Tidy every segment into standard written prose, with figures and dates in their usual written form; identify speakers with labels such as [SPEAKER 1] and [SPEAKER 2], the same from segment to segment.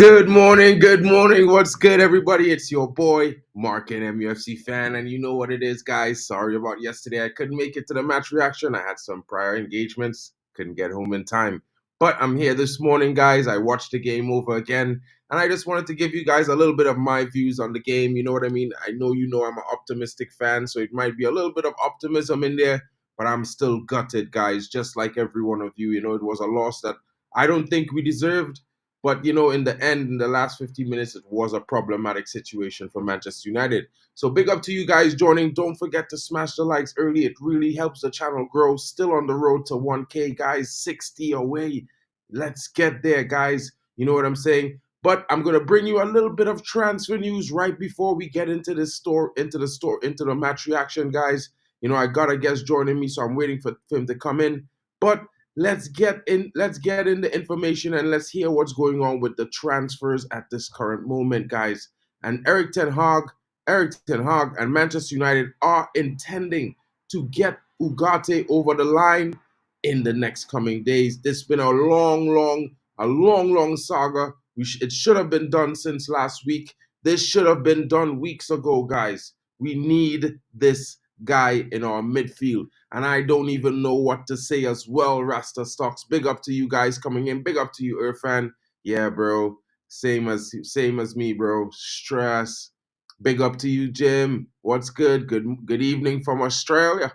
[SPEAKER 1] Good morning, good morning. What's good, everybody? It's your boy, MarkN MUFC fan, and you know what it is, guys. Sorry about yesterday. I couldn't make it to the match reaction. I had some prior engagements, couldn't get home in time. But I'm here this morning, guys. I watched the game over again, and I just wanted to give you guys a little bit of my views on the game. You know what I mean? I know I'm an optimistic fan, so it might be a little bit of optimism in there, but I'm still gutted, guys, just like every one of you. You know, it was a loss that I don't think we deserved. But, in the end, in the last 15 minutes, it was a problematic situation for Manchester United. So big up to you guys joining. Don't forget to smash the likes early. It really helps the channel grow. Still on the road to 1K, guys. 60 away. Let's get there, guys. You know what I'm saying? But I'm going to bring you a little bit of transfer news right before we get into the match reaction, guys. I got a guest joining me, so I'm waiting for him to come in. But let's get in the information and let's hear what's going on with the transfers at this current moment, guys. And Erik ten Hag and Manchester United are intending to get Ugarte over the line in the next coming days. This has been a long saga. It should have been done since last week. This should have been done weeks ago, guys. We need this guy in our midfield. And I don't even know what to say as well, Rasta Stocks. Big up to you guys coming in. Big up to you, Irfan. Yeah, bro. Same as me, bro. Stress. Big up to you, Jim. What's good? Good evening from Australia.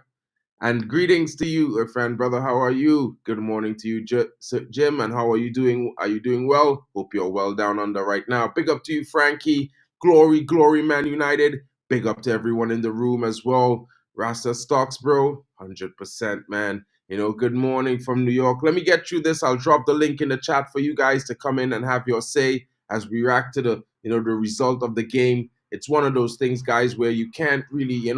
[SPEAKER 1] And greetings to you, Irfan, brother. How are you? Good morning to you, Jim. And how are you doing? Are you doing well? Hope you're well down under right now. Big up to you, Frankie. Glory, Man United. Big up to everyone in the room as well. Rasta Stocks, bro, 100%, man. Good morning from New York. Let me get you this. I'll drop the link in the chat for you guys to come in and have your say as we react to the result of the game. It's one of those things, guys, where you can't really,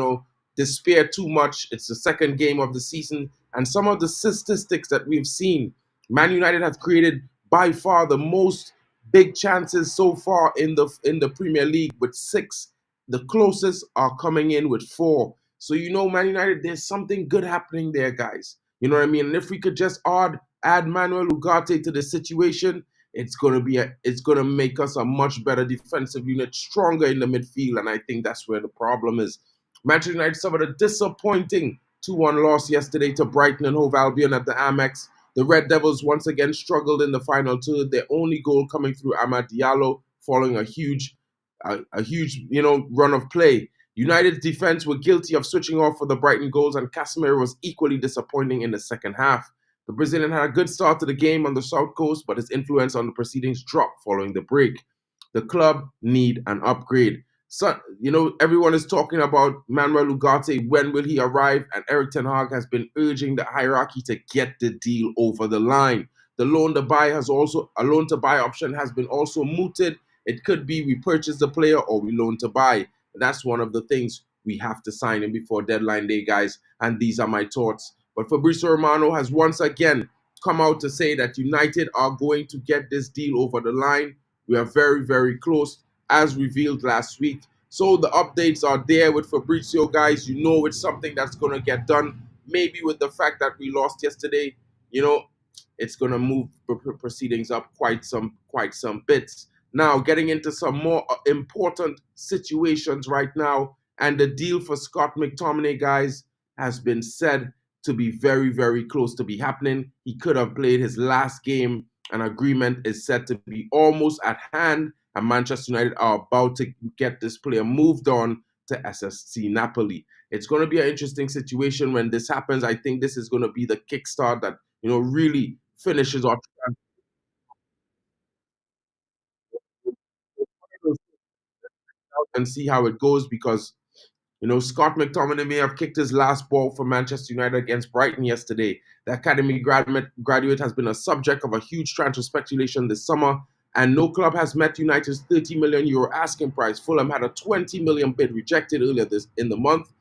[SPEAKER 1] despair too much. It's the second game of the season, and some of the statistics that we've seen, Man United have created by far the most big chances so far in the Premier League with 6. The closest are coming in with 4. So Man United, there's something good happening there, guys. You know what I mean? And if we could just add Manuel Ugarte to the situation, it's gonna make us a much better defensive unit, stronger in the midfield, and I think that's where the problem is. Manchester United suffered a disappointing 2-1 loss yesterday to Brighton and Hove Albion at the AMEX. The Red Devils once again struggled in the final third. Their only goal coming through Amad Diallo, following a huge run of play. United's defense were guilty of switching off for the Brighton goals, and Casemiro was equally disappointing in the second half. The Brazilian had a good start to the game on the South Coast, but his influence on the proceedings dropped following the break. The club need an upgrade. So, everyone is talking about Manuel Ugarte. When will he arrive? And Erik ten Hag has been urging the hierarchy to get the deal over the line. The loan to buy option has been also mooted. It could be we purchase the player or we loan to buy. That's one of the things we have to sign in before deadline day, guys. And these are my thoughts. But Fabrizio Romano has once again come out to say that United are going to get this deal over the line. We are very, very close, as revealed last week. So the updates are there with Fabrizio, guys. It's something that's going to get done. Maybe with the fact that we lost yesterday, it's going to move proceedings up quite some bits. Now, getting into some more important situations right now, and the deal for Scott McTominay, guys, has been said to be very, very close to be happening. He could have played his last game. An agreement is said to be almost at hand, and Manchester United are about to get this player moved on to SSC Napoli. It's going to be an interesting situation when this happens. I think this is going to be the kickstart that really finishes off and see how it goes, because Scott McTominay may have kicked his last ball for Manchester United against Brighton yesterday. The academy graduate has been a subject of a huge transfer speculation this summer, and no club has met United's €30 million asking price. Fulham had a $20 million bid rejected earlier in the month,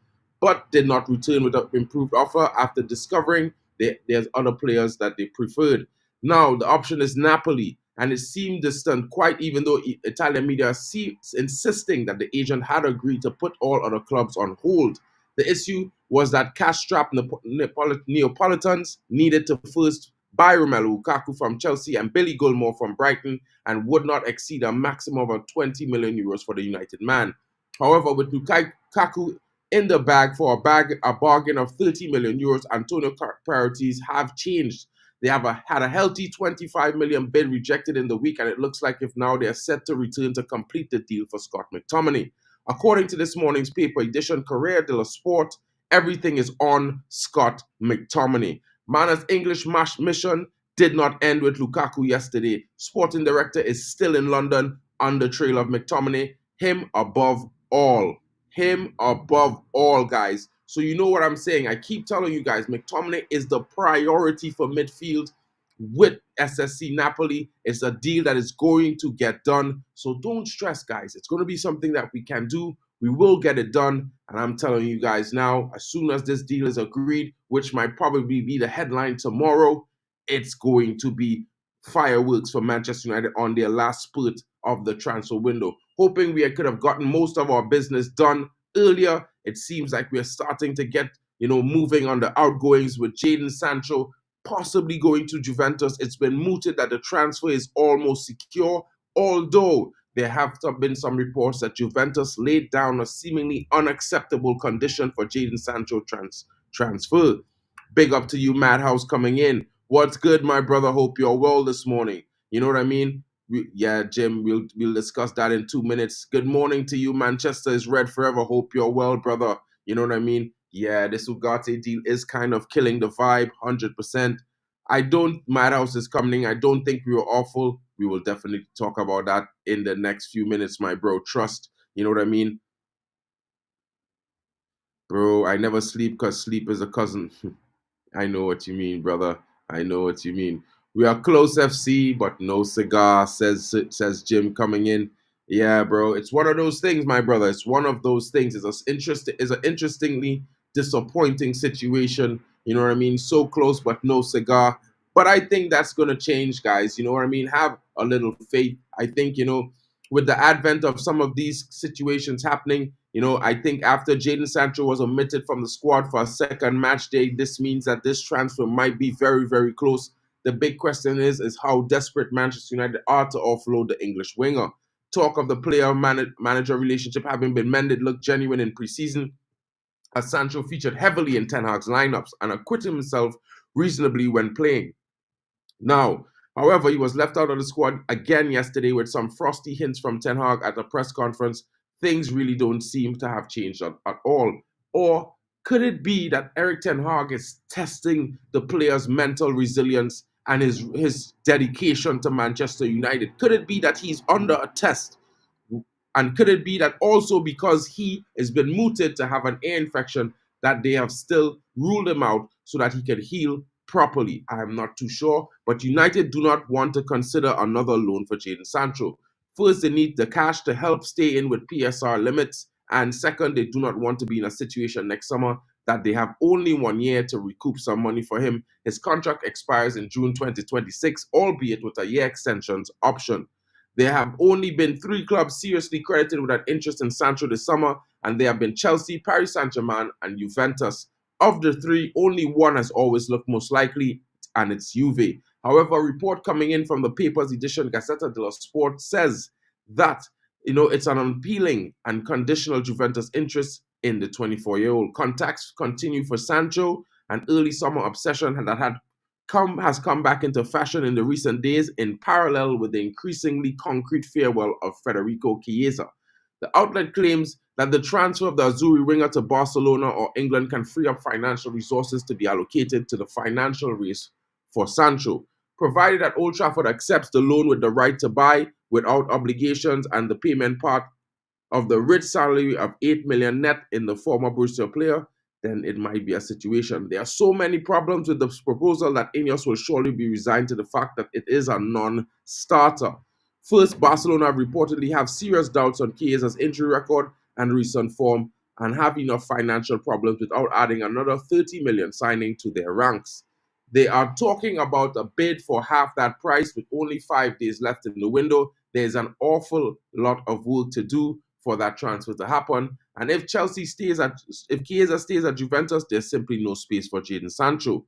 [SPEAKER 1] but did not return with an improved offer after discovering there's other players that they preferred. Now, the option is Napoli, and it seemed distant, quite even though Italian media is insisting that the agent had agreed to put all other clubs on hold. The issue was that cash-strapped Neapolitans needed to first buy Romelu Lukaku from Chelsea and Billy Gilmour from Brighton and would not exceed a maximum of 20 million euros for the United man. However, with Lukaku in the bag for a bargain of 30 million euros, Antonio priorities have changed. They have had a healthy 25 million bid rejected in the week, and it looks like if now they are set to return to complete the deal for Scott McTominay. According to this morning's paper edition, Corriere dello Sport, everything is on Scott McTominay. Mana's English mission did not end with Lukaku yesterday. Sporting director is still in London on the trail of McTominay. Him above all. Him above all, guys. So you know what I'm saying. I keep telling you guys, McTominay is the priority for midfield with SSC Napoli. It's a deal that is going to get done. So don't stress, guys. It's going to be something that we can do. We will get it done. And I'm telling you guys now, as soon as this deal is agreed, which might probably be the headline tomorrow, it's going to be fireworks for Manchester United on their last spurt of the transfer window. Hoping we could have gotten most of our business done earlier. It seems like we're starting to get, moving on the outgoings with Jadon Sancho possibly going to Juventus. It's been mooted that the transfer is almost secure, although there have been some reports that Juventus laid down a seemingly unacceptable condition for Jadon Sancho transfer. Big up to you, Madhouse, coming in. What's good, my brother? Hope you're well this morning. You know what I mean? Yeah, Jim, we'll discuss that in 2 minutes. Good morning to you. Manchester is red forever. Hope you're well, brother. You know what I mean? Yeah, this Ugarte deal is kind of killing the vibe, 100%. Madhouse is coming. I don't think we were awful. We will definitely talk about that in the next few minutes, my bro. Trust. You know what I mean? Bro, I never sleep because sleep is a cousin. I know what you mean, brother. I know what you mean. We are close, FC, but no cigar, says Jim coming in. Yeah, bro. It's one of those things, my brother. It's one of those things. It's an interestingly disappointing situation. You know what I mean? So close, but no cigar. But I think that's gonna change, guys. You know what I mean? Have a little faith. I think, with the advent of some of these situations happening, I think after Jadon Sancho was omitted from the squad for a second match day, this means that this transfer might be very, very close. The big question is how desperate Manchester United are to offload the English winger. Talk of the player-manager relationship having been mended looked genuine in preseason, as Sancho featured heavily in Ten Hag's lineups and acquitted himself reasonably when playing. Now, however, he was left out of the squad again yesterday with some frosty hints from Ten Hag at a press conference. Things really don't seem to have changed at all. Or could it be that Erik Ten Hag is testing the player's mental resilience and his dedication to Manchester United? Could it be that he's under a test? And could it be that also because he has been mooted to have an ear infection that they have still ruled him out so that he can heal properly? I am not too sure, but United do not want to consider another loan for Jadon Sancho. First, they need the cash to help stay in with PSR limits, and second, they do not want to be in a situation next summer that they have only 1 year to recoup some money for him. His contract expires in June 2026, albeit with a year extensions option. There have only been 3 clubs seriously credited with an interest in Sancho this summer, and they have been Chelsea, Paris Saint-Germain, and Juventus. Of the 3, only one has always looked most likely, and it's Juve. However, a report coming in from the paper's edition Gazzetta dello Sport says that, it's an unappealing and conditional Juventus interest in the 24-year-old. Contacts continue for Sancho, an early summer obsession that has come back into fashion in the recent days in parallel with the increasingly concrete farewell of Federico Chiesa. The outlet claims that the transfer of the Azzurri winger to Barcelona or England can free up financial resources to be allocated to the financial race for Sancho, provided that Old Trafford accepts the loan with the right to buy without obligations and the payment part of the rich salary of 8 million net in the former Borussia player. Then it might be a situation. There are so many problems with this proposal that Ineos will surely be resigned to the fact that it is a non-starter. First, Barcelona reportedly have serious doubts on Chiesa's injury record and recent form and have enough financial problems without adding another 30 million signing to their ranks. They are talking about a bid for half that price with only 5 days left in the window. There's an awful lot of work to do for that transfer to happen. And if Chiesa stays at Juventus, there's simply no space for Jadon Sancho.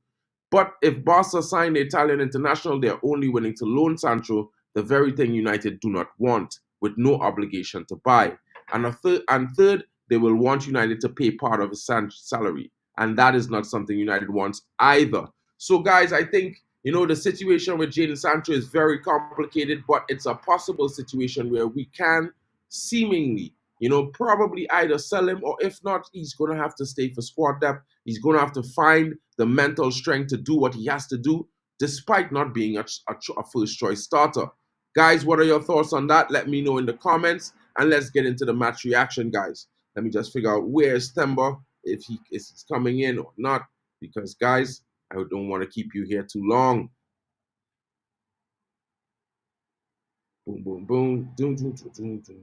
[SPEAKER 1] But if Barca sign the Italian international, they are only willing to loan Sancho, the very thing United do not want, with no obligation to buy. And third, they will want United to pay part of his salary, and that is not something United wants either. So, guys, I think the situation with Jadon Sancho is very complicated, but it's a possible situation where we can seemingly, probably either sell him, or if not, he's going to have to stay for squad depth. He's going to have to find the mental strength to do what he has to do, despite not being a first choice starter. Guys, what are your thoughts on that? Let me know in the comments, and let's get into the match reaction, guys. Let me just figure out where's Temba, if he is coming in or not, because, guys, I don't want to keep you here too long. Boom, boom, boom. Doom, doom, doom, doom, doom.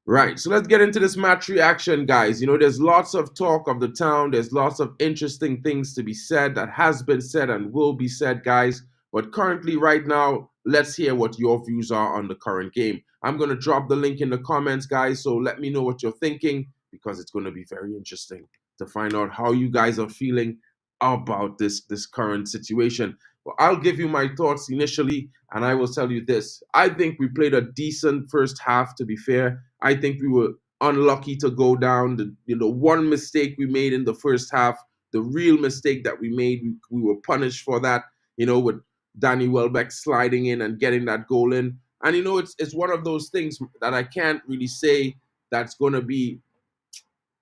[SPEAKER 1] Right, so let's get into this match reaction, guys. There's lots of talk of the town. There's lots of interesting things to be said that has been said and will be said, guys. But currently, right now, let's hear what your views are on the current game. I'm going to drop the link in the comments, guys, so let me know what you're thinking, because it's going to be very interesting to find out how you guys are feeling about this current situation. Well, I'll give you my thoughts initially, and I will tell you this. I think we played a decent first half, to be fair. I think we were unlucky to go down. The one mistake we made in the first half, the real mistake that we made, we were punished for that, with Danny Welbeck sliding in and getting that goal in. And, it's one of those things that I can't really say that's going to be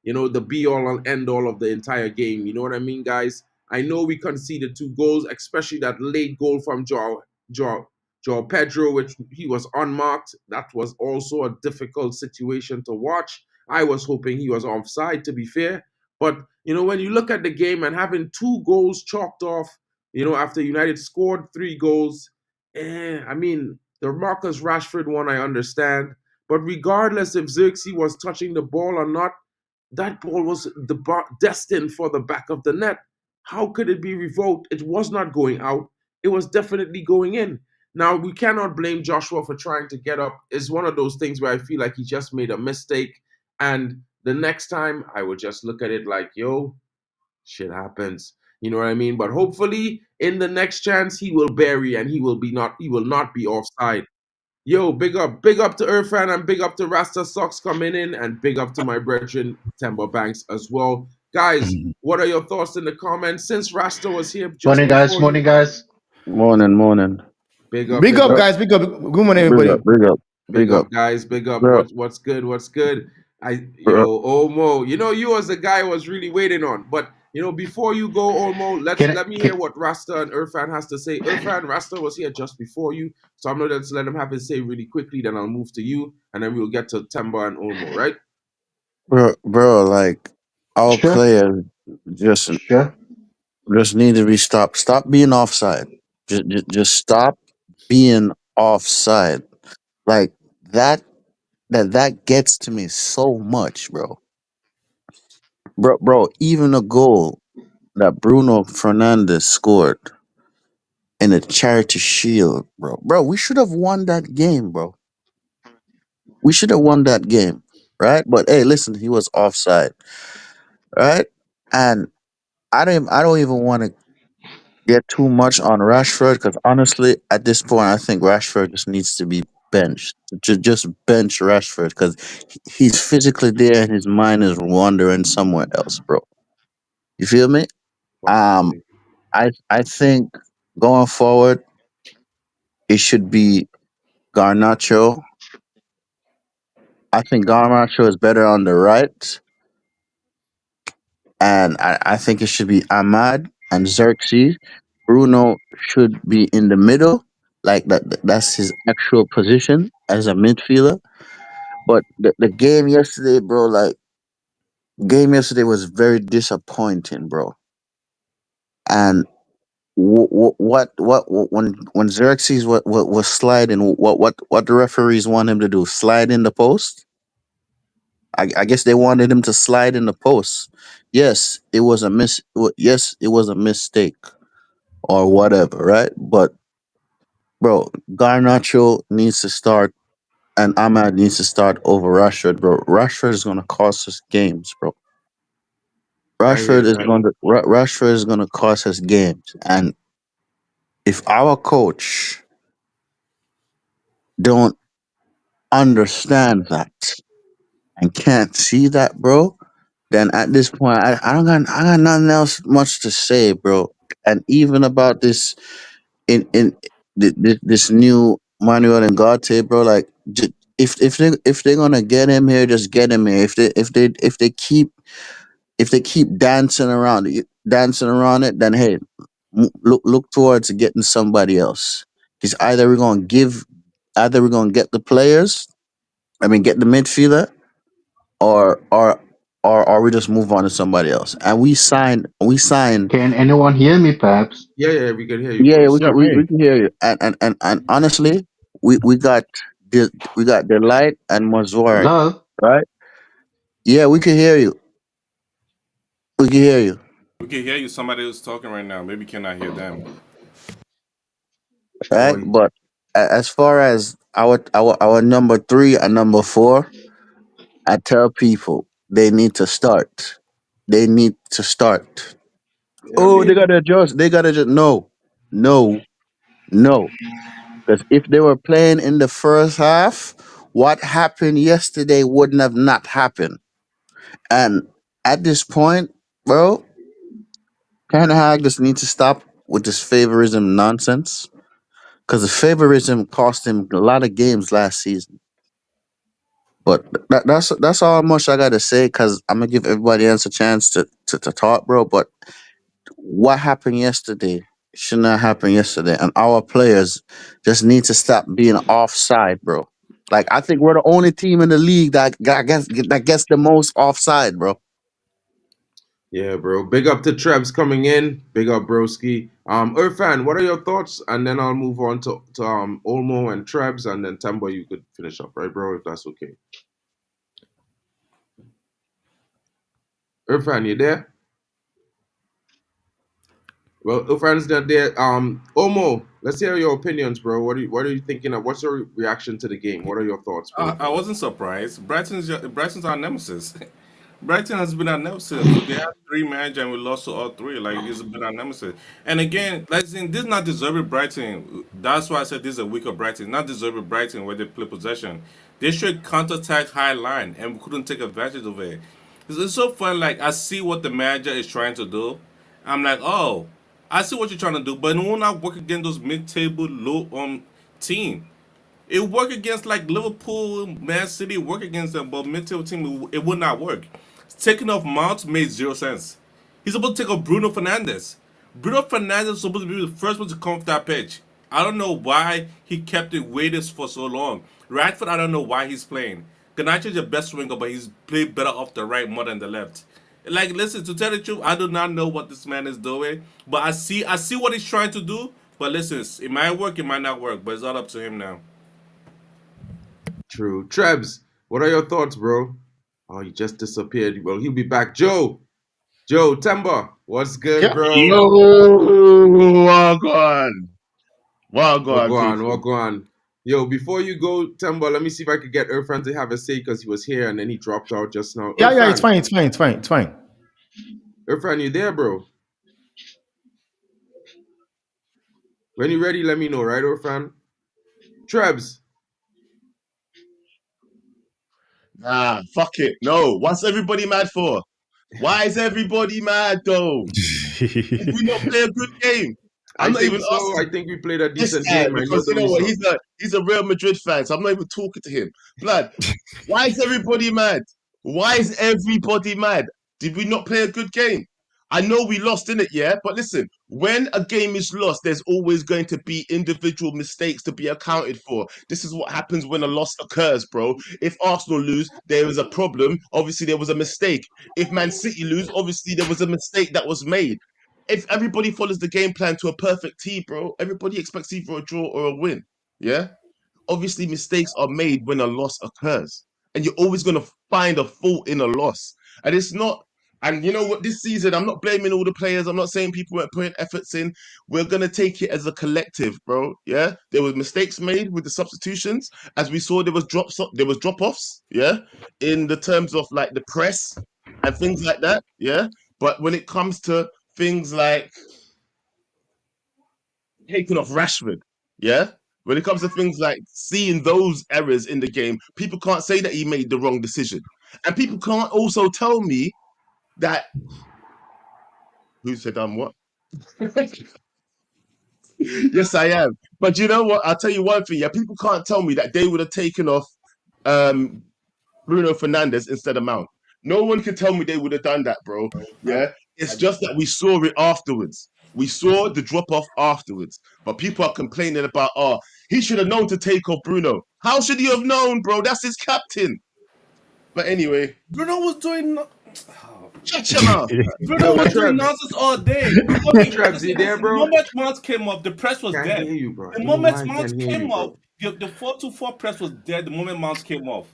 [SPEAKER 1] the be all and end all of the entire game. You know what I mean, guys? I know we conceded 2 goals, especially that late goal from Joao Pedro, which he was unmarked. That was also a difficult situation to watch. I was hoping he was offside, to be fair. But, when you look at the game and having 2 goals chalked off, after United scored 3 goals, I mean, the Marcus Rashford one, I understand. But regardless if Xerxes was touching the ball or not, that ball was destined for the back of the net. How could it be revoked? It was not going out. It was definitely going in. Now, we cannot blame Joshua for trying to get up. It's one of those things where I feel like he just made a mistake. And the next time, I would just look at it like, yo, shit happens. You know what I mean? But hopefully, in the next chance, he will bury and he will not be offside. Yo, big up to Irfan, and big up to Rasta Socks coming in, and big up to my brethren Timber Banks as well. Guys, what are your thoughts in the comments? Since Rasta was here just
[SPEAKER 2] Morning, guys.
[SPEAKER 1] before
[SPEAKER 2] Morning,
[SPEAKER 1] you,
[SPEAKER 2] guys.
[SPEAKER 3] Morning, morning.
[SPEAKER 1] big up,
[SPEAKER 2] Big
[SPEAKER 1] big
[SPEAKER 2] up,
[SPEAKER 1] up,
[SPEAKER 2] guys. Big up. Good morning,
[SPEAKER 3] Big up,
[SPEAKER 2] everybody.
[SPEAKER 3] big up,
[SPEAKER 1] big
[SPEAKER 3] big up.
[SPEAKER 1] up, guys, big up.
[SPEAKER 3] Bro,
[SPEAKER 1] What's good? What's good?
[SPEAKER 3] bro,
[SPEAKER 1] Olmo, you was the guy I was really waiting on. But before you go, Olmo,
[SPEAKER 2] Can
[SPEAKER 1] let me
[SPEAKER 2] I,
[SPEAKER 1] hear
[SPEAKER 2] can,
[SPEAKER 1] what Rasta and Irfan has to say. Irfan, Rasta was here just before you, so I'm gonna just let him have his say really quickly. Then I'll move to you, and then we'll get to Temba and Olmo, right?
[SPEAKER 3] bro, like our
[SPEAKER 2] sure,
[SPEAKER 3] players just
[SPEAKER 2] sure.
[SPEAKER 3] just need to be stopped. Stop being offside. Just stop being offside. Like that that gets to me so much, bro. Bro, even a goal that Bruno Fernandes scored in a charity shield, bro. Bro, we should have won that game, bro. We should have won that game, right? But hey, listen, he was offside, right? And I don't even want to get too much on Rashford because honestly, at this point, I think Rashford just needs to be benched. Just bench Rashford because he's physically there and his mind is wandering somewhere else, bro. You feel me? Um,
[SPEAKER 1] Possibly.
[SPEAKER 3] I think going forward, it should be Garnacho. I think Garnacho is better on the right, and I think it should be Ahmad and Xerxes. Bruno should be in the middle, like that's his actual position as a midfielder. But the game yesterday, bro, like game yesterday was very disappointing, bro. And when Xerxes was sliding, what the referees want him to do? Slide in the post? I guess they wanted him to slide in the post. Yes, it was a yes, it was a mistake or whatever, right? But bro, Garnacho needs to start and Ahmad needs to start over Rashford, bro. Rashford is gonna cost us games, bro.
[SPEAKER 1] I hear that.
[SPEAKER 3] Rashford is gonna cost us games, and if our coach don't understand that and can't see that, bro, then at this point, I got nothing else much to say, bro. And even about this this new Manuel and Garte, bro, like if they're gonna get him here, just get him here. If they keep dancing around it, then hey, look towards getting somebody else. Because either we're gonna get the players, I mean, get the midfielder, or we just move on to somebody else. And we signed.
[SPEAKER 2] Can anyone hear me, perhaps?
[SPEAKER 1] Yeah, we can hear you,
[SPEAKER 3] Yeah,
[SPEAKER 1] bros.
[SPEAKER 4] Yeah,
[SPEAKER 3] we
[SPEAKER 4] me.
[SPEAKER 3] can hear you. And honestly, we got we got Delight and Mazwari,
[SPEAKER 2] Hello?
[SPEAKER 3] right? Yeah, we can hear you. We can hear you,
[SPEAKER 4] We can hear you. Somebody is talking right now. Maybe cannot hear them.
[SPEAKER 3] right?
[SPEAKER 1] Oh,
[SPEAKER 3] But as far as our number three and number four, I tell people they need to start. They need to start.
[SPEAKER 1] yeah, I
[SPEAKER 3] Oh, they
[SPEAKER 1] mean,
[SPEAKER 3] gotta adjust. They gotta just no, no, no. Because if they were playing in the first half, what happened yesterday wouldn't have not happened. And at this point, bro, Ten Hag just needs to stop with this favorism nonsense. Because the favorism cost him a lot of games last season. But that's all much I gotta say. Because I'm gonna give everybody else a chance to talk, bro. But what happened yesterday should not happen yesterday, and our players just need to stop being offside, bro. Like I think we're the only team in the league that gets the most offside, bro.
[SPEAKER 1] yeah, bro. Big up to Trebs coming in. Big up, broski. Irfan, what are your thoughts? And then I'll move on to Olmo and Trebs, and then Tembo, you could finish up, right, bro? If that's okay. Irfan, you there? Well, Irfan's not there. Olmo, let's hear your opinions, bro. What are you thinking of? What's your reaction to the game? What are your thoughts, bro?
[SPEAKER 4] I wasn't surprised. Brighton's our nemesis. Brighton has been our nemesis. They had three managers and we lost to all three. Like it's been our nemesis. And again, like saying this is not deserving Brighton. That's why I said this is a weaker Brighton. Not deserving Brighton where they play possession. They should counter attack high line and we couldn't take advantage of it. It's so fun. Like I see what the manager is trying to do. I'm like, oh, I see what you're trying to do, but it will not work against those mid-table low team. It work against like Liverpool, Man City, work against them, but mid-table team it would not work. Taking off Mount made zero sense. He's supposed to take off Bruno Fernandes. Bruno Fernandes is supposed to be the first one to come off that pitch. I don't know why he kept it waited for so long. Radford, I don't know why he's playing. Ganacho is the best winger, but he's played better off the right more than the left. Like, listen, to tell the truth, I do not know what this man is doing, but I see what he's trying to do. But listen, it might work, it might not work, but it's all up to him now.
[SPEAKER 1] True. Trebs, what are your thoughts, bro? Oh, he just disappeared. Well, he'll be back. Joe, Temba, what's good,
[SPEAKER 4] Yeah.
[SPEAKER 1] bro?
[SPEAKER 5] Yo, Wagwan. Wagwan, people.
[SPEAKER 1] What go on? Yo, before you go, Temba, let me see if I could get Irfan to have a say because he was here and then he dropped out just now.
[SPEAKER 5] Yeah, it's fine, it's fine, it's fine, it's fine.
[SPEAKER 1] Irfan, you there, bro? When you're ready, let me know, right, Irfan? Trebs,
[SPEAKER 5] Nah, fuck it. No. What's everybody mad for? Why is everybody mad, though? Did we not play a good game?
[SPEAKER 1] I
[SPEAKER 5] I'm not
[SPEAKER 1] think
[SPEAKER 5] even
[SPEAKER 1] so.
[SPEAKER 5] asking
[SPEAKER 1] I think we played a
[SPEAKER 5] this
[SPEAKER 1] decent
[SPEAKER 5] guy
[SPEAKER 1] game. I know
[SPEAKER 5] because
[SPEAKER 1] the
[SPEAKER 5] you know what?
[SPEAKER 1] result.
[SPEAKER 5] He's a Real Madrid fan, so I'm not even talking to him. Blood, why is everybody mad? Why is everybody mad? Did we not play a good game? I know we lost in it, yeah, but listen, when a game is lost, there's always going to be individual mistakes to be accounted for. This is what happens when a loss occurs, bro. If Arsenal lose, there is a problem. Obviously, there was a mistake. If Man City lose, obviously there was a mistake that was made. If everybody follows the game plan to a perfect T, bro, everybody expects either a draw or a win. Yeah, obviously mistakes are made when a loss occurs, and you're always going to find a fault in a loss. And it's not And you know what? This season, I'm not blaming all the players. I'm not saying people weren't putting efforts in. We're gonna take it as a collective, bro. Yeah, there was mistakes made with the substitutions, as we saw. There was drop offs. Yeah, in the terms of like the press and things like that. Yeah, but when it comes to things like taking off Rashford, yeah. When it comes to things like seeing those errors in the game, people can't say that he made the wrong decision, and people can't also tell me that who said I'm what? Yes, I am. But you know what? I'll tell you one thing. Yeah, people can't tell me that they would have taken off um, Bruno Fernandes instead of Mount. No one can tell me they would have done that, bro. Yeah, it's just that we saw it afterwards. We saw the drop off afterwards. But people are complaining about, oh, he should have known to take off Bruno. How should he have known, bro? That's his captain. But anyway,
[SPEAKER 4] Bruno was doing.
[SPEAKER 5] shut your mouth.
[SPEAKER 4] Bruno was doing nonsense all day.
[SPEAKER 1] Trebs, you there,
[SPEAKER 4] The
[SPEAKER 1] bro?
[SPEAKER 4] moment Mount came up, the press was
[SPEAKER 1] Can't
[SPEAKER 4] dead.
[SPEAKER 1] hear you, bro.
[SPEAKER 4] The
[SPEAKER 1] I don't know why
[SPEAKER 4] moment
[SPEAKER 1] I
[SPEAKER 4] Mount
[SPEAKER 1] can't hear
[SPEAKER 4] came
[SPEAKER 1] you,
[SPEAKER 4] up,
[SPEAKER 1] bro.
[SPEAKER 4] the 4-2-4 press was dead the moment Mount came off.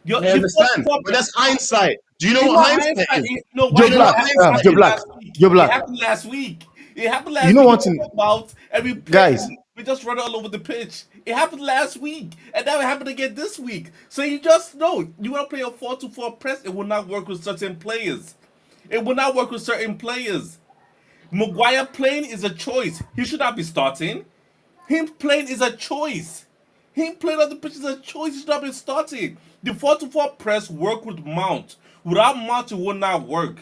[SPEAKER 5] I understand, but that's hindsight. Do you know
[SPEAKER 4] It's
[SPEAKER 5] what
[SPEAKER 4] not
[SPEAKER 5] hindsight
[SPEAKER 4] hindsight.
[SPEAKER 5] is?
[SPEAKER 4] No,
[SPEAKER 5] Do
[SPEAKER 4] why
[SPEAKER 5] you know
[SPEAKER 4] not
[SPEAKER 5] what
[SPEAKER 4] hindsight?
[SPEAKER 5] hindsight is?
[SPEAKER 6] Joe
[SPEAKER 4] It
[SPEAKER 6] Black,
[SPEAKER 4] happened last week. It happened last
[SPEAKER 6] you know
[SPEAKER 4] week.
[SPEAKER 6] one
[SPEAKER 4] It
[SPEAKER 6] thing,
[SPEAKER 4] came about and we played,
[SPEAKER 6] guys.
[SPEAKER 4] we just run all over the pitch. It happened last week, and now it happened again this week. So you just know you want to play a 4-2-4 press. It will not work with certain players. It will not work with certain players. Maguire playing is a choice. He should not be starting. Him playing is a choice. Him playing on the pitch is a choice. He should not be starting. The 4-2-4 press work with Mount. Without Mount, it will not work.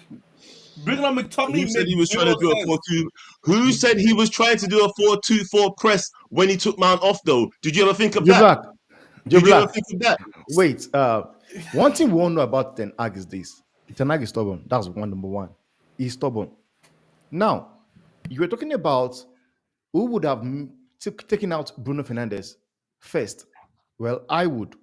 [SPEAKER 4] Bringing on McTominay
[SPEAKER 5] Who said
[SPEAKER 4] made
[SPEAKER 5] he was trying
[SPEAKER 4] zero
[SPEAKER 5] to do a
[SPEAKER 4] sense.
[SPEAKER 5] 4-2? Who said he was trying to do a 4-2-4 press when he took Mount off though? Did you ever think of
[SPEAKER 6] Joe
[SPEAKER 5] that?
[SPEAKER 6] Black, Joe
[SPEAKER 5] Did you ever
[SPEAKER 6] Black.
[SPEAKER 5] think of that?
[SPEAKER 6] Wait, one thing we all know about Ten Hag is this: Ten Hag is stubborn. That's number one. He's stubborn. Now, you were talking about who would have taken out Bruno Fernandes first. Well, I would.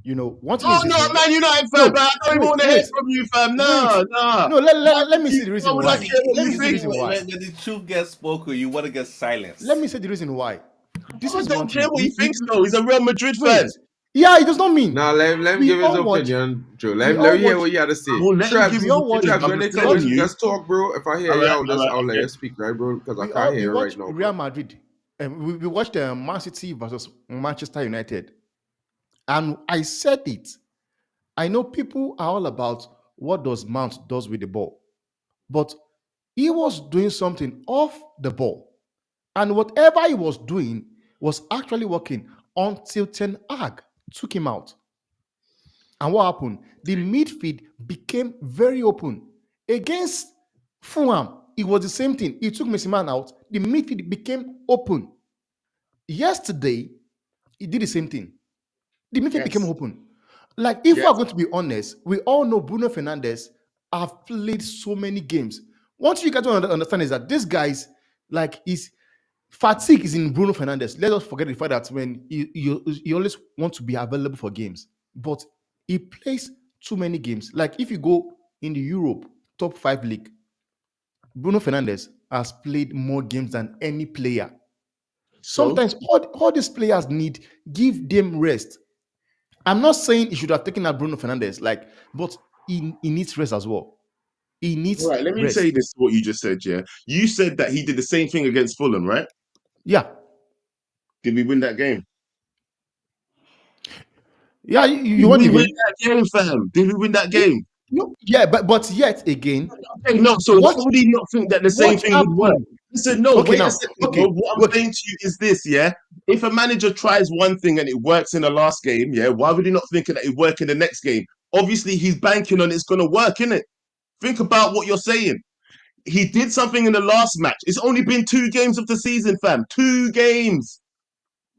[SPEAKER 6] You know, one thing
[SPEAKER 5] Oh
[SPEAKER 6] is this.
[SPEAKER 5] no, Man United fan,
[SPEAKER 6] No,
[SPEAKER 5] man. I don't even
[SPEAKER 6] wait,
[SPEAKER 5] want to hear
[SPEAKER 6] wait,
[SPEAKER 5] from you, fam.
[SPEAKER 6] wait.
[SPEAKER 5] No, no.
[SPEAKER 6] No,
[SPEAKER 5] Why
[SPEAKER 6] let
[SPEAKER 5] would
[SPEAKER 6] me see
[SPEAKER 5] you?
[SPEAKER 6] the
[SPEAKER 5] Why
[SPEAKER 6] reason
[SPEAKER 5] would I
[SPEAKER 6] why.
[SPEAKER 5] care what
[SPEAKER 6] Let
[SPEAKER 5] you
[SPEAKER 6] me see the
[SPEAKER 5] think?
[SPEAKER 6] reason why.
[SPEAKER 4] When the truth gets spoken, you want to get silenced.
[SPEAKER 6] Let me say the reason why. This
[SPEAKER 5] I
[SPEAKER 6] is one
[SPEAKER 5] don't care
[SPEAKER 6] thing.
[SPEAKER 5] what he thinks though. He's a Real Madrid
[SPEAKER 6] Wait.
[SPEAKER 5] fan.
[SPEAKER 6] Yeah, it does not mean.
[SPEAKER 1] Now let him
[SPEAKER 6] We
[SPEAKER 1] give his
[SPEAKER 6] all watch.
[SPEAKER 1] opinion, Joe.
[SPEAKER 6] We
[SPEAKER 1] Let
[SPEAKER 6] all
[SPEAKER 1] me hear
[SPEAKER 6] watch.
[SPEAKER 1] what you had to say.
[SPEAKER 5] Well, let him give
[SPEAKER 1] Trebs,
[SPEAKER 6] We
[SPEAKER 5] his
[SPEAKER 6] all watch.
[SPEAKER 5] opinion. I'm
[SPEAKER 1] when they
[SPEAKER 5] just
[SPEAKER 1] come,
[SPEAKER 5] telling
[SPEAKER 6] Sorry.
[SPEAKER 5] you.
[SPEAKER 1] let's talk, bro. If I hear
[SPEAKER 5] All
[SPEAKER 1] you
[SPEAKER 5] right,
[SPEAKER 1] out,
[SPEAKER 5] all right,
[SPEAKER 1] I'll let
[SPEAKER 5] okay.
[SPEAKER 1] you speak, right, bro? Because I
[SPEAKER 6] We
[SPEAKER 1] can't hear you
[SPEAKER 6] watch
[SPEAKER 1] right now,
[SPEAKER 6] Real
[SPEAKER 1] bro.
[SPEAKER 6] Madrid, and we watched Man City versus Manchester United, and I said it. I know people are all about what does Mount does with the ball, but he was doing something off the ball, and whatever he was doing was actually working until Ten Hag took him out. And what happened? The midfield became very open against Fulham. It was the same thing. He took Messi Man out. The midfield became open. Yesterday, he did the same thing. The midfield became
[SPEAKER 5] Yes,
[SPEAKER 6] open. Like, if we're
[SPEAKER 5] yes.
[SPEAKER 6] going to be honest, we all know Bruno Fernandes have played so many games. One thing you got to understand is that this guy's like his fatigue is in Bruno Fernandes. Let us forget the fact that when he always wants to be available for games, but he plays too many games. Like, if you go in the Europe top 5 league, Bruno Fernandes has played more games than any player.
[SPEAKER 5] So
[SPEAKER 6] Sometimes all these players give them rest. I'm not saying he should have taken out Bruno Fernandes, like, but he needs rest as well. He
[SPEAKER 5] all
[SPEAKER 6] needs
[SPEAKER 5] right, let me say
[SPEAKER 6] rest.
[SPEAKER 5] this what you just said, yeah. You said that he did the same thing against Fulham, right?
[SPEAKER 6] Yeah.
[SPEAKER 5] Did we win that game?
[SPEAKER 6] Yeah, you
[SPEAKER 5] Did
[SPEAKER 6] won
[SPEAKER 5] we
[SPEAKER 6] the
[SPEAKER 5] win
[SPEAKER 6] game.
[SPEAKER 5] that game, fam? Did we win that game?
[SPEAKER 6] Yeah, but yet again,
[SPEAKER 5] Okay, no, so
[SPEAKER 6] what
[SPEAKER 5] why would he not think that the same
[SPEAKER 6] what
[SPEAKER 5] thing would work?
[SPEAKER 6] happened?
[SPEAKER 5] Listen, no,
[SPEAKER 6] Okay,
[SPEAKER 5] wait a
[SPEAKER 6] now,
[SPEAKER 5] second, bro.
[SPEAKER 6] okay,
[SPEAKER 5] What I'm
[SPEAKER 6] wait.
[SPEAKER 5] saying to you is this, yeah? If a manager tries one thing and it works in the last game, yeah, why would he not think that it work in the next game? Obviously, he's banking on it's gonna work, innit? Think about what you're saying. He did something in the last match. It's only been 2 games of the season, fam. 2 games.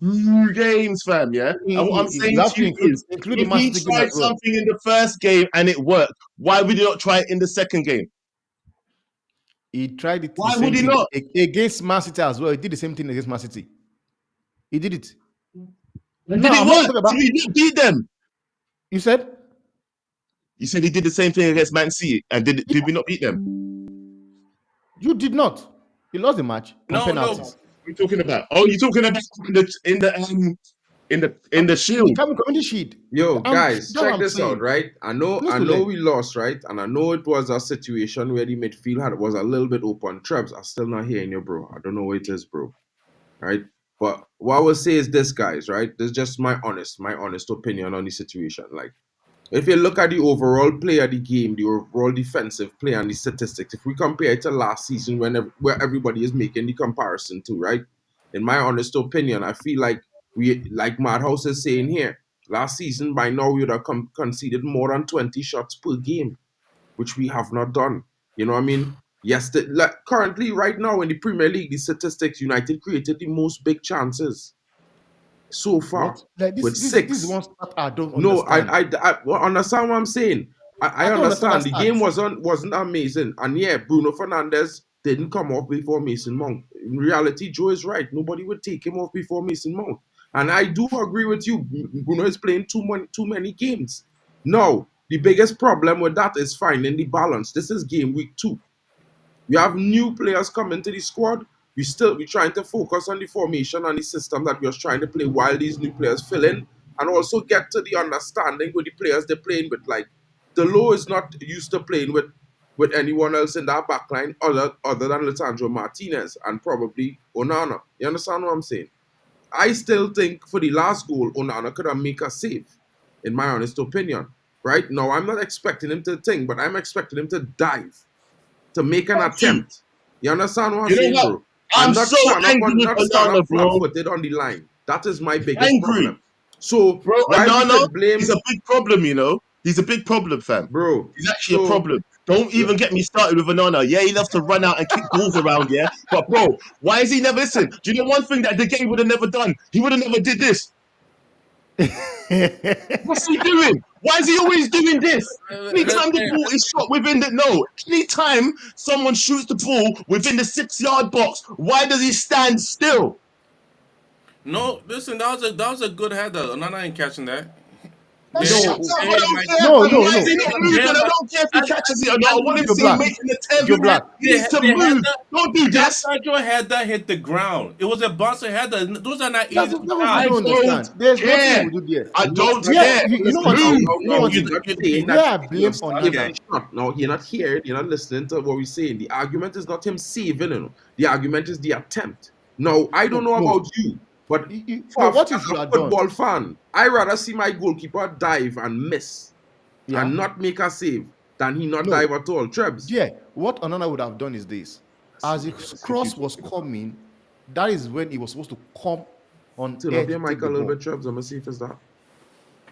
[SPEAKER 5] 2 games, fam, yeah? And what I'm
[SPEAKER 6] You
[SPEAKER 5] saying
[SPEAKER 6] have
[SPEAKER 5] to
[SPEAKER 6] to
[SPEAKER 5] you is,
[SPEAKER 6] include the
[SPEAKER 5] if
[SPEAKER 6] Man
[SPEAKER 5] he
[SPEAKER 6] City game
[SPEAKER 5] tried
[SPEAKER 6] as well.
[SPEAKER 5] something in the first game and it worked, why would he not try it in the second game?
[SPEAKER 6] He tried it the
[SPEAKER 5] Why would
[SPEAKER 6] same
[SPEAKER 5] he
[SPEAKER 6] thing
[SPEAKER 5] not?
[SPEAKER 6] against Man City as well. He did the same thing against Man City. He did it.
[SPEAKER 5] And
[SPEAKER 6] No,
[SPEAKER 5] did it
[SPEAKER 6] I'm not
[SPEAKER 5] work?
[SPEAKER 6] talking
[SPEAKER 5] Did
[SPEAKER 6] about.
[SPEAKER 5] we not beat them?
[SPEAKER 6] You said,
[SPEAKER 5] You said he did the same thing against Man City, and
[SPEAKER 6] yeah,
[SPEAKER 5] did we not beat them?
[SPEAKER 6] you did not. You lost the match on
[SPEAKER 4] No, no.
[SPEAKER 6] penalties.
[SPEAKER 5] What are you talking about? Oh, you're talking about in the in the Shield.
[SPEAKER 6] Community Shield.
[SPEAKER 1] Yo,
[SPEAKER 6] That's
[SPEAKER 1] guys,
[SPEAKER 6] what
[SPEAKER 1] check
[SPEAKER 6] I'm
[SPEAKER 1] this out,
[SPEAKER 6] saying.
[SPEAKER 1] right? I know,
[SPEAKER 6] Close
[SPEAKER 1] I
[SPEAKER 6] to
[SPEAKER 1] know,
[SPEAKER 6] learn.
[SPEAKER 1] we lost, right? And I know it was a situation where the midfield was a little bit open. Trebs, I'm still not hearing you, bro. I don't know what it is, bro. Right? But what I will say is this, guys, right? This is just my honest opinion on the situation. Like, if you look at the overall play of the game, the overall defensive play and the statistics, if we compare it to last season where everybody is making the comparison to, right? In my honest opinion, I feel like like Madhouse is saying here, last season by now we would have conceded more than 20 shots per game, which we have not done. You know what I mean? Yes, currently right now in the Premier League, the statistics, United created the most big chances so far
[SPEAKER 6] What? Like
[SPEAKER 1] with
[SPEAKER 6] this is
[SPEAKER 1] six.
[SPEAKER 6] one stat I don't
[SPEAKER 1] No,
[SPEAKER 6] understand.
[SPEAKER 1] I well, understand what I'm saying. I
[SPEAKER 6] I don't understand that
[SPEAKER 1] understand the game
[SPEAKER 6] stat.
[SPEAKER 1] wasn't amazing, and yeah, Bruno Fernandes didn't come off before Mason Mount. In reality, Joe is right. Nobody would take him off before Mason Mount, and I do agree with you. Bruno is playing too many games. No, the biggest problem with that is finding the balance. This is game week 2. We have new players coming to the squad. We're trying to focus on the formation and the system that we're trying to play while these new players fill in, and also get to the understanding with the players they're playing with. Like Delo is not used to playing with anyone else in that backline other than Lisandro Martinez and probably Onana. You understand what I'm saying? I still think for the last goal, Onana could have made a save, in my honest opinion. Right now, I'm not expecting him to think, but I'm expecting him to dive, to make an
[SPEAKER 5] Thank you.
[SPEAKER 1] attempt. You understand what I'm
[SPEAKER 5] You know
[SPEAKER 1] saying,
[SPEAKER 5] what?
[SPEAKER 1] bro?
[SPEAKER 5] I'm
[SPEAKER 1] And not
[SPEAKER 5] so
[SPEAKER 1] stand up
[SPEAKER 5] angry with Onana, bro.
[SPEAKER 1] flat-footed on the line. That is my biggest
[SPEAKER 5] Angry.
[SPEAKER 1] problem. So
[SPEAKER 5] Bro,
[SPEAKER 1] while we
[SPEAKER 5] Onana,
[SPEAKER 1] can
[SPEAKER 5] he's a
[SPEAKER 1] blame,
[SPEAKER 5] big problem, you know. He's a big problem, fam.
[SPEAKER 1] bro.
[SPEAKER 5] He's actually a
[SPEAKER 1] So
[SPEAKER 5] problem. Don't even get me started with Onana. Yeah, he loves to run out and kick balls around, yeah. But bro, why is he never listen? Do you know one thing that the game would have never done? He would have never did this. What's he doing? Why is he always doing this? Anytime the ball is shot within the anytime someone shoots the ball within the 6-yard box, why does he stand still?
[SPEAKER 4] No, listen, that was a good header. Onana ain't catching that.
[SPEAKER 5] Man,
[SPEAKER 4] Get
[SPEAKER 5] shut
[SPEAKER 4] him,
[SPEAKER 6] No,
[SPEAKER 5] up!
[SPEAKER 4] get
[SPEAKER 5] I
[SPEAKER 4] him
[SPEAKER 5] don't
[SPEAKER 4] like
[SPEAKER 5] care,
[SPEAKER 6] no,
[SPEAKER 5] fam.
[SPEAKER 6] no,
[SPEAKER 5] Why is
[SPEAKER 6] no.
[SPEAKER 5] he not
[SPEAKER 4] get
[SPEAKER 5] moving?
[SPEAKER 4] him
[SPEAKER 5] I
[SPEAKER 4] like
[SPEAKER 5] don't care if he catches it or not. I want him to
[SPEAKER 6] Joe
[SPEAKER 5] see him
[SPEAKER 6] Black.
[SPEAKER 5] making the
[SPEAKER 6] Joe
[SPEAKER 5] 10.
[SPEAKER 6] Black.
[SPEAKER 5] He needs to move. Don't do
[SPEAKER 4] that
[SPEAKER 5] this.
[SPEAKER 4] Sancho header hit the ground. It was a bouncer header. Those are not
[SPEAKER 6] That's
[SPEAKER 4] easy to
[SPEAKER 6] what we
[SPEAKER 5] I
[SPEAKER 4] catch.
[SPEAKER 6] don't
[SPEAKER 5] don't
[SPEAKER 6] understand. There's nothing he
[SPEAKER 5] care.
[SPEAKER 6] will do there.
[SPEAKER 5] I
[SPEAKER 1] no,
[SPEAKER 5] don't
[SPEAKER 1] no,
[SPEAKER 6] Where
[SPEAKER 5] care.
[SPEAKER 6] you know
[SPEAKER 5] Just
[SPEAKER 1] listen
[SPEAKER 6] one
[SPEAKER 1] now,
[SPEAKER 5] move.
[SPEAKER 6] thing,
[SPEAKER 1] no,
[SPEAKER 6] you know
[SPEAKER 1] no.
[SPEAKER 6] one
[SPEAKER 1] He's
[SPEAKER 6] thing.
[SPEAKER 1] not saying
[SPEAKER 6] Where
[SPEAKER 1] that
[SPEAKER 6] I
[SPEAKER 1] he
[SPEAKER 6] blame
[SPEAKER 1] was saving
[SPEAKER 6] Onana.
[SPEAKER 1] the shot. No, you're not here. You're not listening to what we're saying. The argument is not him saving. The argument is the attempt. Now, I don't
[SPEAKER 6] No,
[SPEAKER 1] know
[SPEAKER 6] no,
[SPEAKER 1] about you, but
[SPEAKER 6] no.
[SPEAKER 1] for
[SPEAKER 6] What you
[SPEAKER 1] as
[SPEAKER 6] should
[SPEAKER 1] a
[SPEAKER 6] have done,
[SPEAKER 1] football fan, I rather see my goalkeeper dive and miss
[SPEAKER 6] yeah,
[SPEAKER 1] and not make a save than he not
[SPEAKER 6] no,
[SPEAKER 1] dive at all. Trebs.
[SPEAKER 6] yeah. What Onana would have done is this: as the
[SPEAKER 1] What you
[SPEAKER 6] cross was
[SPEAKER 1] talking about?
[SPEAKER 6] coming, that is when he was supposed to come on
[SPEAKER 1] Turn
[SPEAKER 6] air
[SPEAKER 1] up
[SPEAKER 6] to
[SPEAKER 1] your mic
[SPEAKER 6] take
[SPEAKER 1] a
[SPEAKER 6] the
[SPEAKER 1] little bit,
[SPEAKER 6] ball.
[SPEAKER 1] Trebs. I'm gonna see if it's that.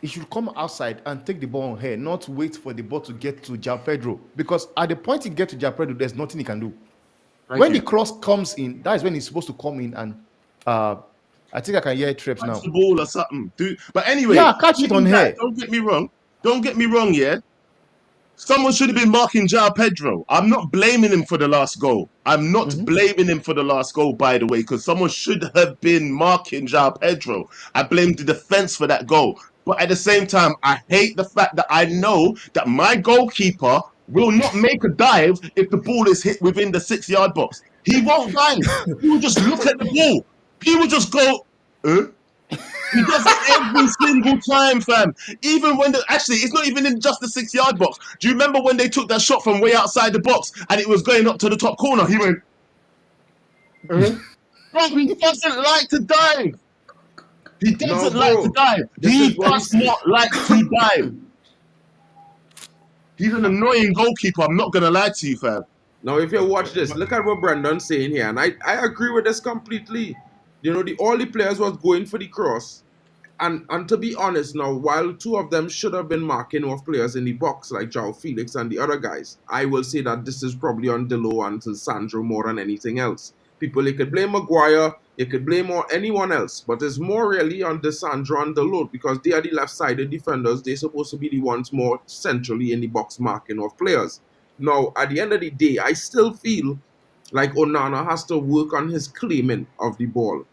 [SPEAKER 6] He should come outside and take the ball on air, not wait for the ball to get to Gian Pedro. Because at the point he get to Gian Pedro, there's nothing he can do.
[SPEAKER 1] Thank
[SPEAKER 6] When the
[SPEAKER 1] you.
[SPEAKER 6] cross comes in, that is when he's supposed to come in and I think I can hear trips
[SPEAKER 5] Catch
[SPEAKER 6] now.
[SPEAKER 5] the ball or something. But anyway,
[SPEAKER 6] Yeah, catch it on
[SPEAKER 5] even that,
[SPEAKER 6] hair.
[SPEAKER 5] don't get me wrong. Don't get me wrong, yeah? Someone should have been marking Jao Pedro. I'm not blaming him for the last goal. I'm not
[SPEAKER 6] Mhm.
[SPEAKER 5] blaming him for the last goal, by the way, because someone should have been marking Jao Pedro. I blame the defense for that goal. But at the same time, I hate the fact that I know that my goalkeeper will not make a dive if the ball is hit within the 6-yard box. He won't dive. He will just look at the ball. He will just go, huh? He does it every single time, fam. Even when actually, it's not even in just the 6-yard box. Do you remember when they took that shot from way outside the box and it was going up to the top corner? He went, bro, he doesn't like to dive. He
[SPEAKER 1] No,
[SPEAKER 5] doesn't like to
[SPEAKER 1] bro.
[SPEAKER 5] dive.
[SPEAKER 1] This is
[SPEAKER 5] He
[SPEAKER 1] what we
[SPEAKER 5] does
[SPEAKER 1] see.
[SPEAKER 5] not like to dive. He's an annoying goalkeeper. I'm not gonna lie to you, fam.
[SPEAKER 1] Now, if you watch this, look at what Brandon's saying here, and I agree with this completely. All the players was going for the cross, and to be honest, now while two of them should have been marking off players in the box like Joao Felix and the other guys, I will say that this is probably on Delo and to Sandro more than anything else. People, you could blame Maguire, you could blame anyone else, but it's more really on Sandro and Delo because they are the left-sided defenders. They're supposed to be the ones more centrally in the box marking off players. Now, at the end of the day, I still feel like Onana has to work on his claiming of the ball.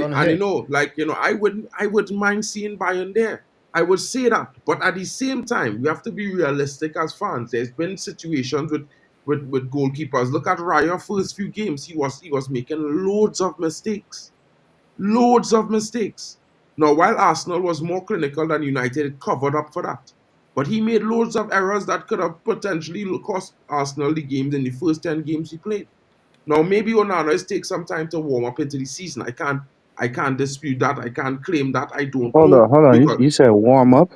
[SPEAKER 6] On
[SPEAKER 1] And
[SPEAKER 6] hair.
[SPEAKER 1] I wouldn't mind seeing Bayern there. I would say that. But at the same time, we have to be realistic as fans. There's been situations with goalkeepers. Look at Raya first few games. He was making loads of mistakes. Loads of mistakes. Now, while Arsenal was more clinical than United, it covered up for that. But he made loads of errors that could have potentially cost Arsenal the games in the first 10 games he played. Now, maybe Onana is take some time to warm up into the season. I can't dispute that. I can't claim that. I don't know.
[SPEAKER 3] Hold on.
[SPEAKER 1] Because
[SPEAKER 3] You said warm up.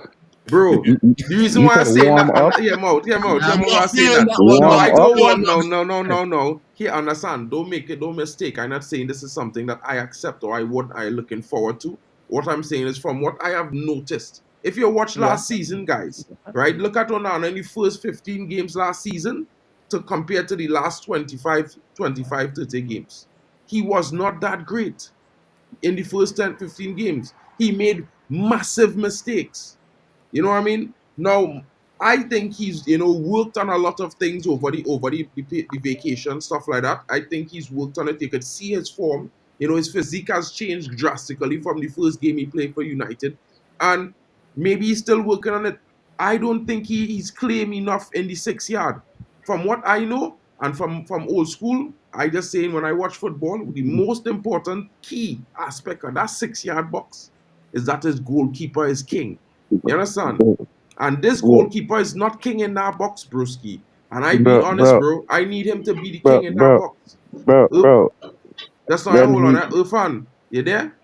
[SPEAKER 1] bro, the reason
[SPEAKER 3] You
[SPEAKER 1] why I'm
[SPEAKER 3] said
[SPEAKER 1] saying that,
[SPEAKER 3] warm
[SPEAKER 1] and
[SPEAKER 3] up.
[SPEAKER 1] hear
[SPEAKER 5] I'm
[SPEAKER 1] me why
[SPEAKER 5] not
[SPEAKER 1] I'm saying
[SPEAKER 5] feeling
[SPEAKER 1] that.
[SPEAKER 5] that one.
[SPEAKER 1] No,
[SPEAKER 5] No,
[SPEAKER 3] Warm
[SPEAKER 1] I
[SPEAKER 5] I'm
[SPEAKER 3] up.
[SPEAKER 1] don't
[SPEAKER 5] still
[SPEAKER 1] want,
[SPEAKER 5] on.
[SPEAKER 1] no. Here, understand. Don't make it, don't mistake. I'm not saying this is something that I accept or I looking forward to. What I'm saying is from what I have noticed. If you watch
[SPEAKER 6] Yeah.
[SPEAKER 1] last season, guys, right? Look at Onana in the first 15 games last season to compare to the last 30 games. He was not that great in the first 10, 15 games. He made massive mistakes. You know what I mean? Now, I think he's worked on a lot of things over the vacation stuff like that. I think he's worked on it. You could see his form. His physique has changed drastically from the first game he played for United, and maybe he's still working on it. I don't think he's claimed enough in the 6 yard. From what I know, and from old school, I just saying when I watch football, the most important key aspect of that 6 yard box is that his goalkeeper is king. You understand? And this
[SPEAKER 3] Bro,
[SPEAKER 1] goalkeeper is not king in that box, broski. And I being
[SPEAKER 3] bro,
[SPEAKER 1] honest,
[SPEAKER 3] bro,
[SPEAKER 1] bro, I need him to be the
[SPEAKER 3] bro,
[SPEAKER 1] king in that
[SPEAKER 3] bro,
[SPEAKER 1] box.
[SPEAKER 3] bro,
[SPEAKER 1] Uh,
[SPEAKER 3] bro.
[SPEAKER 1] that's not
[SPEAKER 3] Then
[SPEAKER 1] hold on.
[SPEAKER 3] he,
[SPEAKER 1] Irfan, you there?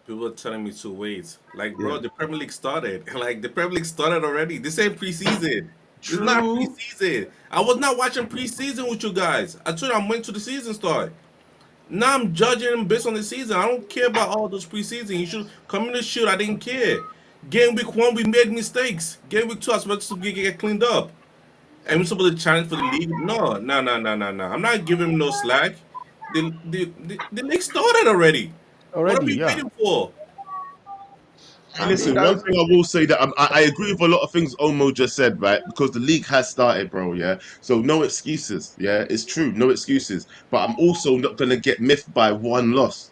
[SPEAKER 4] People are telling me to wait. Like, bro,
[SPEAKER 1] Yeah.
[SPEAKER 4] the Premier League started. Like, the Premier League started already. This ain't preseason. It's not
[SPEAKER 1] True.
[SPEAKER 4] preseason. I was not watching preseason with you guys. I told you I'm waiting to the season start. Now I'm judging him based on the season. I don't care about all those preseason. You should come in the shoot. I didn't care. Game week 1, we made mistakes. Game week 2, I was supposed to get cleaned up. And we're supposed to challenge for the league. No. I'm not giving him no slack. The league started already. What are
[SPEAKER 6] Already,
[SPEAKER 4] we
[SPEAKER 6] yeah.
[SPEAKER 4] waiting for?
[SPEAKER 5] Hey,
[SPEAKER 1] I mean
[SPEAKER 5] listen, one
[SPEAKER 1] that.
[SPEAKER 5] thing I will say that I agree with a lot of things Omo just said, right? Because the league has started, bro. Yeah. So no excuses. Yeah, it's true. No excuses. But I'm also not gonna get miffed by one loss.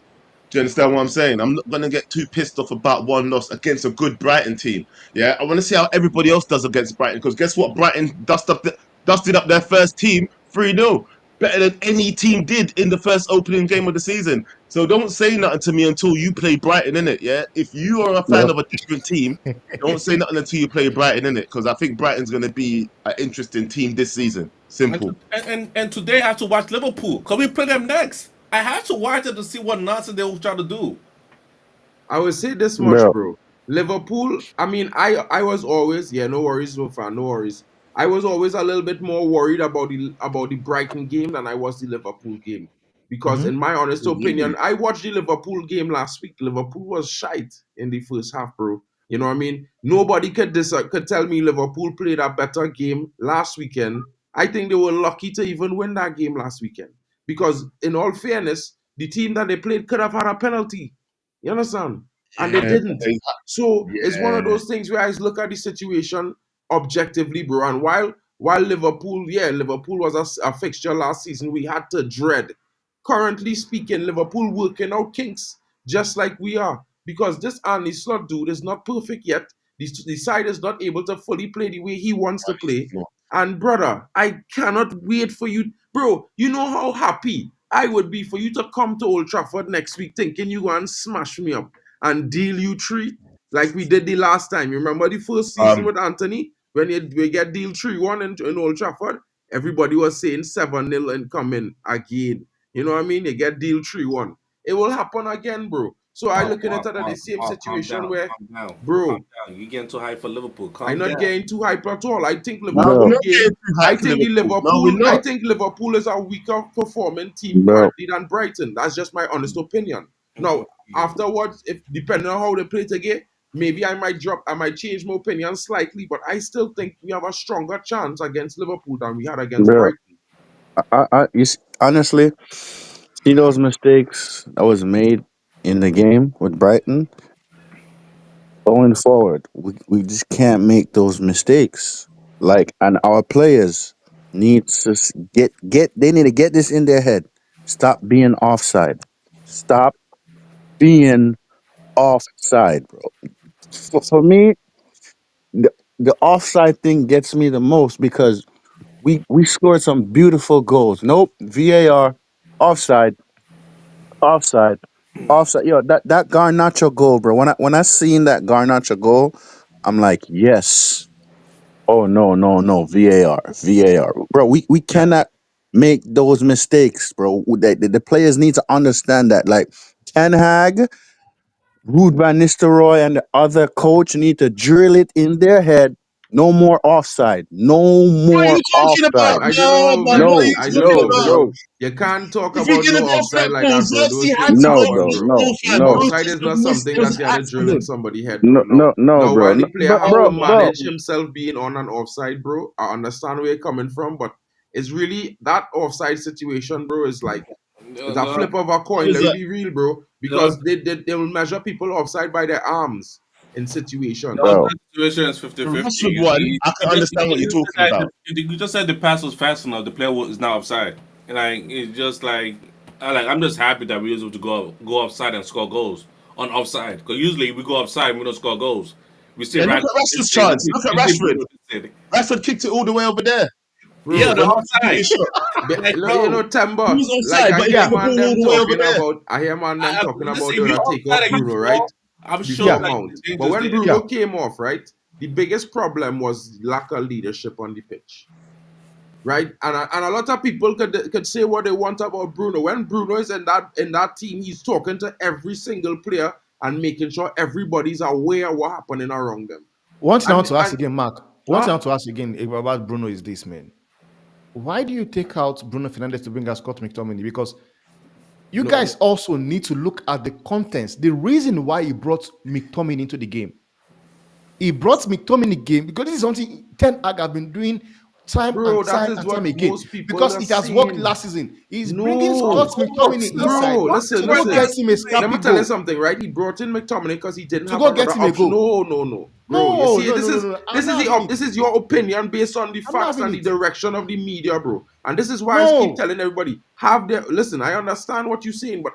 [SPEAKER 5] Do you understand what I'm saying? I'm not gonna get too pissed off about one loss against a good Brighton team. Yeah. I want to see how everybody else does against Brighton. Because guess what? Brighton dusted up their first team 3-0. Better than any team did in the first opening game of the season. So don't say nothing to me until you play Brighton in it. Yeah, if you are a fan
[SPEAKER 3] bro,
[SPEAKER 5] of a different team, don't say nothing until you play Brighton in it, because I think Brighton's going to be an interesting team this season.
[SPEAKER 4] And,
[SPEAKER 5] Simple.
[SPEAKER 4] and today I have to watch Liverpool because we play them next. I have to watch it to see what nonsense they will try to do.
[SPEAKER 1] I will say this much,
[SPEAKER 3] bro,
[SPEAKER 1] bro. Liverpool, I mean, I was always, yeah, no worries, no fan, no worries. I was always a little bit more worried about the Brighton game than I was the Liverpool game. Because
[SPEAKER 6] Hmm.
[SPEAKER 1] in my honest opinion,
[SPEAKER 5] Really?
[SPEAKER 1] I watched the Liverpool game last week. Liverpool was shite in the first half, bro. You know what I mean? Nobody could tell me Liverpool played a better game last weekend. I think they were lucky to even win that game last weekend. Because in all fairness, the team that they played could have had a penalty. You understand? And they
[SPEAKER 5] Yeah,
[SPEAKER 1] didn't. So it's one of
[SPEAKER 5] yeah.
[SPEAKER 1] those things where I look at the situation objectively, bro. And while Liverpool, yeah, Liverpool was a fixture last season we had to dread. Currently speaking, Liverpool working out kinks just like we are. Because this Arne Slot dude is not perfect yet. The side is not able to fully play the way he wants to play. And brother, I cannot wait for you. Bro, you know how happy I would be for you to come to Old Trafford next week thinking you going to smash me up and deal you three like we did the last time. You remember the first season
[SPEAKER 5] Um,
[SPEAKER 1] with Anthony when we get deal 3-1 in Old Trafford? Everybody was saying 7-0 and coming again. You know what I mean? They get deal 3-1. It will happen again, bro. So I
[SPEAKER 4] Mark,
[SPEAKER 1] looking at it at the same
[SPEAKER 4] Calm
[SPEAKER 1] situation
[SPEAKER 4] down,
[SPEAKER 1] where,
[SPEAKER 4] calm down, calm
[SPEAKER 1] bro,
[SPEAKER 4] down. You getting too high for Liverpool.
[SPEAKER 1] I'm
[SPEAKER 4] Calm
[SPEAKER 1] not
[SPEAKER 4] down.
[SPEAKER 1] getting too hype at all. I think
[SPEAKER 5] no, we're
[SPEAKER 1] Liverpool
[SPEAKER 3] bro,
[SPEAKER 5] not
[SPEAKER 1] game.
[SPEAKER 5] getting too hyped for Liverpool. No, we're
[SPEAKER 1] I
[SPEAKER 5] not.
[SPEAKER 1] think Liverpool is a weaker performing team
[SPEAKER 3] bro,
[SPEAKER 1] currently than Brighton. That's just my honest opinion. Now, afterwards, if depending on how they play together, maybe I might change my opinion slightly, but I still think we have a stronger chance against Liverpool than we had against
[SPEAKER 3] bro.
[SPEAKER 1] Brighton.
[SPEAKER 3] Honestly, see those mistakes that was made in the game with Brighton. Going forward, we just can't make those mistakes. Like, and our players need to get. They need to get this in their head. Stop being offside. Stop being offside, bro. For me, the offside thing gets me the most because we scored some beautiful goals. Nope, VAR, offside, offside. Offside, yo, that Garnacho goal, bro. When I seen that Garnacho goal, I'm like, yes. Oh no, no, no. VAR, bro. We cannot make those mistakes, bro. The players need to understand that. Like Ten Hag, Ruud van Nistelrooy, and the other coach need to drill it in their head. No more offside. No
[SPEAKER 5] What are
[SPEAKER 3] more
[SPEAKER 5] you talking about?
[SPEAKER 3] offside.
[SPEAKER 1] I don't
[SPEAKER 5] No,
[SPEAKER 1] know,
[SPEAKER 5] man. What are
[SPEAKER 3] No,
[SPEAKER 5] you
[SPEAKER 1] I don't
[SPEAKER 5] talking
[SPEAKER 3] no,
[SPEAKER 1] know,
[SPEAKER 5] about?
[SPEAKER 1] bro.
[SPEAKER 3] bro.
[SPEAKER 1] You can't talk
[SPEAKER 5] If you're
[SPEAKER 1] about
[SPEAKER 5] gonna
[SPEAKER 1] no
[SPEAKER 5] go for
[SPEAKER 1] offside
[SPEAKER 5] it,
[SPEAKER 1] like that,
[SPEAKER 5] balls,
[SPEAKER 1] bro.
[SPEAKER 5] yes, he
[SPEAKER 1] Those
[SPEAKER 5] had
[SPEAKER 1] things
[SPEAKER 5] to
[SPEAKER 3] No,
[SPEAKER 5] go for
[SPEAKER 3] bro.
[SPEAKER 5] the
[SPEAKER 1] happen, bro.
[SPEAKER 5] goal,
[SPEAKER 3] No,
[SPEAKER 5] fam. It
[SPEAKER 3] no.
[SPEAKER 5] was
[SPEAKER 1] Offside
[SPEAKER 5] just
[SPEAKER 1] is
[SPEAKER 5] a
[SPEAKER 1] not
[SPEAKER 5] miss. It
[SPEAKER 1] something
[SPEAKER 5] was
[SPEAKER 1] that
[SPEAKER 5] an
[SPEAKER 1] you had to drill in
[SPEAKER 5] accident.
[SPEAKER 1] somebody's head, bro.
[SPEAKER 3] No,
[SPEAKER 1] No.
[SPEAKER 3] no, no,
[SPEAKER 1] Now,
[SPEAKER 3] bro.
[SPEAKER 1] while the
[SPEAKER 3] No,
[SPEAKER 1] player have to
[SPEAKER 3] bro.
[SPEAKER 1] manage himself being on an offside, bro, I understand where you're coming from, but it's really that offside situation, bro, is like it's a
[SPEAKER 4] Uh,
[SPEAKER 1] flip of a
[SPEAKER 5] It
[SPEAKER 1] coin.
[SPEAKER 5] was
[SPEAKER 1] Let me
[SPEAKER 5] a
[SPEAKER 1] be real, bro,
[SPEAKER 4] uh,
[SPEAKER 1] because they will measure people offside by their arms in
[SPEAKER 4] the
[SPEAKER 1] situations.
[SPEAKER 3] Bro.
[SPEAKER 4] outside situation is
[SPEAKER 5] the
[SPEAKER 4] 50-50.
[SPEAKER 5] Rashford one. I can understand what you're
[SPEAKER 4] You just
[SPEAKER 5] talking
[SPEAKER 4] said
[SPEAKER 5] about.
[SPEAKER 4] you just said the pass was fast enough. The player is now offside. And like it's just like I'm just happy that we were able to go offside and score goals on offside. Because usually we go offside and we don't score goals. We stay
[SPEAKER 5] Yeah, look
[SPEAKER 4] right.
[SPEAKER 5] at Rashford's chance. Look at Rashford. Rashford kicked it all the way over there. He
[SPEAKER 4] Yeah,
[SPEAKER 1] Bro,
[SPEAKER 5] hit
[SPEAKER 4] but
[SPEAKER 5] the half to give it a
[SPEAKER 4] offside.
[SPEAKER 5] shot.
[SPEAKER 4] Like
[SPEAKER 1] You
[SPEAKER 4] bro,
[SPEAKER 1] know,
[SPEAKER 5] He
[SPEAKER 1] Timber,
[SPEAKER 5] was
[SPEAKER 1] like
[SPEAKER 5] offside,
[SPEAKER 1] I
[SPEAKER 5] but he
[SPEAKER 1] hear
[SPEAKER 5] kicked
[SPEAKER 6] Yeah,
[SPEAKER 5] the ball
[SPEAKER 1] man
[SPEAKER 5] all
[SPEAKER 1] them
[SPEAKER 5] the way over
[SPEAKER 1] talking
[SPEAKER 5] there.
[SPEAKER 1] about, I hear man them talking
[SPEAKER 4] listen,
[SPEAKER 1] about
[SPEAKER 4] if
[SPEAKER 1] they're
[SPEAKER 4] you
[SPEAKER 1] gonna take off
[SPEAKER 4] offside and you
[SPEAKER 1] Bruno, right?
[SPEAKER 4] fall, I'm sure
[SPEAKER 6] yeah,
[SPEAKER 1] Before
[SPEAKER 4] like
[SPEAKER 1] Mount.
[SPEAKER 4] the
[SPEAKER 1] But
[SPEAKER 4] danger's
[SPEAKER 1] when
[SPEAKER 4] there.
[SPEAKER 6] yeah.
[SPEAKER 1] Bruno came off, right, the biggest problem was lack of leadership on the pitch, right? And a lot of people could say what they want about Bruno. When Bruno is in that team, he's talking to every single player and making sure everybody's aware of what happening around them.
[SPEAKER 6] One thing I want to ask
[SPEAKER 1] And
[SPEAKER 6] again, Mark. One thing I
[SPEAKER 1] huh,
[SPEAKER 6] want to ask again about Bruno is this, man. Why do you take out Bruno Fernandes to bring out Scott McTominay? Because you
[SPEAKER 1] no,
[SPEAKER 6] guys also need to look at the contents. The reason why he brought McTominay into the game. He brought McTominay game because this is something Ten Hag have been doing time
[SPEAKER 1] bro,
[SPEAKER 6] and
[SPEAKER 1] that
[SPEAKER 6] time
[SPEAKER 1] is
[SPEAKER 6] and time
[SPEAKER 1] what
[SPEAKER 6] again
[SPEAKER 1] most people
[SPEAKER 6] because
[SPEAKER 1] are
[SPEAKER 6] it has worked
[SPEAKER 1] saying.
[SPEAKER 6] last season. He's bringing
[SPEAKER 1] No,
[SPEAKER 6] Scott
[SPEAKER 4] It
[SPEAKER 6] McTominay
[SPEAKER 4] works now.
[SPEAKER 6] inside
[SPEAKER 1] bro,
[SPEAKER 4] What
[SPEAKER 6] to
[SPEAKER 1] listen,
[SPEAKER 6] go
[SPEAKER 4] worked
[SPEAKER 6] get
[SPEAKER 1] listen.
[SPEAKER 4] last
[SPEAKER 6] him a
[SPEAKER 1] Let
[SPEAKER 6] scrappy
[SPEAKER 1] me tell you
[SPEAKER 6] goal.
[SPEAKER 1] something, right? He brought in McTominay because he didn't
[SPEAKER 6] To
[SPEAKER 1] have
[SPEAKER 6] go
[SPEAKER 1] another
[SPEAKER 6] get him a
[SPEAKER 1] option.
[SPEAKER 6] goal.
[SPEAKER 1] No, no, no, bro. You
[SPEAKER 6] No,
[SPEAKER 1] see,
[SPEAKER 6] no,
[SPEAKER 1] this
[SPEAKER 6] no, no,
[SPEAKER 1] is
[SPEAKER 6] no. I'm
[SPEAKER 1] this is
[SPEAKER 6] not having it.
[SPEAKER 1] this is your opinion based on the
[SPEAKER 6] I'm not
[SPEAKER 1] facts
[SPEAKER 6] having
[SPEAKER 1] and the
[SPEAKER 6] it.
[SPEAKER 1] direction of the media, bro. And this is why I keep
[SPEAKER 6] No.
[SPEAKER 1] telling everybody, have their listen. I understand what you're saying, but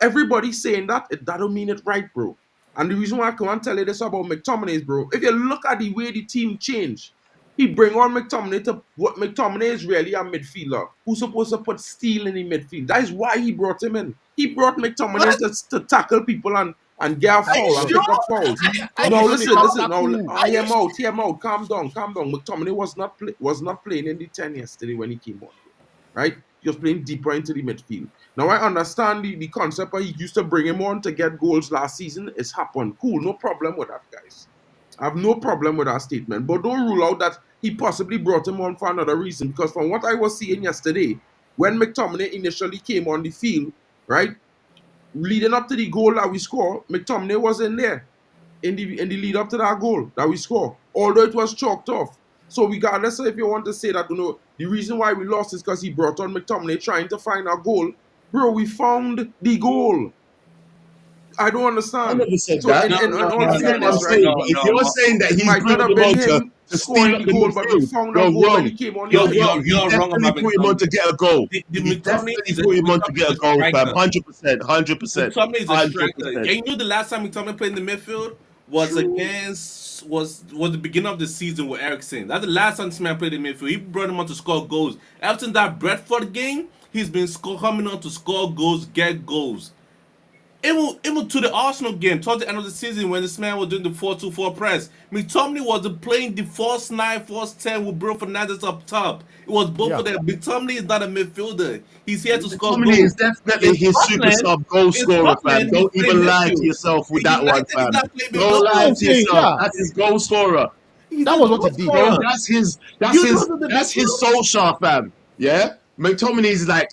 [SPEAKER 1] everybody saying that that don't mean it right, bro. And the reason why I can't tell you this about McTominay is, bro, if you look at the way the team changed, he bring on McTominay to what McTominay is really a midfielder who's supposed to put steel in the midfield. That is why he brought him in. He brought McTominay
[SPEAKER 4] What?
[SPEAKER 1] in to tackle people and get a
[SPEAKER 4] Are you
[SPEAKER 1] foul and
[SPEAKER 6] No.
[SPEAKER 4] sure?
[SPEAKER 1] pick up fouls.
[SPEAKER 4] Are
[SPEAKER 6] Scott
[SPEAKER 4] you
[SPEAKER 1] No,
[SPEAKER 6] McTominay
[SPEAKER 1] listen,
[SPEAKER 6] can
[SPEAKER 4] sure?
[SPEAKER 1] listen. No,
[SPEAKER 6] tackle.
[SPEAKER 4] Are you
[SPEAKER 1] hear him out. Calm down, calm down. McTominay was not playing in the 10 yesterday when he came on, bro. Right? He was playing deeper into the midfield. Now I understand the concept, but he used to bring him on to get goals last season. It's happened. Cool, no problem with that, guys. I have no problem with that statement. But don't rule out that he possibly brought him on for another reason. Because from what I was seeing yesterday, when McTominay initially came on the field, right, leading up to the goal that we scored, McTominay was in there in the lead up to that goal that we scored, although it was chalked off. So regardless of if you want to say that, the reason why we lost is because he brought on McTominay trying to find a goal. Bro, we found the goal. I don't
[SPEAKER 5] I
[SPEAKER 1] understand.
[SPEAKER 5] never said
[SPEAKER 1] So
[SPEAKER 5] that.
[SPEAKER 1] in,
[SPEAKER 4] no,
[SPEAKER 1] in,
[SPEAKER 4] no,
[SPEAKER 1] in
[SPEAKER 5] That's
[SPEAKER 1] all
[SPEAKER 4] no,
[SPEAKER 5] not
[SPEAKER 4] no,
[SPEAKER 5] what I'm
[SPEAKER 1] fairness,
[SPEAKER 4] no,
[SPEAKER 1] right,
[SPEAKER 5] saying.
[SPEAKER 4] no,
[SPEAKER 5] But if
[SPEAKER 4] no,
[SPEAKER 5] you're
[SPEAKER 4] Mark.
[SPEAKER 5] saying that
[SPEAKER 1] it
[SPEAKER 5] he's
[SPEAKER 1] might not
[SPEAKER 5] bringing
[SPEAKER 1] have
[SPEAKER 5] him
[SPEAKER 1] been
[SPEAKER 5] on
[SPEAKER 1] him
[SPEAKER 5] to steal
[SPEAKER 1] scoring
[SPEAKER 5] up
[SPEAKER 1] the
[SPEAKER 5] the
[SPEAKER 1] goal, but we
[SPEAKER 5] midfield,
[SPEAKER 1] found a
[SPEAKER 5] you're
[SPEAKER 1] goal when
[SPEAKER 5] wrong.
[SPEAKER 1] he came on the
[SPEAKER 5] You're
[SPEAKER 4] You're
[SPEAKER 1] pitch.
[SPEAKER 5] wrong.
[SPEAKER 4] you're
[SPEAKER 5] He
[SPEAKER 4] you're wrong
[SPEAKER 5] definitely
[SPEAKER 4] about
[SPEAKER 5] put him on
[SPEAKER 4] McTominay.
[SPEAKER 5] to get a goal.
[SPEAKER 4] The
[SPEAKER 5] He
[SPEAKER 4] McTominay
[SPEAKER 5] definitely
[SPEAKER 4] is a
[SPEAKER 5] put him on to
[SPEAKER 4] McTominay
[SPEAKER 5] get a
[SPEAKER 4] is a
[SPEAKER 5] goal, fam.
[SPEAKER 4] striker.
[SPEAKER 5] 100%, 100%,
[SPEAKER 4] McTominay is a striker.
[SPEAKER 5] 100%.
[SPEAKER 4] Can you know the last time McTominay played in the midfield was
[SPEAKER 1] True.
[SPEAKER 4] against was the beginning of the season with Ericsson. That's the last time this man played in midfield. He brought him on to score goals. After that Brentford game, he's been coming on to score goals, get goals. Even to the Arsenal game, towards the end of the season when this man was doing the 4-2-4 press. McTominay was playing the false 9, false 10 with Bruno Fernandes up top. It was both
[SPEAKER 6] Yeah.
[SPEAKER 4] of them. McTominay is not a midfielder. He's here to score
[SPEAKER 5] McTominay
[SPEAKER 4] goals.
[SPEAKER 5] is definitely
[SPEAKER 4] In
[SPEAKER 5] his super
[SPEAKER 4] Scotland,
[SPEAKER 5] sub goal
[SPEAKER 4] in
[SPEAKER 5] scorer, fam.
[SPEAKER 4] Scotland, he's
[SPEAKER 5] Don't
[SPEAKER 4] playing
[SPEAKER 5] even lie to
[SPEAKER 4] midfield.
[SPEAKER 5] yourself with
[SPEAKER 4] In
[SPEAKER 5] that one,
[SPEAKER 4] United, he's
[SPEAKER 5] fam.
[SPEAKER 4] not playing
[SPEAKER 5] Don't
[SPEAKER 6] That's what
[SPEAKER 5] lie
[SPEAKER 6] I'm
[SPEAKER 4] midfield.
[SPEAKER 5] to
[SPEAKER 6] saying.
[SPEAKER 5] yourself.
[SPEAKER 6] Yeah.
[SPEAKER 5] That's his goal scorer.
[SPEAKER 4] He's
[SPEAKER 6] That
[SPEAKER 4] a
[SPEAKER 6] was what
[SPEAKER 4] goal
[SPEAKER 6] he did.
[SPEAKER 5] Bro,
[SPEAKER 4] scorer.
[SPEAKER 5] that's
[SPEAKER 4] You
[SPEAKER 5] his
[SPEAKER 4] know the
[SPEAKER 5] that's his
[SPEAKER 4] midfield.
[SPEAKER 5] Solskjaer, fam. Yeah? McTominay's like,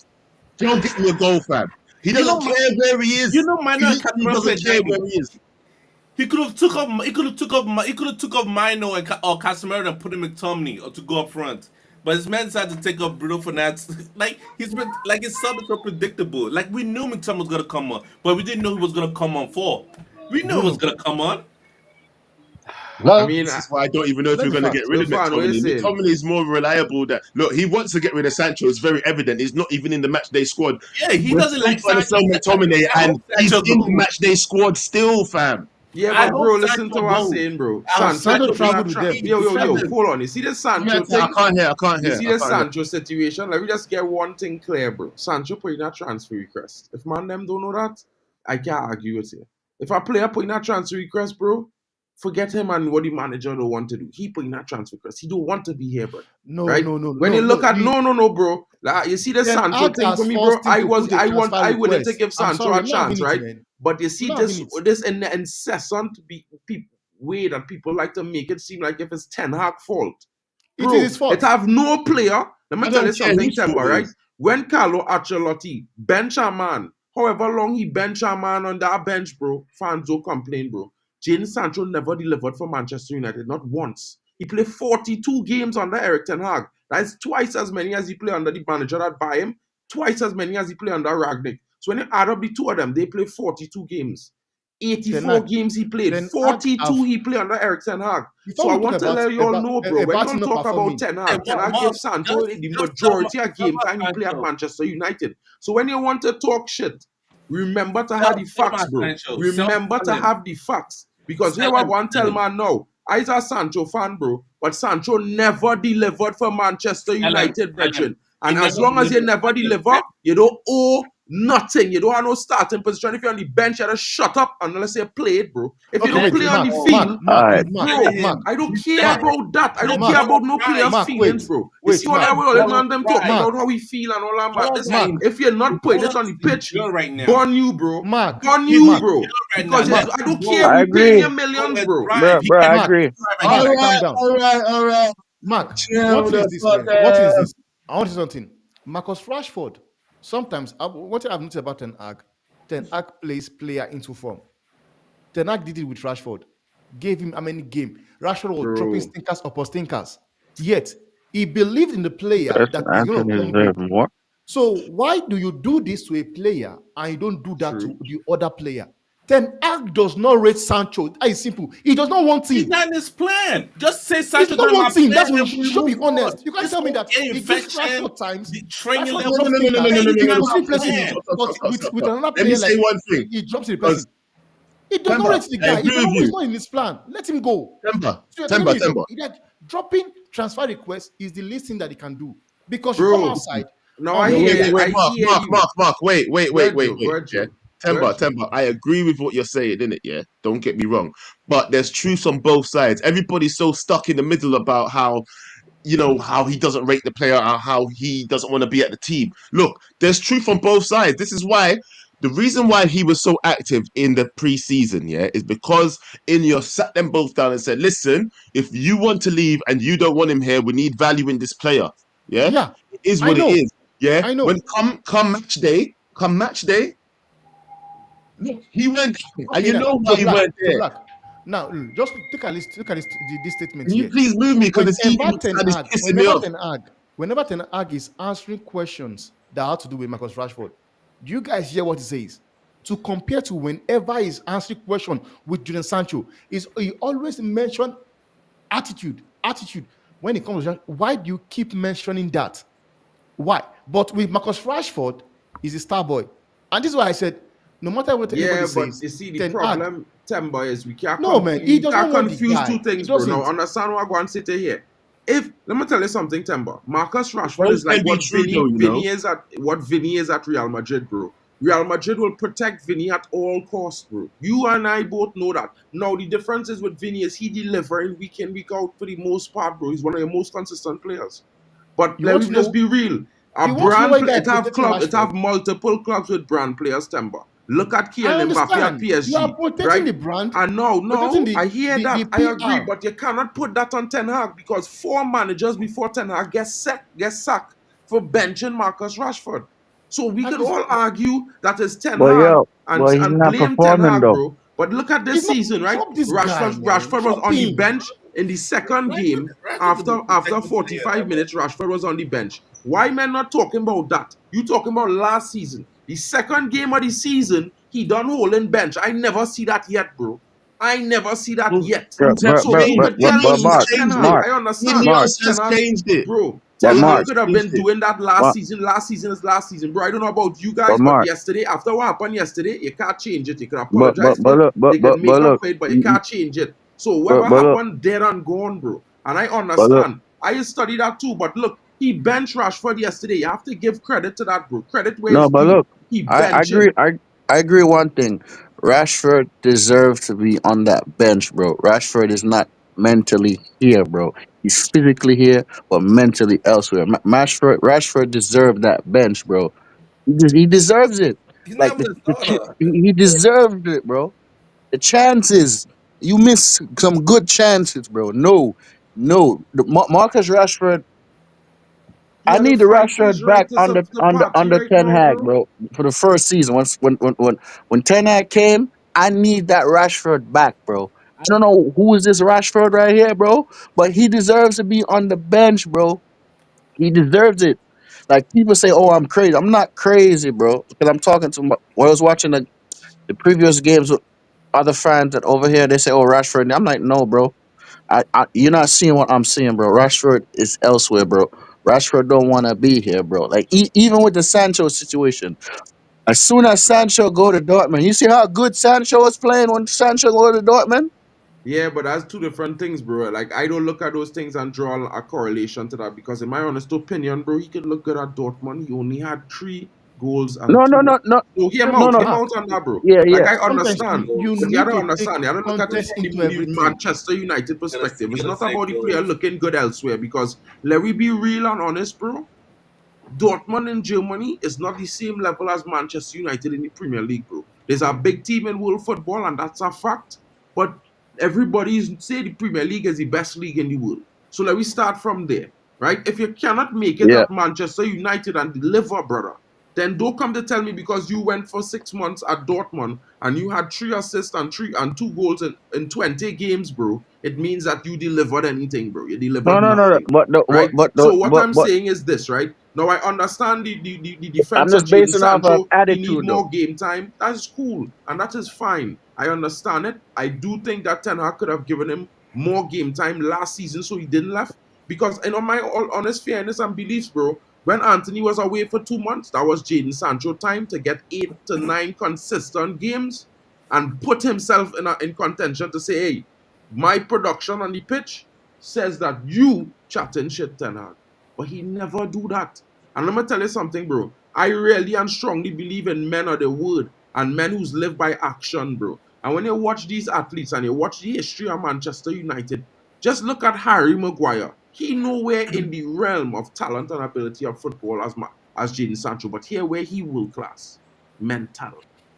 [SPEAKER 5] go get me a goal, fam. He
[SPEAKER 4] You
[SPEAKER 5] doesn't
[SPEAKER 4] know,
[SPEAKER 5] care where he
[SPEAKER 4] you
[SPEAKER 5] is.
[SPEAKER 4] know,
[SPEAKER 5] He
[SPEAKER 4] Mino and
[SPEAKER 5] literally
[SPEAKER 4] Casemiro play
[SPEAKER 5] doesn't care where
[SPEAKER 4] nine.
[SPEAKER 5] he is.
[SPEAKER 4] He could have took up. He could have took up. He could have took up Mino or Casemiro and put in McTominay or to go up front. But his man decided to take up Bruno Fernandes. Like he's been like his sub is so predictable. Like we knew McTominay was gonna come on, but we didn't know he was gonna come on for. We knew he was
[SPEAKER 6] Bruno.
[SPEAKER 4] gonna come on.
[SPEAKER 1] I
[SPEAKER 2] Well,
[SPEAKER 1] mean,
[SPEAKER 5] This is why I don't even know if
[SPEAKER 6] That's
[SPEAKER 5] you're
[SPEAKER 6] the
[SPEAKER 5] going to get
[SPEAKER 6] fact.
[SPEAKER 5] rid of
[SPEAKER 1] Irfan, what are you
[SPEAKER 5] McTominay.
[SPEAKER 1] saying?
[SPEAKER 5] McTominay is more reliable. That look, he wants to get rid of Sancho. It's very evident. He's not even in the match day squad.
[SPEAKER 4] Yeah, he
[SPEAKER 5] We're
[SPEAKER 4] doesn't
[SPEAKER 5] still
[SPEAKER 4] like
[SPEAKER 5] trying to
[SPEAKER 4] Sancho.
[SPEAKER 5] sell McTominay,
[SPEAKER 4] I
[SPEAKER 5] and
[SPEAKER 4] hope
[SPEAKER 5] he's
[SPEAKER 4] Sancho
[SPEAKER 5] in the
[SPEAKER 4] goes.
[SPEAKER 5] match day squad still, fam.
[SPEAKER 1] Yeah,
[SPEAKER 4] I
[SPEAKER 1] but
[SPEAKER 4] hope
[SPEAKER 1] bro, listen to
[SPEAKER 4] Sancho
[SPEAKER 1] what I'm
[SPEAKER 4] goes.
[SPEAKER 1] saying, bro.
[SPEAKER 4] I hope
[SPEAKER 1] Sancho
[SPEAKER 6] Sancho
[SPEAKER 1] put in
[SPEAKER 4] Sancho
[SPEAKER 1] a
[SPEAKER 6] traveled with
[SPEAKER 1] tra-
[SPEAKER 6] them.
[SPEAKER 4] goes.
[SPEAKER 1] yo.
[SPEAKER 4] Listen,
[SPEAKER 1] Hold on. You see this Sancho
[SPEAKER 5] I
[SPEAKER 1] thing?
[SPEAKER 5] can't hear. I can't
[SPEAKER 1] You
[SPEAKER 5] hear.
[SPEAKER 1] see
[SPEAKER 5] I
[SPEAKER 1] the
[SPEAKER 5] can't hear.
[SPEAKER 1] Sancho situation? Let me just get one thing clear, bro. Sancho put in a transfer request. If man them don't know that, I can't argue with you. If a player put in a transfer request, bro, forget him and what the manager don't want to do. He put in a transfer request. He don't want to be here, bro.
[SPEAKER 6] No,
[SPEAKER 1] right?
[SPEAKER 6] no, no,
[SPEAKER 1] When
[SPEAKER 6] no,
[SPEAKER 1] you look
[SPEAKER 6] no.
[SPEAKER 1] at no, bro. Like, you see the
[SPEAKER 6] Ten
[SPEAKER 1] Sancho
[SPEAKER 6] Hag
[SPEAKER 1] thing
[SPEAKER 6] has
[SPEAKER 1] for me, bro.
[SPEAKER 6] forced him
[SPEAKER 1] I
[SPEAKER 6] to put a transfer
[SPEAKER 1] willing to
[SPEAKER 6] request.
[SPEAKER 1] give
[SPEAKER 6] I'm
[SPEAKER 1] Sancho
[SPEAKER 6] sorry,
[SPEAKER 1] a chance, right?
[SPEAKER 6] man.
[SPEAKER 1] But you see
[SPEAKER 6] Not
[SPEAKER 1] this
[SPEAKER 6] having it.
[SPEAKER 1] this incessant way that people like to make it seem like if it's Ten Hag fault.
[SPEAKER 6] It
[SPEAKER 1] Bro,
[SPEAKER 6] is his fault.
[SPEAKER 1] it have no player. Let me
[SPEAKER 5] I
[SPEAKER 1] tell you
[SPEAKER 5] don't care
[SPEAKER 1] something,
[SPEAKER 5] whose fault
[SPEAKER 1] Temba,
[SPEAKER 5] it
[SPEAKER 1] right?
[SPEAKER 5] is.
[SPEAKER 1] When Carlo Ancelotti bench a man, however long he bench a man on that bench, bro, fans don't complain, bro. Jadon Sancho never delivered for Manchester United, not once. He played 42 games under Erik ten Hag. That is twice as many as he played under the manager that buy him, twice as many as he played under Ragnick. So when you add up the two of them, they play 42 games. 84 games he played, 42 he played under Erik ten Hag. So I want to let you all know, bro, when you talk about Ten Hag give Sancho the majority of game time he play at Manchester United. So when you want to talk shit, remember to have the facts, bro. Remember to have the facts. Because here I want to tell man now, I's a Sancho fan, bro, but Sancho never delivered for Manchester United, brethren. And as long as you never deliver, you don't owe nothing. You don't have no starting position. If you're on the bench, you have to shut up unless you play it, bro. If you don't play on the field, bro, I don't care about that. I don't care about no player's feelings, bro. You see what I will man them talking about how we feel and all that, man. If you're not putting it on the pitch, burn you, bro. Burn you, bro. Because I don't care
[SPEAKER 3] I
[SPEAKER 1] if we paying
[SPEAKER 3] agree.
[SPEAKER 1] you millions, bro.
[SPEAKER 3] Bro, I agree.
[SPEAKER 5] All right.
[SPEAKER 6] Mark,
[SPEAKER 5] Chill
[SPEAKER 6] what
[SPEAKER 5] the
[SPEAKER 6] is this,
[SPEAKER 5] fuck
[SPEAKER 6] man? What is
[SPEAKER 5] out.
[SPEAKER 6] this? I want to say something. Marcus Rashford, sometimes, what I've noticed about Ten Hag plays player into form. Ten Hag did it with Rashford. Gave him how many games? Rashford was dropping stinkers upon stinkers. Yet, he believed in the player that he's going to come good.
[SPEAKER 3] More.
[SPEAKER 6] So why do you do this to a player and you don't do that to the other player? Ten Hag does not rate Sancho. That is simple. He does not want him.
[SPEAKER 4] He's not in his plan. Just say Sancho
[SPEAKER 6] He does not want him. That's what you should be
[SPEAKER 4] move on.
[SPEAKER 6] honest. You can't tell me that he gives Rashford times.
[SPEAKER 4] The training
[SPEAKER 6] Rashford
[SPEAKER 4] level.
[SPEAKER 6] drops
[SPEAKER 5] No.
[SPEAKER 6] with another
[SPEAKER 5] Let me
[SPEAKER 6] player
[SPEAKER 5] say
[SPEAKER 6] like
[SPEAKER 5] one thing.
[SPEAKER 6] he drops the person. He does not
[SPEAKER 5] Temba,
[SPEAKER 6] rate the guy.
[SPEAKER 5] I agree with
[SPEAKER 6] He's
[SPEAKER 5] you.
[SPEAKER 6] not in his plan. Let him go.
[SPEAKER 5] Temba,
[SPEAKER 6] So you're telling me
[SPEAKER 5] Temba.
[SPEAKER 6] like, dropping transfer requests is the least thing that he can do because you
[SPEAKER 1] Bro,
[SPEAKER 6] come outside.
[SPEAKER 1] No, I hear you.
[SPEAKER 5] Wait, Mark. Wait. Yeah. Temba, I agree with what you're saying, innit? Yeah. Don't get me wrong. But there's truth on both sides. Everybody's so stuck in the middle about how, how he doesn't rate the player or how he doesn't want to be at the team. Look, there's truth on both sides. This is why the reason why he was so active in the preseason, yeah, is because you sat them both down and said, listen, if you want to leave and you don't want him here, we need value in this player. Yeah.
[SPEAKER 6] Yeah.
[SPEAKER 5] It is what it is. Yeah.
[SPEAKER 6] I know.
[SPEAKER 5] When come match day, look, he went, and you know why he went there.
[SPEAKER 6] Now, just look at this statement
[SPEAKER 5] Can
[SPEAKER 6] here.
[SPEAKER 5] you please move me because it's pissing me off.
[SPEAKER 6] Whenever Ten Hag is answering questions that have to do with Marcus Rashford, do you guys hear what he says? To compare to whenever he's answering question with Jadon Sancho, he always mention attitude. When it comes to why do you keep mentioning that? Why? But with Marcus Rashford, he's a star boy. And this is why I said, no matter what anybody says.
[SPEAKER 1] Yeah, but you see, the problem, Temba, is we can't
[SPEAKER 6] he doesn't
[SPEAKER 1] confuse two things, bro. Now, understand what I'm going to say to here. Let me tell you something, Temba. Marcus Rashford is like what Vinny is at Real Madrid, bro. Real Madrid will protect Vinny at all costs, bro. You and I both know that. Now, the difference is with Vinny is he delivering week in, week out for the most part, bro. He's one of your most consistent players. But let me just be real. It have multiple clubs with brand players, Temba. Look at Kylian Mbappe at PSG.
[SPEAKER 6] You are protecting the brand.
[SPEAKER 1] And no, I hear that. I agree, but you cannot put that on Ten Hag because 4 managers before Ten Hag get sacked for benching Marcus Rashford. So we could all argue that it's Ten Hag and blame Ten Hag, bro. But look at this season, right? Rashford was on the bench in the second game. After 45 minutes, Rashford was on the bench. Why men not talking about that? You talking about last season. The second game of the season, he done holding bench. I never see that yet, bro. I never see that yet.
[SPEAKER 5] I understand.
[SPEAKER 1] Mark
[SPEAKER 5] has changed it.
[SPEAKER 1] Bro, Ten Hag could have been doing that last season. Last season is last season, bro. I don't know about you guys, but yesterday, after what happened yesterday, you can't change it. You can apologize for it. You can make up for it, but you can't change it. So whatever happened, dead and gone, bro. And I understand. I study that too, but look, he benched Rashford yesterday. You have to give credit to that, bro. Credit where it's due. He benched him.
[SPEAKER 3] I agree one thing. Rashford deserves to be on that bench, bro. Rashford is not mentally here, bro. He's physically here, but mentally elsewhere. Rashford deserved that bench, bro. He deserves it.
[SPEAKER 4] He's not
[SPEAKER 3] Like
[SPEAKER 4] even a starter.
[SPEAKER 3] he deserved it, bro. The chances you miss some good chances, bro. No, no. Marcus Rashford. I
[SPEAKER 1] Yeah, the
[SPEAKER 3] need the
[SPEAKER 1] fight is
[SPEAKER 3] Rashford
[SPEAKER 1] right
[SPEAKER 3] back
[SPEAKER 1] to
[SPEAKER 3] under
[SPEAKER 1] the party
[SPEAKER 3] under
[SPEAKER 1] right
[SPEAKER 3] Ten
[SPEAKER 1] now,
[SPEAKER 3] Hag,
[SPEAKER 1] bro.
[SPEAKER 3] bro. For the first season, when Ten Hag came, I need that Rashford back, bro. I don't know who is this Rashford right here, bro, but he deserves to be on the bench, bro. He deserves it. Like people say, "Oh, I'm crazy." I'm not crazy, bro, because I'm talking to when I was watching the previous games with other fans that over here. They say, "Oh, Rashford." I'm like, "No, bro. You're not seeing what I'm seeing, bro. Rashford is elsewhere, bro. Rashford don't want to be here, bro. Like even with the Sancho situation, as soon as Sancho go to Dortmund, you see how good Sancho was playing when Sancho go to Dortmund.
[SPEAKER 1] Yeah, but that's two different things, bro. Like I don't look at those things and draw a correlation to that because, in my honest opinion, bro, he could look good at Dortmund. He only had 3 goals and
[SPEAKER 3] No, no,
[SPEAKER 1] two.
[SPEAKER 3] no, no,
[SPEAKER 1] So
[SPEAKER 3] no, no.
[SPEAKER 1] hear him
[SPEAKER 6] Mark,
[SPEAKER 1] out on that, bro.
[SPEAKER 3] Yeah,
[SPEAKER 1] Like
[SPEAKER 3] yeah.
[SPEAKER 1] I
[SPEAKER 4] Six
[SPEAKER 6] sometimes
[SPEAKER 1] understand,
[SPEAKER 6] you
[SPEAKER 1] but you
[SPEAKER 6] need
[SPEAKER 1] gotta
[SPEAKER 6] to take
[SPEAKER 1] understand. You gotta look at it
[SPEAKER 6] context
[SPEAKER 1] from
[SPEAKER 6] into
[SPEAKER 1] the
[SPEAKER 6] everything.
[SPEAKER 1] Manchester United perspective.
[SPEAKER 4] he
[SPEAKER 1] It's
[SPEAKER 4] got
[SPEAKER 1] not
[SPEAKER 4] six
[SPEAKER 1] about the player
[SPEAKER 4] goals.
[SPEAKER 1] looking good elsewhere because let me be real and honest, bro. Dortmund in Germany is not the same level as Manchester United in the Premier League, bro. There's a big team in world football, and that's a fact. But everybody's say the Premier League is the best league in the world. So let me start from there, right? If you cannot make it
[SPEAKER 3] Yeah.
[SPEAKER 1] at Manchester United and deliver, brother, then don't come to tell me because you went for 6 months at Dortmund and you had 3 assists and 2 goals in 20 games, bro. It means that you delivered anything, bro. You
[SPEAKER 3] No,
[SPEAKER 1] delivered
[SPEAKER 3] no, no.
[SPEAKER 1] nothing, right? So what I'm
[SPEAKER 3] But
[SPEAKER 1] saying is this, right? Now I understand the
[SPEAKER 3] I'm
[SPEAKER 1] defense of
[SPEAKER 3] just
[SPEAKER 1] Jadon
[SPEAKER 3] basing off of
[SPEAKER 1] Sancho. He need
[SPEAKER 3] attitude, though.
[SPEAKER 1] more game time. That is cool, and that is fine. I understand it. I do think that Ten Hag could have given him more game time last season, so he didn't left. Because in my all honest fairness and beliefs, bro, when Anthony was away for 2 months, that was Jadon Sancho time to get 8 to 9 consistent games and put himself in contention to say, hey, my production on the pitch says that you chatting shit, Ten Hag. But he never do that. And let me tell you something, bro. I really and strongly believe in men of the word and men who's live by action, bro. And when you watch these athletes and you watch the history of Manchester United, just look at Harry Maguire. He nowhere in the realm of talent and ability of football as Jadon Sancho, but here where he world class. Mental.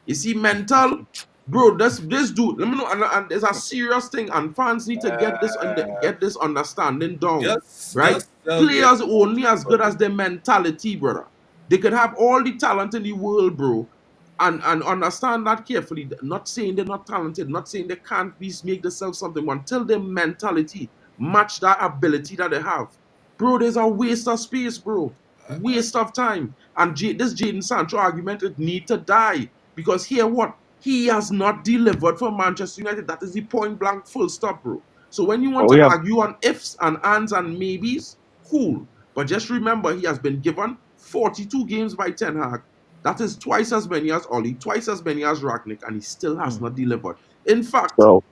[SPEAKER 1] You see, mental, bro. This dude. Let me know, and there's a serious thing, and fans need to
[SPEAKER 4] Uh,
[SPEAKER 1] get this understanding down, right?
[SPEAKER 4] just get
[SPEAKER 1] Players only as good as their mentality, brother. They could have all the talent in the world, bro, and understand that carefully. Not saying they're not talented, not saying they can't be make themselves something, but until their mentality match that ability that they have, bro. There's a waste of space, bro. Waste of time. And this Jadon Sancho argument it need to die because here what he has not delivered for Manchester United. That is the point blank full stop, bro. So when you want
[SPEAKER 3] Well,
[SPEAKER 1] to
[SPEAKER 3] we have
[SPEAKER 1] argue on ifs and ands and maybes, cool. But just remember, he has been given 42 games by Ten Hag. That is twice as many as Oli, twice as many as Ragnick, and he still has
[SPEAKER 6] Hmm.
[SPEAKER 1] not delivered. In fact,
[SPEAKER 3] so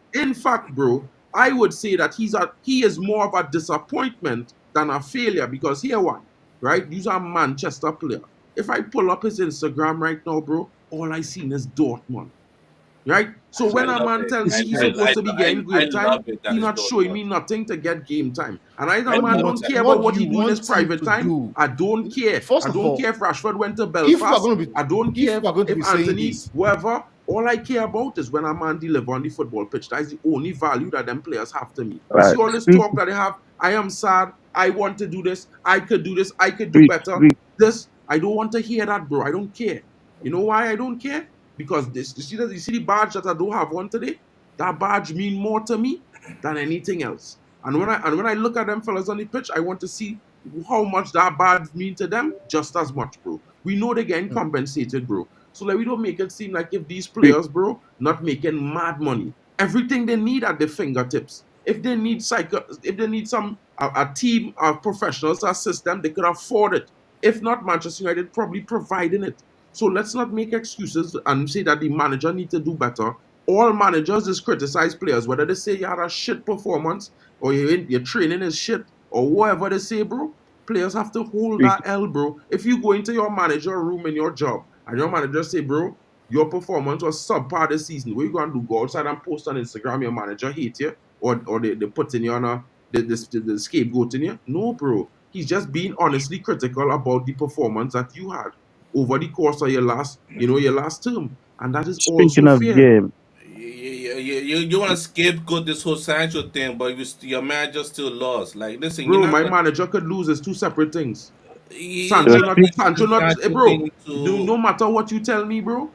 [SPEAKER 1] bro, I would say that he is more of a disappointment than a failure because here one, right? He's a Manchester player. If I pull up his Instagram right now, bro, all I seen is Dortmund. Right? So
[SPEAKER 4] I
[SPEAKER 1] when a
[SPEAKER 4] love
[SPEAKER 1] man
[SPEAKER 4] it.
[SPEAKER 1] tells me he's supposed to be getting
[SPEAKER 4] I
[SPEAKER 1] game time,
[SPEAKER 4] love it that
[SPEAKER 1] he
[SPEAKER 4] it's
[SPEAKER 1] not showing
[SPEAKER 4] Dortmund.
[SPEAKER 1] me nothing to get game time. And I
[SPEAKER 4] I
[SPEAKER 1] that man
[SPEAKER 4] love
[SPEAKER 1] don't
[SPEAKER 4] that.
[SPEAKER 1] care about
[SPEAKER 6] What do
[SPEAKER 1] what
[SPEAKER 6] you
[SPEAKER 1] he do in his
[SPEAKER 6] want him
[SPEAKER 1] private
[SPEAKER 6] to
[SPEAKER 1] time.
[SPEAKER 6] do?
[SPEAKER 1] I don't care.
[SPEAKER 6] First
[SPEAKER 1] I
[SPEAKER 6] of
[SPEAKER 1] don't
[SPEAKER 6] all,
[SPEAKER 1] care if Rashford went to
[SPEAKER 6] if we are
[SPEAKER 1] Belfast.
[SPEAKER 6] going to be
[SPEAKER 1] I don't
[SPEAKER 6] if
[SPEAKER 1] care
[SPEAKER 6] we are going to
[SPEAKER 1] if
[SPEAKER 6] be saying
[SPEAKER 1] Anthony,
[SPEAKER 6] this,
[SPEAKER 1] whoever. All I care about is when a man deliver on the football pitch. That is the only value that them players have to me.
[SPEAKER 3] all
[SPEAKER 1] You
[SPEAKER 3] right,
[SPEAKER 1] see all this talk that they have, I am sad, I want to do this, I could do this, I could do
[SPEAKER 3] speak,
[SPEAKER 1] better.
[SPEAKER 3] speak.
[SPEAKER 1] This, I don't want to hear that, bro. I don't care. You know why I don't care? Because this, you see the badge that I don't have on today? That badge mean more to me than anything else. And when I look at them fellas on the pitch, I want to see how much that badge mean to them just as much, bro. We know they're getting
[SPEAKER 6] hmm,
[SPEAKER 1] compensated, bro. So like we don't make it seem like if these
[SPEAKER 3] Speak.
[SPEAKER 1] players, bro, not making mad money. Everything they need at their fingertips. If they need a team of professionals to assist them, they could afford it. If not, Manchester United probably providing it. So let's not make excuses and say that the manager need to do better. All managers is criticize players, whether they say you had a shit performance or your training is shit or whatever they say, bro. Players have to hold
[SPEAKER 3] Speak.
[SPEAKER 1] that L, bro. If you go into your manager room in your job and your manager say, bro, your performance was subpar this season. What you gonna do? Go outside and post on Instagram your manager hate you, or they putting you on the scapegoating you? No, bro. He's just being honestly critical about the performance that you had over the course of your last term, and that is also
[SPEAKER 3] Speaking of
[SPEAKER 1] fair.
[SPEAKER 3] game,
[SPEAKER 4] You want to scapegoat this whole Sancho thing, but your manager still lost. Like, listen, you're
[SPEAKER 1] Bro,
[SPEAKER 4] not
[SPEAKER 1] my
[SPEAKER 4] gonna.
[SPEAKER 1] manager could lose. It's two separate things.
[SPEAKER 4] You're
[SPEAKER 3] uh,
[SPEAKER 1] Sancho
[SPEAKER 4] not
[SPEAKER 1] not
[SPEAKER 3] speak,
[SPEAKER 4] gonna use
[SPEAKER 1] Sancho
[SPEAKER 4] the
[SPEAKER 1] not
[SPEAKER 4] Sancho
[SPEAKER 1] bro.
[SPEAKER 4] thing
[SPEAKER 1] No
[SPEAKER 4] to.
[SPEAKER 1] matter what you tell me, bro,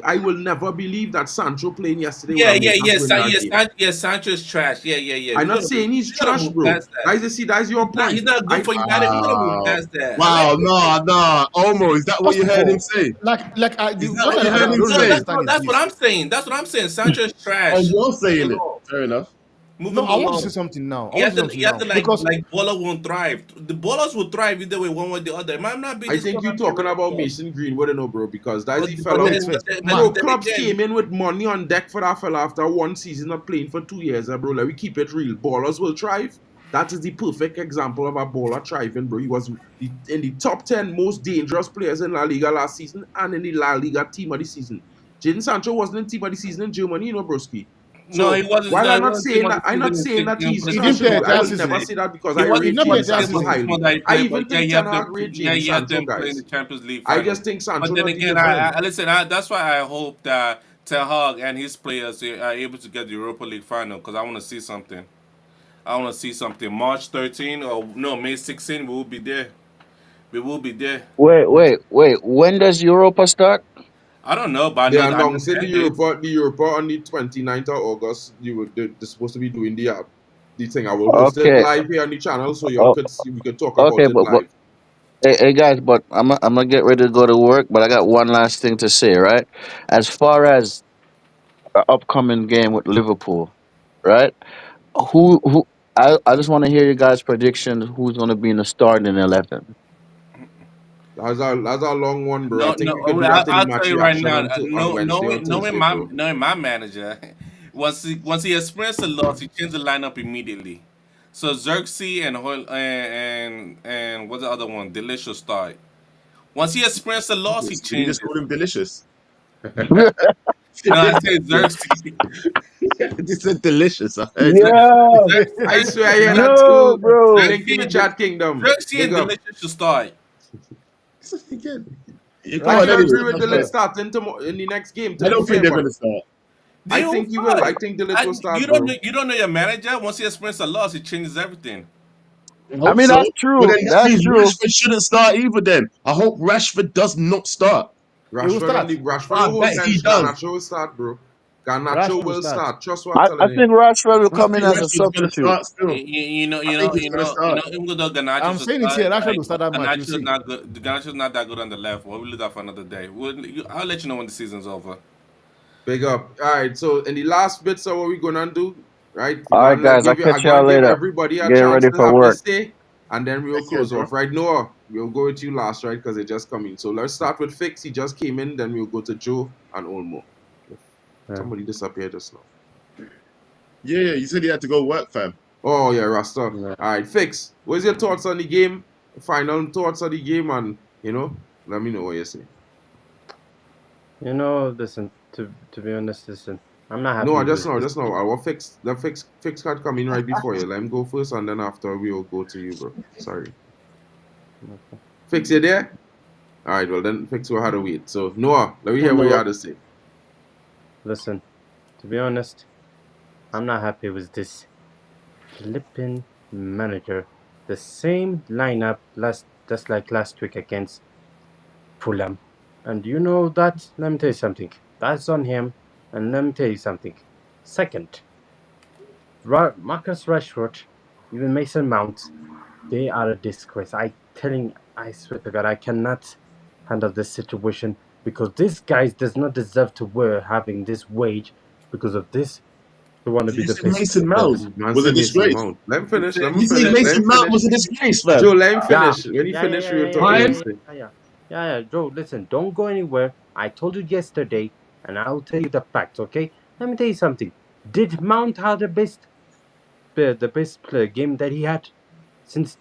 [SPEAKER 1] I will never believe that Sancho playing yesterday would
[SPEAKER 4] Yeah,
[SPEAKER 1] have
[SPEAKER 4] yeah,
[SPEAKER 1] made us
[SPEAKER 4] yeah,
[SPEAKER 1] win that game.
[SPEAKER 4] Yeah, Sancho's trash. Yeah, yeah, yeah.
[SPEAKER 1] I'm not saying he's
[SPEAKER 4] We gotta
[SPEAKER 1] trash,
[SPEAKER 4] move
[SPEAKER 1] bro.
[SPEAKER 4] past that.
[SPEAKER 1] Guys, you see, that's your
[SPEAKER 4] He's
[SPEAKER 1] point.
[SPEAKER 4] not good for United. We gotta move
[SPEAKER 5] Wow.
[SPEAKER 4] past that. I like
[SPEAKER 5] Wow,
[SPEAKER 4] what
[SPEAKER 5] nah, nah. Omo, is that what
[SPEAKER 6] First
[SPEAKER 5] you
[SPEAKER 6] of
[SPEAKER 5] heard him
[SPEAKER 6] all,
[SPEAKER 5] say?
[SPEAKER 6] like
[SPEAKER 5] Is that
[SPEAKER 6] what
[SPEAKER 5] what you
[SPEAKER 6] I
[SPEAKER 5] heard him
[SPEAKER 6] don't
[SPEAKER 4] no,
[SPEAKER 6] really
[SPEAKER 5] say?
[SPEAKER 6] understand is
[SPEAKER 4] that's what
[SPEAKER 6] this.
[SPEAKER 4] I'm saying. That's what I'm saying. Sancho's
[SPEAKER 5] Oh,
[SPEAKER 4] trash.
[SPEAKER 5] you're
[SPEAKER 4] Move
[SPEAKER 5] saying it.
[SPEAKER 4] along.
[SPEAKER 5] Fair enough.
[SPEAKER 4] Move
[SPEAKER 6] No,
[SPEAKER 4] him
[SPEAKER 6] I want to
[SPEAKER 4] along.
[SPEAKER 6] say something now. I want to say something
[SPEAKER 4] You have to
[SPEAKER 6] now
[SPEAKER 4] like
[SPEAKER 6] because
[SPEAKER 4] baller won't thrive. The ballers will thrive either way, one way or the other. It might not be
[SPEAKER 1] I
[SPEAKER 4] this
[SPEAKER 1] think
[SPEAKER 4] club
[SPEAKER 1] you
[SPEAKER 4] I'm getting
[SPEAKER 1] talking
[SPEAKER 4] rid
[SPEAKER 1] about
[SPEAKER 4] of.
[SPEAKER 1] Mason Greenwood, no, bro, because that's
[SPEAKER 4] But
[SPEAKER 1] the
[SPEAKER 4] but
[SPEAKER 1] fella.
[SPEAKER 6] wait,
[SPEAKER 4] then
[SPEAKER 6] wait,
[SPEAKER 4] but then, but,
[SPEAKER 1] Bro,
[SPEAKER 6] Mark.
[SPEAKER 4] then
[SPEAKER 1] clubs
[SPEAKER 4] again,
[SPEAKER 1] came in with money on deck for that fella after one season of playing for 2 years, bro. Let me keep it real. Ballers will thrive. That is the perfect example of a baller thriving, bro. He was in the top 10 most dangerous players in La Liga last season and in the La Liga team of the season. Jadon Sancho wasn't in team of the season in Germany, broski.
[SPEAKER 4] no, he
[SPEAKER 1] So
[SPEAKER 4] wasn't.
[SPEAKER 1] while
[SPEAKER 4] No, he wasn't team of the
[SPEAKER 1] I'm
[SPEAKER 4] season
[SPEAKER 1] not saying that
[SPEAKER 4] for
[SPEAKER 1] he's
[SPEAKER 4] the
[SPEAKER 6] He
[SPEAKER 1] trash,
[SPEAKER 6] didn't
[SPEAKER 4] six
[SPEAKER 6] play
[SPEAKER 1] bro.
[SPEAKER 4] months.
[SPEAKER 1] I
[SPEAKER 6] entire
[SPEAKER 1] will never
[SPEAKER 6] season.
[SPEAKER 1] say that because
[SPEAKER 4] He
[SPEAKER 1] I
[SPEAKER 6] He
[SPEAKER 1] rate
[SPEAKER 4] wasn't
[SPEAKER 6] not
[SPEAKER 4] team
[SPEAKER 6] play
[SPEAKER 4] of
[SPEAKER 1] Jadon
[SPEAKER 4] the
[SPEAKER 6] entire
[SPEAKER 4] season
[SPEAKER 1] Sancho
[SPEAKER 4] for the
[SPEAKER 6] season.
[SPEAKER 4] 6 months
[SPEAKER 1] highly.
[SPEAKER 4] that he
[SPEAKER 1] I
[SPEAKER 4] played. But
[SPEAKER 1] even think Ten Hag rate
[SPEAKER 4] yeah,
[SPEAKER 1] Jadon
[SPEAKER 4] he had
[SPEAKER 1] Sancho,
[SPEAKER 4] them playing the
[SPEAKER 1] guys.
[SPEAKER 4] Champions League
[SPEAKER 1] I
[SPEAKER 4] final.
[SPEAKER 1] just think
[SPEAKER 4] But
[SPEAKER 1] Sancho
[SPEAKER 4] then
[SPEAKER 1] not
[SPEAKER 4] again,
[SPEAKER 1] delivering.
[SPEAKER 4] that's why I hope that Ten Hag and his players are able to get the Europa League final because I want to see something. I want to see something. March 13 or no, May 16, we will be there. We will be there.
[SPEAKER 3] wait. When does Europa start?
[SPEAKER 4] I don't know, but
[SPEAKER 1] They
[SPEAKER 4] I know
[SPEAKER 1] announcing
[SPEAKER 4] the end date.
[SPEAKER 1] The Europa on the 29th of August. They're supposed to be doing the thing. I will host it
[SPEAKER 3] Okay,
[SPEAKER 1] live here on the channel so y'all
[SPEAKER 3] oh,
[SPEAKER 1] could see. We could talk
[SPEAKER 3] okay,
[SPEAKER 1] about it
[SPEAKER 3] but
[SPEAKER 1] live.
[SPEAKER 3] hey guys, but I'm gonna get ready to go to work. But I got one last thing to say, right? As far as our upcoming game with Liverpool, right? Who? I just want to hear you guys' predictions. Who's gonna be in the starting 11?
[SPEAKER 1] That's a long one, bro. I
[SPEAKER 4] No,
[SPEAKER 1] think
[SPEAKER 4] no.
[SPEAKER 1] we could do that in the
[SPEAKER 4] I'll
[SPEAKER 1] match
[SPEAKER 4] tell you right
[SPEAKER 1] reaction
[SPEAKER 4] now.
[SPEAKER 1] on
[SPEAKER 4] No,
[SPEAKER 1] Wednesday or Thursday, bro.
[SPEAKER 4] knowing my manager, once he experienced a loss, he changed the lineup immediately. So Xerxes and what's the other one? Delicious start. Once he experienced a loss, he
[SPEAKER 5] Did he just
[SPEAKER 4] changed it.
[SPEAKER 5] call him delicious?
[SPEAKER 4] No, I said Xerxes.
[SPEAKER 5] He said delicious. I heard you.
[SPEAKER 3] Yeah,
[SPEAKER 1] I
[SPEAKER 4] Xerxes,
[SPEAKER 1] swear I hear that
[SPEAKER 3] yo,
[SPEAKER 1] too.
[SPEAKER 3] bro.
[SPEAKER 1] Link in the chat kingdom.
[SPEAKER 4] Xerxes
[SPEAKER 1] Big
[SPEAKER 4] and
[SPEAKER 1] up.
[SPEAKER 4] Delicious should start.
[SPEAKER 5] Again. You
[SPEAKER 1] I
[SPEAKER 5] come on
[SPEAKER 1] can
[SPEAKER 6] Rashford
[SPEAKER 5] anyway.
[SPEAKER 1] agree
[SPEAKER 6] is
[SPEAKER 1] with
[SPEAKER 6] not
[SPEAKER 1] Delit
[SPEAKER 6] there.
[SPEAKER 1] starting in the next game, to
[SPEAKER 5] I
[SPEAKER 1] be
[SPEAKER 5] don't think
[SPEAKER 1] fair,
[SPEAKER 5] they're
[SPEAKER 1] but
[SPEAKER 5] going to start.
[SPEAKER 4] They
[SPEAKER 1] I
[SPEAKER 4] will
[SPEAKER 1] think he will. I
[SPEAKER 4] start.
[SPEAKER 1] think Delit will
[SPEAKER 4] You
[SPEAKER 1] start, bro.
[SPEAKER 4] don't know your manager. Once he experienced a loss, he changes everything.
[SPEAKER 5] I
[SPEAKER 3] I
[SPEAKER 5] hope
[SPEAKER 3] mean,
[SPEAKER 5] so.
[SPEAKER 3] that's
[SPEAKER 5] But
[SPEAKER 3] true.
[SPEAKER 5] then that
[SPEAKER 3] That's
[SPEAKER 5] means
[SPEAKER 3] true.
[SPEAKER 5] Rashford shouldn't start either then. I hope Rashford does not start.
[SPEAKER 6] He will start.
[SPEAKER 1] Rashford
[SPEAKER 5] I
[SPEAKER 1] the whole
[SPEAKER 5] bet he
[SPEAKER 1] bench.
[SPEAKER 5] does.
[SPEAKER 1] Garnacho will start, bro. Garnacho
[SPEAKER 6] Rashford will
[SPEAKER 1] will
[SPEAKER 6] start.
[SPEAKER 1] start. Trust what I'm
[SPEAKER 3] I
[SPEAKER 1] telling you.
[SPEAKER 3] think Rashford will
[SPEAKER 5] I
[SPEAKER 3] come in
[SPEAKER 5] think
[SPEAKER 3] as a
[SPEAKER 5] Rashford's going to
[SPEAKER 3] substitute.
[SPEAKER 5] start still. I think he's going to start.
[SPEAKER 4] Even though Ganacho
[SPEAKER 6] I'm
[SPEAKER 4] should
[SPEAKER 6] saying it
[SPEAKER 4] start,
[SPEAKER 6] here. Rashford
[SPEAKER 4] like
[SPEAKER 6] will start that match. You
[SPEAKER 4] Ganacho's
[SPEAKER 6] see.
[SPEAKER 4] not good. Ganacho's not that good on the left. We'll leave that for another day. I'll let you know when the season's over.
[SPEAKER 1] Big up. All right. So in the last bit, so what we gonna do? Right?
[SPEAKER 3] All right, guys. I'll
[SPEAKER 1] I'm
[SPEAKER 3] catch
[SPEAKER 1] gonna
[SPEAKER 3] y'all
[SPEAKER 1] give
[SPEAKER 3] later.
[SPEAKER 1] everybody a
[SPEAKER 3] Get
[SPEAKER 1] chance
[SPEAKER 3] ready
[SPEAKER 1] to
[SPEAKER 3] for
[SPEAKER 1] have
[SPEAKER 3] work.
[SPEAKER 1] this say, and then we'll
[SPEAKER 5] Take care,
[SPEAKER 1] close
[SPEAKER 5] bro.
[SPEAKER 1] off. Right, Noah? We'll go with you last, right? Because it just coming. So let's start with Fix. He just came in. Then we'll go to Joe and Olmo.
[SPEAKER 7] Yeah.
[SPEAKER 1] Somebody disappeared just now.
[SPEAKER 5] Yeah, you said he had to go work, fam.
[SPEAKER 1] Oh yeah, Rasta. All
[SPEAKER 7] Yeah.
[SPEAKER 1] right, Fix. What's your thoughts on the game? Final thoughts on the game, and let me know what you say.
[SPEAKER 7] Listen. To be honest, listen. I'm not
[SPEAKER 1] No,
[SPEAKER 7] happy with this.
[SPEAKER 1] just now. I will fix the fix card coming right before you. Let him go first, and then after we'll go to you, bro. Sorry.
[SPEAKER 7] Okay.
[SPEAKER 1] Fix you there? All right. Well, then fix will have to wait. So Noah, let me hear what you
[SPEAKER 5] No,
[SPEAKER 1] had to say.
[SPEAKER 7] Listen. To be honest, I'm not happy with this flipping manager. The same lineup just like last week against Fulham. And you know that? Let me tell you something. That's on him. And let me tell you something. Second, Marcus Rashford, even Mason Mount, they are a disgrace. I swear to God, I cannot handle this situation because this guy does not deserve to wear having this wage because of this. They want to
[SPEAKER 5] did
[SPEAKER 7] be
[SPEAKER 5] you
[SPEAKER 7] the
[SPEAKER 5] say
[SPEAKER 7] best.
[SPEAKER 5] Mason Mount
[SPEAKER 1] Man
[SPEAKER 5] was a
[SPEAKER 1] say Mason
[SPEAKER 5] disgrace?
[SPEAKER 1] Mount. Let him
[SPEAKER 4] He
[SPEAKER 1] finish.
[SPEAKER 4] said,
[SPEAKER 1] Let him
[SPEAKER 5] You
[SPEAKER 4] he
[SPEAKER 5] say
[SPEAKER 4] said,
[SPEAKER 1] finish. Let
[SPEAKER 5] Mason
[SPEAKER 1] him
[SPEAKER 5] Mount
[SPEAKER 1] finish.
[SPEAKER 5] was a disgrace, fam?
[SPEAKER 1] Joe, let him
[SPEAKER 7] Yeah,
[SPEAKER 1] finish. When he
[SPEAKER 7] yeah, yeah,
[SPEAKER 1] finish,
[SPEAKER 7] yeah,
[SPEAKER 1] we'll
[SPEAKER 7] yeah,
[SPEAKER 1] talk.
[SPEAKER 7] yeah,
[SPEAKER 1] We'll
[SPEAKER 7] yeah,
[SPEAKER 5] Time.
[SPEAKER 7] yeah,
[SPEAKER 1] say.
[SPEAKER 7] yeah, yeah, yeah, Joe. Listen, don't go anywhere. I told you yesterday, and I'll tell you the facts. Okay? Let me tell you something. Did Mount have the best game that he had since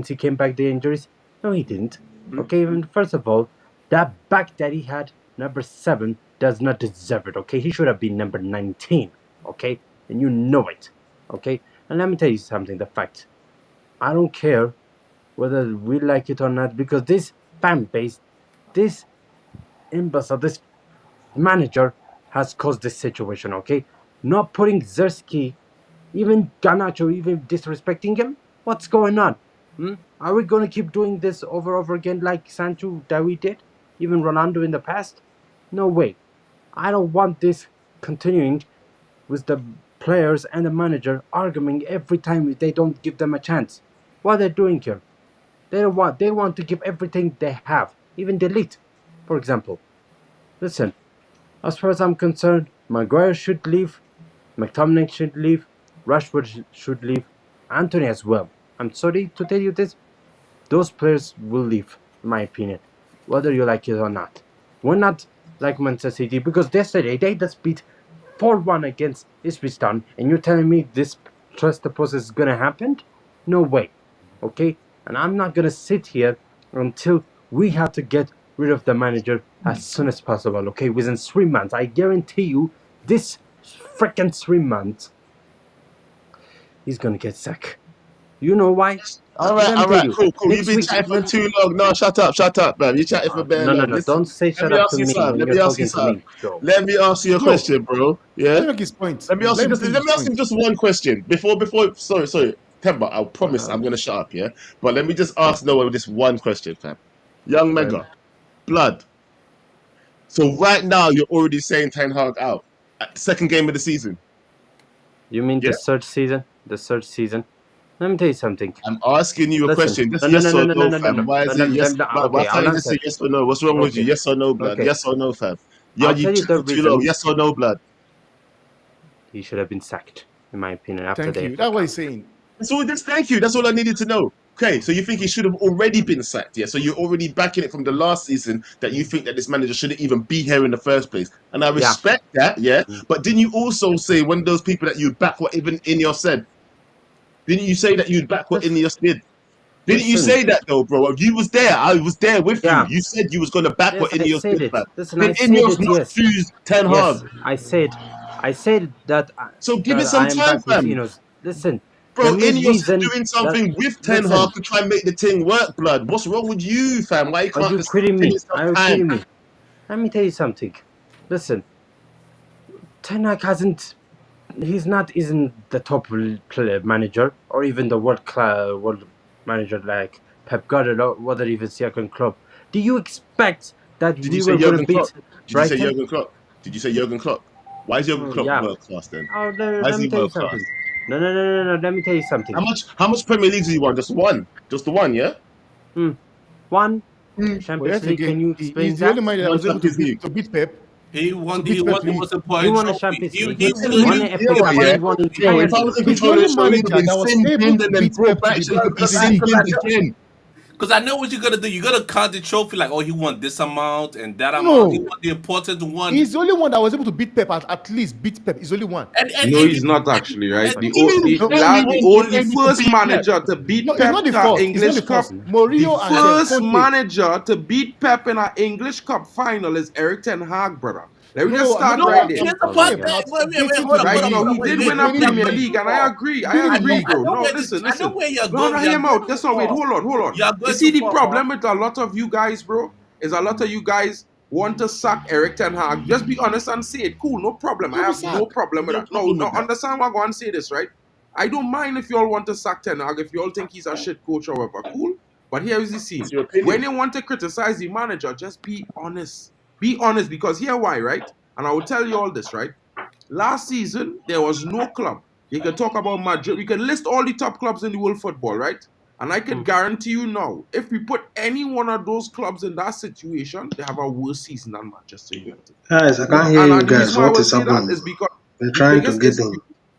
[SPEAKER 7] he came back the injuries? No, he didn't. Okay, and first of all, that back that he had, number 7 does not deserve it, okay? He should have been number 19, okay? And you know it, okay? And let me tell you something, the fact. I don't care whether we like it or not, because this fan base, this imbecile, this manager has caused this situation, okay? Not putting Zersky, even Garnacho, even disrespecting him. What's going on? Are we going to keep doing this over again like Sancho that we did? Even Ronaldo in the past? No way. I don't want this continuing with the players and the manager arguing every time they don't give them a chance. What they're doing here? They want to give everything they have, even delete, for example. Listen, as far as I'm concerned, Maguire should leave, McTominay should leave, Rashford should leave, Anthony as well. I'm sorry to tell you this, those players will leave, in my opinion, whether you like it or not. We're not like Manchester City, because yesterday they just beat 4-1 against Ipswich Town, and you're telling me this trust the process is gonna happen? No way, okay? And I'm not gonna sit here until we have to get rid of the manager as soon as possible, okay? Within 3 months, I guarantee you, this freaking 3 months, he's gonna get sacked. You know why?
[SPEAKER 5] All right, cool. You've been chatting for too long. No, shut up, man. You chatting for bare long.
[SPEAKER 7] No, don't say shut up to me when you're talking to me.
[SPEAKER 5] Let me ask you a question, bro. Yeah.
[SPEAKER 6] Let me make his point.
[SPEAKER 5] Let me ask him just one question before. Sorry, Temba. I promise I'm gonna shut up. Yeah. But let me just ask Noah this one question, fam. Young Mega, blood. So right now you're already saying Ten Hag out at the second game of the season.
[SPEAKER 7] You mean the third season? The third season. Let me tell you something.
[SPEAKER 5] I'm asking you a question. Just yes or no, fam. Why is it yes? Why can't you just say yes or no? What's wrong with you? Yes or no, blood? Yes or no, fam? Yeah, you too long. Yes or no, blood?
[SPEAKER 7] He should have been sacked, in my opinion. After
[SPEAKER 6] Thank you. That's what he's saying.
[SPEAKER 5] So thank you. That's all I needed to know. Okay, so you think he should have already been sacked, yeah? So you're already backing it from the last season that you think that this manager shouldn't even be here in the first place. And I respect that, yeah? But didn't you also say one of those people that you back what even Ineos said? Didn't you say that you'd back what Ineos did? Didn't you say that though, bro? You was there. I was there with you. You said you was going to back what Ineos did, man. Did Ineos not choose Ten Hag?
[SPEAKER 7] Yes, I said that.
[SPEAKER 5] So give it some time, fam.
[SPEAKER 7] Listen.
[SPEAKER 5] Bro, Ineos is doing something with Ten Hag to try and make the thing work, blood. What's wrong with you, fam? Why you can't just
[SPEAKER 7] kidding me? Are you kidding me? Let me tell you something. Listen, Ten Hag isn't the top manager or even the world manager like Pep Guardiola, whether even Jurgen Klopp. Do you expect that we were going to beat Brighton?
[SPEAKER 5] Did you say Jurgen Klopp? Why is Jurgen Klopp world class then?
[SPEAKER 7] Why is he world class? No. Let me tell you something.
[SPEAKER 5] How much Premier Leagues has he won? Just one. Just the one, yeah.
[SPEAKER 7] One. Champions League. Can you explain
[SPEAKER 6] he's the only man that was able to beat Pep.
[SPEAKER 4] He won the
[SPEAKER 7] Champions League.
[SPEAKER 5] If I was in control of the show, he'd have been and then brought back again.
[SPEAKER 4] Because I know what you're gonna do. You're gonna count the trophy like, oh, he won this amount and that amount. He won the important one.
[SPEAKER 6] He's the only one that was able to beat Pep. At least beat Pep. He's the only one.
[SPEAKER 1] No, he's not actually, right? The only first manager to beat Pep in our English Cup. The first manager to beat Pep in our English Cup final is Erik Ten Hag, brother. Let me just start right there. Right now, he did win a Premier League, and I agree, bro. No, listen. No, hear him out. That's not, wait, hold on. You see, the problem with a lot of you guys, bro, is a lot of you guys want to sack Erik Ten Hag. Just be honest and say it. Cool, no problem. I have no problem with that. No, understand what I'm going to say this, right? I don't mind if you all want to sack Ten Hag, if you all think he's a shit coach or whatever. Cool. But here is the scene. When you want to criticize the manager, just be honest. Be honest, because here why, right? And I will tell you all this, right? Last season, there was no club. You can talk about Madrid. We can list all the top clubs in the world football, right? And I can guarantee you now, if we put any one of those clubs in that situation, they have a worse season than Manchester United.
[SPEAKER 8] Guys, I can't hear you guys. What is happening? They're trying to get them.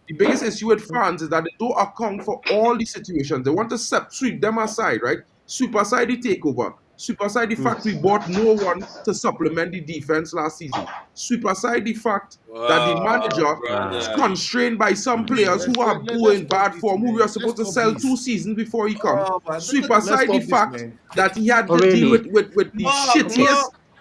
[SPEAKER 1] The biggest issue with fans is that they don't account for all the situations. They want to sweep them aside, right? Sweep aside the takeover. Sweep aside the fact we bought no one to supplement the defense last season. Sweep aside the fact that the manager is constrained by some players who are in bad form, who we are supposed to sell 2 seasons before he comes. Sweep aside the fact that he had to deal with the shittiest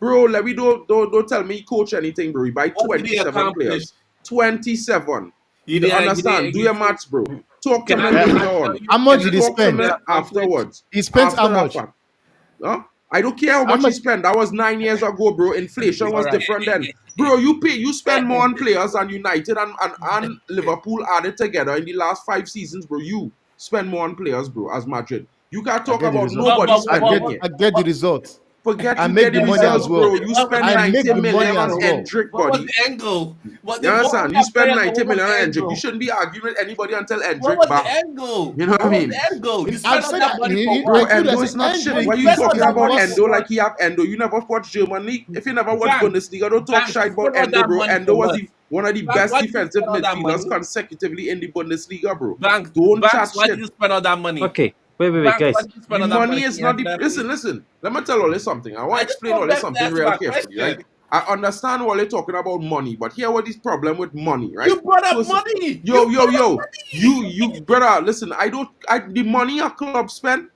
[SPEAKER 1] Bro, let me don't tell me coach anything, bro. He buy
[SPEAKER 4] What did he
[SPEAKER 1] 27
[SPEAKER 4] accomplish?
[SPEAKER 1] players. 27.
[SPEAKER 4] You
[SPEAKER 1] You
[SPEAKER 4] didn't
[SPEAKER 1] understand? Do your
[SPEAKER 4] give
[SPEAKER 1] maths, bro. Talk to me
[SPEAKER 6] Yeah,
[SPEAKER 1] later on.
[SPEAKER 6] how much did he
[SPEAKER 1] Talk to
[SPEAKER 6] spend?
[SPEAKER 1] me afterwards.
[SPEAKER 6] He spent
[SPEAKER 1] After
[SPEAKER 6] how
[SPEAKER 1] that
[SPEAKER 6] much?
[SPEAKER 1] fact. Huh? I don't care how
[SPEAKER 6] How
[SPEAKER 1] much he
[SPEAKER 6] much?
[SPEAKER 1] spent. That was 9 years ago, bro. Inflation was different then. Bro, you spend more on players than United and Liverpool added together in the last 5 seasons, bro. You spend more on players, bro, as Madrid. You can't
[SPEAKER 6] I
[SPEAKER 1] talk
[SPEAKER 6] get the
[SPEAKER 1] about
[SPEAKER 6] result.
[SPEAKER 1] nobody spending here.
[SPEAKER 6] I get the result.
[SPEAKER 1] Forget
[SPEAKER 6] I
[SPEAKER 1] you
[SPEAKER 6] make
[SPEAKER 1] get the
[SPEAKER 6] the money
[SPEAKER 1] results,
[SPEAKER 6] as well.
[SPEAKER 1] bro. You spend
[SPEAKER 6] I make
[SPEAKER 1] 90
[SPEAKER 6] the
[SPEAKER 1] million
[SPEAKER 6] money
[SPEAKER 1] on
[SPEAKER 6] as well.
[SPEAKER 1] Hendrick,
[SPEAKER 9] What was
[SPEAKER 1] buddy.
[SPEAKER 9] the angle?
[SPEAKER 1] You understand? You spend 90 million on Hendrick. You shouldn't be arguing with anybody until
[SPEAKER 9] What
[SPEAKER 1] Hendrick
[SPEAKER 9] was
[SPEAKER 1] back.
[SPEAKER 9] the angle?
[SPEAKER 1] You know what I
[SPEAKER 9] What was
[SPEAKER 1] mean?
[SPEAKER 9] the angle? You
[SPEAKER 6] I've
[SPEAKER 9] spent all
[SPEAKER 6] said
[SPEAKER 9] that
[SPEAKER 6] that
[SPEAKER 9] money for
[SPEAKER 1] Bro,
[SPEAKER 9] what?
[SPEAKER 6] I feel
[SPEAKER 1] Endo
[SPEAKER 6] there's
[SPEAKER 1] is
[SPEAKER 6] an
[SPEAKER 1] not shit.
[SPEAKER 6] Endo
[SPEAKER 1] Why
[SPEAKER 6] is
[SPEAKER 1] you
[SPEAKER 9] spent all
[SPEAKER 1] talking
[SPEAKER 9] that
[SPEAKER 1] about
[SPEAKER 9] money
[SPEAKER 1] Endo
[SPEAKER 9] for
[SPEAKER 1] like
[SPEAKER 9] what?
[SPEAKER 1] you have Endo? You never watched Germany. If you never watched
[SPEAKER 9] Bank,
[SPEAKER 1] Bundesliga, don't talk
[SPEAKER 9] bank,
[SPEAKER 1] shit
[SPEAKER 9] you
[SPEAKER 1] about
[SPEAKER 9] spent all
[SPEAKER 1] Endo,
[SPEAKER 9] that
[SPEAKER 1] bro.
[SPEAKER 9] money
[SPEAKER 1] Endo
[SPEAKER 9] for
[SPEAKER 1] was
[SPEAKER 9] what?
[SPEAKER 1] one of the
[SPEAKER 9] Bank,
[SPEAKER 1] best
[SPEAKER 9] why did you
[SPEAKER 1] defensive
[SPEAKER 9] spend all that
[SPEAKER 1] midfielders
[SPEAKER 9] money?
[SPEAKER 1] consecutively in the Bundesliga, bro.
[SPEAKER 9] Banks,
[SPEAKER 1] Don't chat
[SPEAKER 9] why did
[SPEAKER 1] shit.
[SPEAKER 9] you spend all that money?
[SPEAKER 7] Okay, wait,
[SPEAKER 9] Banks, why
[SPEAKER 7] guys.
[SPEAKER 9] did you
[SPEAKER 1] The
[SPEAKER 9] spend all that
[SPEAKER 1] money
[SPEAKER 9] money?
[SPEAKER 1] is not the listen. Let me tell you this something. I want
[SPEAKER 9] I
[SPEAKER 1] to
[SPEAKER 9] just
[SPEAKER 1] explain all
[SPEAKER 9] want
[SPEAKER 1] this
[SPEAKER 9] Banks to
[SPEAKER 1] something
[SPEAKER 9] answer
[SPEAKER 1] real
[SPEAKER 9] my
[SPEAKER 1] carefully, right?
[SPEAKER 9] question.
[SPEAKER 1] I understand what you're talking about money, but here what is problem with money, right?
[SPEAKER 9] You brought up
[SPEAKER 1] First,
[SPEAKER 9] money.
[SPEAKER 1] yo,
[SPEAKER 9] You brought up money.
[SPEAKER 1] you brother, listen, the money a club spend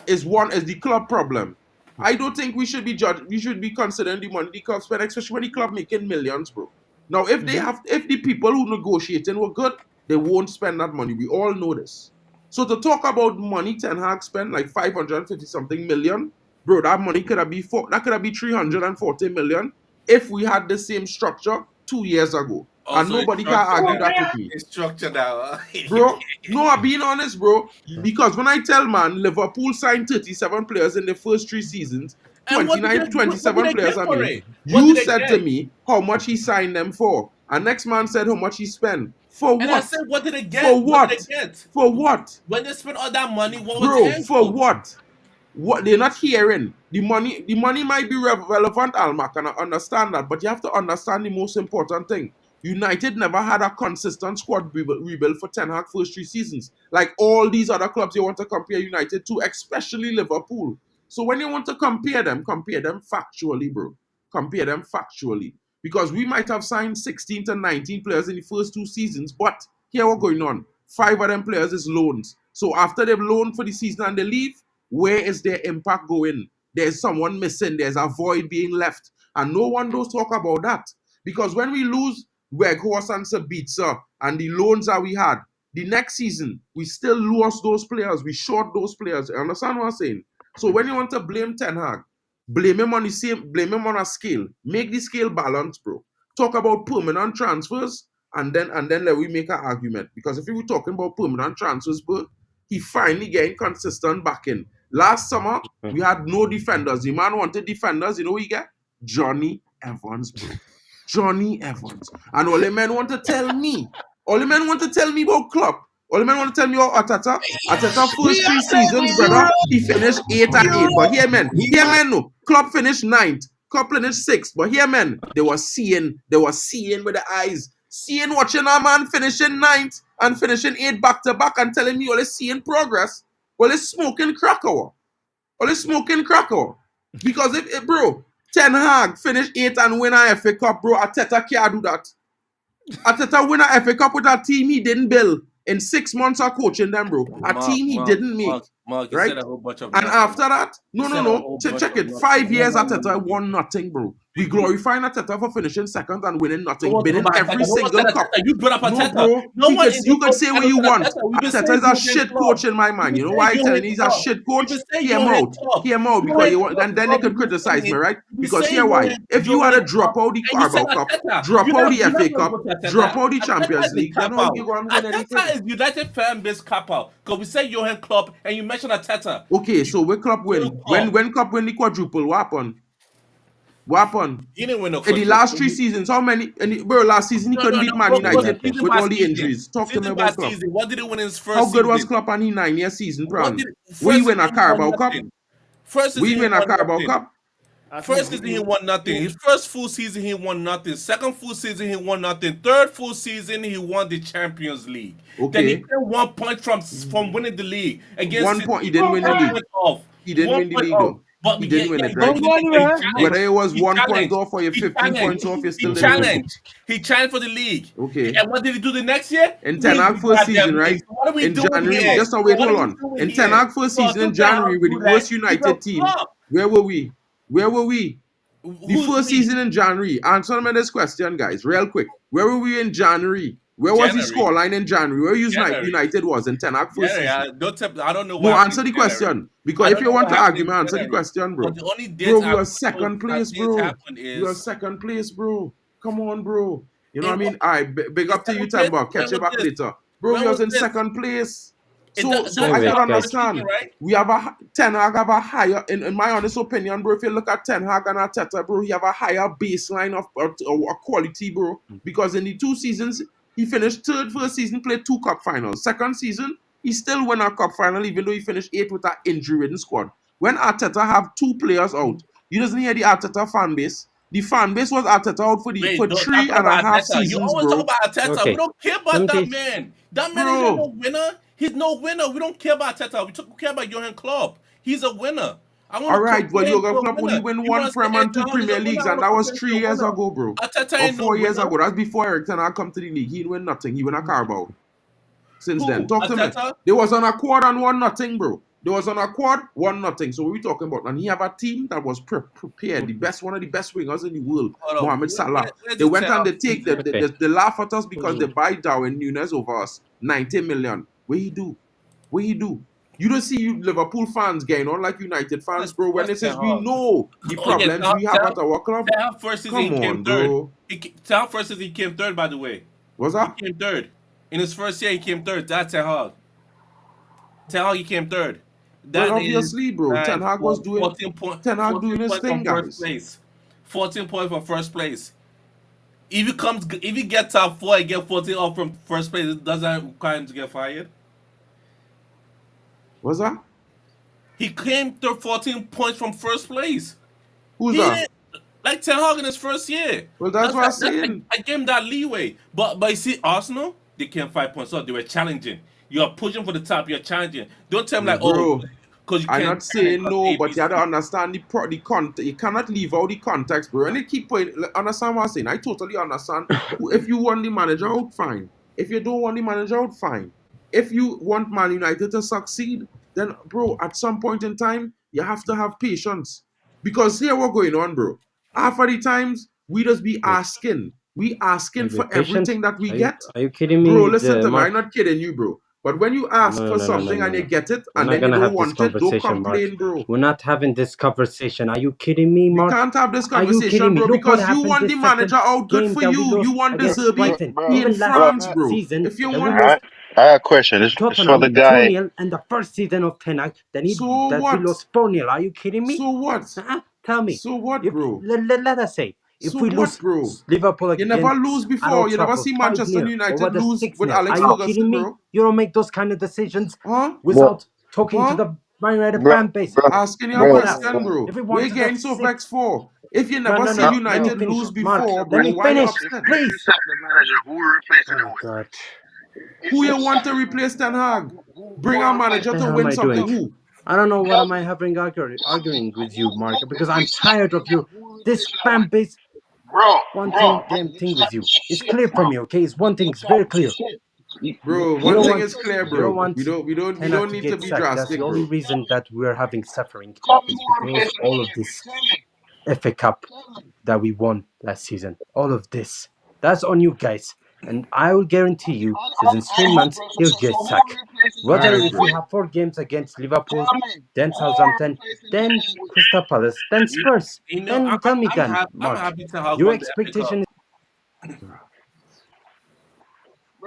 [SPEAKER 1] is the club problem. I don't think we should be judged. We should be considering the money the club spend, especially when the club making millions, bro. Now, if the people who negotiating were good, they won't spend that money. We all know this. So to talk about money, Ten Hag spent like 550 something million, bro. That money could have been 340 million if we had the same structure 2 years ago, and
[SPEAKER 9] Also,
[SPEAKER 1] nobody can argue that with me.
[SPEAKER 9] it's structure now.
[SPEAKER 1] Bro, no, I'm being honest, bro. Because when I tell man, Liverpool signed 37 players in the first 3 seasons,
[SPEAKER 9] And what did
[SPEAKER 1] 27
[SPEAKER 9] they
[SPEAKER 1] players,
[SPEAKER 9] get
[SPEAKER 1] I
[SPEAKER 9] for
[SPEAKER 1] mean.
[SPEAKER 9] it? What
[SPEAKER 1] You
[SPEAKER 9] did they
[SPEAKER 1] said to
[SPEAKER 9] get?
[SPEAKER 1] me how much he signed them for. And next man said how much he spent. For
[SPEAKER 9] And I
[SPEAKER 1] what?
[SPEAKER 9] said, what did they get?
[SPEAKER 1] For
[SPEAKER 9] What did
[SPEAKER 1] what?
[SPEAKER 9] they get?
[SPEAKER 1] For what?
[SPEAKER 9] When they spent all that money, what was the
[SPEAKER 1] Bro, for
[SPEAKER 9] angle?
[SPEAKER 1] what? What they're not hearing. The money might be relevant, Almac, and I understand that, but you have to understand the most important thing. United never had a consistent squad rebuild for Ten Hag first 3 seasons. Like all these other clubs you want to compare United to, especially Liverpool. So when you want to compare them factually, bro. Compare them factually. Because we might have signed 16 to 19 players in the first 2 seasons, but here what's going on. 5 of them players is loans. So after they've loaned for the season and they leave, where is their impact going? There's someone missing. There's a void being left. And no one does talk about that. Because when we lose Weghorst and Sabitzer and the loans that we had, the next season, we still lost those players. We short those players. You understand what I'm saying? So when you want to blame Ten Hag, blame him on a scale. Make the scale balanced, bro. Talk about permanent transfers and then let we make an argument. Because if we were talking about permanent transfers, bro, he finally getting consistent backing. Last summer, we had no defenders. The man wanted defenders. You know what he get? Johnny Evans, bro. Johnny Evans. And all the men want to tell me about Klopp. All the men want to tell me about Arteta. Arteta first 3 seasons, brother, he finished 8 and 8. But here, man, no. Klopp finished 9th. Klopp finished 6th. But here, man, they were seeing with the eyes. Seeing watching a man finishing 9th and finishing 8 back to back and telling me all is seeing progress. Well, it's smoking cracker. Because bro, Ten Hag finish 8th and win a FA Cup, bro. Arteta can't do that. Arteta win a FA Cup with a team he didn't build in 6 months of coaching them, bro. Team he didn't make.
[SPEAKER 9] Mark, you
[SPEAKER 1] right?
[SPEAKER 9] said a whole bunch of
[SPEAKER 1] And
[SPEAKER 9] nothing.
[SPEAKER 1] after that,
[SPEAKER 9] You said a
[SPEAKER 1] no.
[SPEAKER 9] whole
[SPEAKER 1] Check
[SPEAKER 9] bunch
[SPEAKER 1] it.
[SPEAKER 9] of
[SPEAKER 1] 5 years
[SPEAKER 9] nothing.
[SPEAKER 1] Arteta won nothing, bro. We glorifying Arteta for finishing 2nd and winning nothing.
[SPEAKER 9] What
[SPEAKER 1] Been in
[SPEAKER 9] about
[SPEAKER 1] every
[SPEAKER 9] Arteta? No one
[SPEAKER 1] single
[SPEAKER 9] said
[SPEAKER 1] cup.
[SPEAKER 9] Arteta. You brought up
[SPEAKER 1] No,
[SPEAKER 9] Arteta.
[SPEAKER 1] bro.
[SPEAKER 9] No one
[SPEAKER 1] You could say what you want.
[SPEAKER 9] We've been
[SPEAKER 1] Arteta
[SPEAKER 9] saying
[SPEAKER 1] is a
[SPEAKER 9] Jurgen
[SPEAKER 1] shit
[SPEAKER 9] Klopp.
[SPEAKER 1] coach in my mind.
[SPEAKER 9] We've
[SPEAKER 1] You know
[SPEAKER 9] been
[SPEAKER 1] why
[SPEAKER 9] saying
[SPEAKER 1] I'm telling
[SPEAKER 9] Jurgen
[SPEAKER 1] you he's a
[SPEAKER 9] Klopp.
[SPEAKER 1] shit coach?
[SPEAKER 9] We've been saying
[SPEAKER 1] Hear him
[SPEAKER 9] Jurgen
[SPEAKER 1] out.
[SPEAKER 9] Klopp.
[SPEAKER 1] Hear him out because you want, and then they could criticize me, right? Because here why? If you had to drop out the Carabao Cup, drop out the FA Cup, drop out the Champions League, then how you going to win anything?
[SPEAKER 9] Arteta is United fan base cap out. Because we say Jurgen Klopp and you mentioned Arteta.
[SPEAKER 1] Okay, so when Klopp win? When Klopp win the quadruple, what happened?
[SPEAKER 9] He didn't win no
[SPEAKER 1] in the last 3 seasons, how many? Bro, last season he couldn't beat Man United with all the injuries. Talk to me about Klopp.
[SPEAKER 9] What did he win in his first
[SPEAKER 1] How good
[SPEAKER 9] season?
[SPEAKER 1] was Klopp on his 9-year season plan?
[SPEAKER 9] We
[SPEAKER 1] win a Carabao Cup. We win a Carabao Cup.
[SPEAKER 9] First season he won nothing. His first full season he won nothing. Second full season he won nothing. Third full season he won the Champions League.
[SPEAKER 1] Okay.
[SPEAKER 9] Then he got 1 point from winning the league against
[SPEAKER 1] 1 point. He didn't win the league. He didn't win the league though.
[SPEAKER 9] But
[SPEAKER 1] he didn't win it, right? Whether it was 1 point off or 15 points off, you still didn't win.
[SPEAKER 9] He challenged for the league.
[SPEAKER 1] Okay.
[SPEAKER 9] And what did he do the next year?
[SPEAKER 1] In Ten Hag first season, right?
[SPEAKER 9] What are we
[SPEAKER 1] in
[SPEAKER 9] doing
[SPEAKER 1] January,
[SPEAKER 9] here?
[SPEAKER 1] just now wait, hold on. In Ten Hag first season in January with the worst United team, where were we? The first season in January. Answer me this question, guys, real quick. Where were we in January? Where was the
[SPEAKER 9] January.
[SPEAKER 1] scoreline in January? Where
[SPEAKER 9] January.
[SPEAKER 1] United was in Ten Hag first
[SPEAKER 9] January.
[SPEAKER 1] season?
[SPEAKER 9] I don't know
[SPEAKER 1] No,
[SPEAKER 9] what happened
[SPEAKER 1] answer
[SPEAKER 9] in
[SPEAKER 1] the
[SPEAKER 9] January.
[SPEAKER 1] question.
[SPEAKER 9] I
[SPEAKER 1] Because if
[SPEAKER 9] don't
[SPEAKER 1] you
[SPEAKER 9] know
[SPEAKER 1] want
[SPEAKER 9] what
[SPEAKER 1] to
[SPEAKER 9] happened
[SPEAKER 1] argue,
[SPEAKER 9] in
[SPEAKER 1] man, answer the
[SPEAKER 9] January.
[SPEAKER 1] question,
[SPEAKER 9] But
[SPEAKER 1] bro.
[SPEAKER 9] the only
[SPEAKER 1] Bro,
[SPEAKER 9] dates
[SPEAKER 1] we
[SPEAKER 9] I
[SPEAKER 1] are second place,
[SPEAKER 9] dates
[SPEAKER 1] bro.
[SPEAKER 9] happened
[SPEAKER 1] We are
[SPEAKER 9] is
[SPEAKER 1] second place, bro. Come on, bro. You know what I
[SPEAKER 9] in
[SPEAKER 1] mean? All right, big
[SPEAKER 9] it's
[SPEAKER 1] up to you,
[SPEAKER 9] second place.
[SPEAKER 1] Tamba.
[SPEAKER 9] When
[SPEAKER 1] Catch you
[SPEAKER 9] was
[SPEAKER 1] back
[SPEAKER 9] this?
[SPEAKER 1] later. Bro,
[SPEAKER 9] When
[SPEAKER 1] we was
[SPEAKER 9] was
[SPEAKER 1] in
[SPEAKER 9] this?
[SPEAKER 1] second place.
[SPEAKER 9] It,
[SPEAKER 1] So
[SPEAKER 9] that's
[SPEAKER 1] I
[SPEAKER 7] Anyways,
[SPEAKER 1] could
[SPEAKER 9] our
[SPEAKER 7] guys.
[SPEAKER 9] first season,
[SPEAKER 1] understand.
[SPEAKER 9] right?
[SPEAKER 1] We have Ten Hag have a higher, in my honest opinion, bro. If you look at Ten Hag and Arteta, bro, he have a higher baseline of quality, bro. Because in the 2 seasons, he finished third first season, played 2 cup finals. Second season, he still won a cup final, even though he finished 8th with an injury-ridden squad. When Arteta have 2 players out, you doesn't hear the Arteta fan base. The fan base was Arteta out for
[SPEAKER 9] Wait, don't stop
[SPEAKER 1] three
[SPEAKER 9] talking
[SPEAKER 1] and a
[SPEAKER 9] about
[SPEAKER 1] half
[SPEAKER 9] Ateta. You
[SPEAKER 1] seasons,
[SPEAKER 9] always talk
[SPEAKER 1] bro.
[SPEAKER 9] about Ateta. We
[SPEAKER 7] Okay.
[SPEAKER 9] don't care
[SPEAKER 7] Let
[SPEAKER 9] about
[SPEAKER 7] me
[SPEAKER 9] that
[SPEAKER 7] teach.
[SPEAKER 9] man. That man is
[SPEAKER 1] Bro.
[SPEAKER 9] no winner. He's no winner. We don't care about Ateta. We care about Johan Klopp. He's a winner. I want
[SPEAKER 1] All
[SPEAKER 9] to
[SPEAKER 1] right, well,
[SPEAKER 9] compare him to
[SPEAKER 1] Jurgen
[SPEAKER 9] a
[SPEAKER 1] Klopp only
[SPEAKER 9] winner.
[SPEAKER 1] win
[SPEAKER 9] You
[SPEAKER 1] 1
[SPEAKER 9] want to say
[SPEAKER 1] Prem and 2
[SPEAKER 9] Ten Hag is
[SPEAKER 1] Premier
[SPEAKER 9] a winner?
[SPEAKER 1] Leagues,
[SPEAKER 9] I
[SPEAKER 1] and
[SPEAKER 9] want to
[SPEAKER 1] that was
[SPEAKER 9] compare him
[SPEAKER 1] 3
[SPEAKER 9] to a
[SPEAKER 1] years
[SPEAKER 9] winner.
[SPEAKER 1] ago, bro.
[SPEAKER 9] Ateta
[SPEAKER 1] Or
[SPEAKER 9] ain't no
[SPEAKER 1] 4 years
[SPEAKER 9] winner.
[SPEAKER 1] ago. That's before Eric Ten Hag come to the league. He didn't win nothing. He win a Carabao. Since then,
[SPEAKER 9] Who?
[SPEAKER 1] talk to me.
[SPEAKER 9] Ateta?
[SPEAKER 1] They was on a quad and 1-0, bro. They was on a quad 1-0. So what we talking about? And he have a team that was prepared. One of the best wingers in the world,
[SPEAKER 9] Hold on.
[SPEAKER 1] Mohamed Salah.
[SPEAKER 9] Where's
[SPEAKER 1] They
[SPEAKER 9] this
[SPEAKER 1] went
[SPEAKER 9] Ten
[SPEAKER 1] and
[SPEAKER 9] Hag
[SPEAKER 1] they take
[SPEAKER 9] season?
[SPEAKER 7] Okay.
[SPEAKER 1] they laugh at us because they buy Darwin Nunes over us 90 million. What he do? What he do? You don't see you Liverpool fans getting on like United fans, bro. When it
[SPEAKER 9] What's Ten
[SPEAKER 1] says we
[SPEAKER 9] Hag?
[SPEAKER 1] know the
[SPEAKER 9] Oh yeah,
[SPEAKER 1] problems we have at our club.
[SPEAKER 9] Ten Hag first season
[SPEAKER 1] Come
[SPEAKER 9] he
[SPEAKER 1] on,
[SPEAKER 9] came third.
[SPEAKER 1] bro.
[SPEAKER 9] Ten Hag first season he came third. By the way,
[SPEAKER 1] What's
[SPEAKER 9] he
[SPEAKER 1] that?
[SPEAKER 9] came third in his first year. He came third. That's Ten Hag. Ten Hag he came third.
[SPEAKER 1] Well,
[SPEAKER 9] That is
[SPEAKER 1] obviously, bro. Ten Hag was doing
[SPEAKER 9] 14
[SPEAKER 1] his
[SPEAKER 9] points
[SPEAKER 1] thing,
[SPEAKER 9] from first
[SPEAKER 1] guys.
[SPEAKER 9] place. 14 points from first place. If he gets top 4 and get 14 off from first place, it doesn't require him to get fired.
[SPEAKER 1] What's that?
[SPEAKER 9] He came to 14 points from first place.
[SPEAKER 1] Who's
[SPEAKER 9] He
[SPEAKER 1] that?
[SPEAKER 9] didn't like Ten Hag in his first year.
[SPEAKER 1] Well, that's what I'm saying.
[SPEAKER 9] I gave him that leeway. But you see, Arsenal, they came 5 points up. They were challenging. You're pushing for the top. You're challenging. Don't tell me like,
[SPEAKER 1] Bro,
[SPEAKER 9] because you
[SPEAKER 1] I'm
[SPEAKER 9] can't
[SPEAKER 1] not saying
[SPEAKER 9] challenge
[SPEAKER 1] no, but you have
[SPEAKER 9] ABC.
[SPEAKER 1] to understand the context. You cannot leave out the context, bro. And they keep putting, understand what I'm saying. I totally understand. If you want the manager out, fine. If you don't want the manager out, fine. If you want Man United to succeed, then, bro, at some point in time, you have to have patience. Because here what going on, bro. Half of the times, we just be
[SPEAKER 7] Wait.
[SPEAKER 1] asking. We asking
[SPEAKER 7] Are you
[SPEAKER 1] for
[SPEAKER 7] patient?
[SPEAKER 1] everything that we
[SPEAKER 7] Are you
[SPEAKER 1] get.
[SPEAKER 7] are you kidding
[SPEAKER 1] Bro,
[SPEAKER 7] me,
[SPEAKER 1] listen to me.
[SPEAKER 7] Mark?
[SPEAKER 1] I'm not kidding you, bro. But when you ask
[SPEAKER 7] No,
[SPEAKER 1] for
[SPEAKER 7] no, no, no,
[SPEAKER 1] something
[SPEAKER 7] no,
[SPEAKER 1] and you
[SPEAKER 7] no.
[SPEAKER 1] get it,
[SPEAKER 7] We're
[SPEAKER 1] and
[SPEAKER 7] not
[SPEAKER 1] then you
[SPEAKER 7] gonna
[SPEAKER 1] don't
[SPEAKER 7] have this
[SPEAKER 1] want it, don't
[SPEAKER 7] conversation, Mark.
[SPEAKER 1] complain, bro.
[SPEAKER 7] We're not having this conversation. Are you kidding me,
[SPEAKER 1] We
[SPEAKER 7] Mark?
[SPEAKER 1] can't have this
[SPEAKER 7] Are you kidding
[SPEAKER 1] conversation,
[SPEAKER 7] me?
[SPEAKER 1] bro,
[SPEAKER 7] Look what
[SPEAKER 1] because you
[SPEAKER 7] happened
[SPEAKER 1] want
[SPEAKER 7] this
[SPEAKER 1] the
[SPEAKER 7] second
[SPEAKER 1] manager out. Good
[SPEAKER 7] game
[SPEAKER 1] for
[SPEAKER 7] that we
[SPEAKER 1] you. You
[SPEAKER 7] lost
[SPEAKER 1] want De
[SPEAKER 7] against
[SPEAKER 1] Zerbi
[SPEAKER 7] Brighton.
[SPEAKER 3] Bro,
[SPEAKER 7] Even
[SPEAKER 1] in
[SPEAKER 7] last
[SPEAKER 1] France, bro.
[SPEAKER 7] season
[SPEAKER 1] If you
[SPEAKER 7] that we
[SPEAKER 1] want,
[SPEAKER 7] lost
[SPEAKER 3] I got a question. It's for the
[SPEAKER 7] Tottenham
[SPEAKER 3] guy.
[SPEAKER 7] 2-0 and the first season of Ten Hag that
[SPEAKER 1] so
[SPEAKER 7] we
[SPEAKER 1] what?
[SPEAKER 7] lost 4-0. Are you kidding me?
[SPEAKER 1] So what?
[SPEAKER 7] Tell me.
[SPEAKER 1] So what,
[SPEAKER 7] If
[SPEAKER 1] bro?
[SPEAKER 7] let us say if
[SPEAKER 1] So
[SPEAKER 7] we
[SPEAKER 1] what,
[SPEAKER 7] lose
[SPEAKER 1] bro?
[SPEAKER 7] Liverpool
[SPEAKER 1] You never lose
[SPEAKER 7] against at
[SPEAKER 1] before.
[SPEAKER 7] Old
[SPEAKER 1] You never
[SPEAKER 7] Trafford
[SPEAKER 1] see Manchester
[SPEAKER 7] 5-0 or
[SPEAKER 1] United
[SPEAKER 7] whether
[SPEAKER 1] lose with
[SPEAKER 7] 6-0,
[SPEAKER 1] Alex
[SPEAKER 7] are you kidding
[SPEAKER 1] Ferguson,
[SPEAKER 7] me?
[SPEAKER 1] bro.
[SPEAKER 7] You don't make those kind of decisions
[SPEAKER 1] Huh?
[SPEAKER 3] Bro,
[SPEAKER 7] without talking to
[SPEAKER 1] Huh?
[SPEAKER 7] the Man United
[SPEAKER 3] bro,
[SPEAKER 7] fan base.
[SPEAKER 3] bro,
[SPEAKER 1] Asking you a
[SPEAKER 7] Look
[SPEAKER 3] bro.
[SPEAKER 7] at us.
[SPEAKER 1] question, bro.
[SPEAKER 7] If we
[SPEAKER 1] We're
[SPEAKER 7] wanted to
[SPEAKER 1] getting so
[SPEAKER 7] six,
[SPEAKER 1] vexed for. If you
[SPEAKER 7] no,
[SPEAKER 1] never
[SPEAKER 7] no,
[SPEAKER 1] see
[SPEAKER 7] no.
[SPEAKER 3] No,
[SPEAKER 7] Let me
[SPEAKER 3] no.
[SPEAKER 1] United
[SPEAKER 7] finish,
[SPEAKER 1] lose
[SPEAKER 7] Mark.
[SPEAKER 1] before,
[SPEAKER 7] Let
[SPEAKER 1] bro,
[SPEAKER 7] me
[SPEAKER 1] why you
[SPEAKER 7] finish,
[SPEAKER 1] upset?
[SPEAKER 3] If you
[SPEAKER 7] please.
[SPEAKER 3] sack the manager, who will replace him
[SPEAKER 7] Oh
[SPEAKER 3] with?
[SPEAKER 7] God,
[SPEAKER 1] Who you want to replace Ten Hag? Bring a
[SPEAKER 7] what
[SPEAKER 1] manager
[SPEAKER 7] the
[SPEAKER 1] to
[SPEAKER 7] hell am
[SPEAKER 1] win
[SPEAKER 7] I
[SPEAKER 1] something.
[SPEAKER 7] doing?
[SPEAKER 1] Who?
[SPEAKER 7] I don't know what am I having arguing with you, Mark, because I'm tired of you. This fan base
[SPEAKER 3] Bro,
[SPEAKER 7] one
[SPEAKER 3] bro,
[SPEAKER 7] thing damn thing with you. It's clear for me, okay? It's one thing, it's very clear.
[SPEAKER 1] Bro,
[SPEAKER 7] You
[SPEAKER 1] one
[SPEAKER 7] don't
[SPEAKER 1] thing
[SPEAKER 7] want
[SPEAKER 1] is clear,
[SPEAKER 7] you don't
[SPEAKER 1] bro. We
[SPEAKER 7] want
[SPEAKER 1] don't we don't we
[SPEAKER 7] Ten Hag
[SPEAKER 1] don't
[SPEAKER 7] to
[SPEAKER 1] need to
[SPEAKER 7] get
[SPEAKER 1] be
[SPEAKER 7] sacked. That's the
[SPEAKER 1] drastic,
[SPEAKER 7] only
[SPEAKER 1] bro.
[SPEAKER 7] reason that we're having suffering is because all of this FA Cup that we won last season. All of this. That's on you guys. And I will guarantee you, within 3 months, he'll get sacked. Whether
[SPEAKER 1] Alright,
[SPEAKER 7] if we
[SPEAKER 1] bro.
[SPEAKER 7] have 4 games against Liverpool, then Southampton, then Crystal Palace, then Spurs.
[SPEAKER 9] You know,
[SPEAKER 7] Then tell me then,
[SPEAKER 9] I'm
[SPEAKER 7] Mark.
[SPEAKER 9] happy Ten Hag
[SPEAKER 7] Your
[SPEAKER 9] won the FA Cup.
[SPEAKER 7] expectation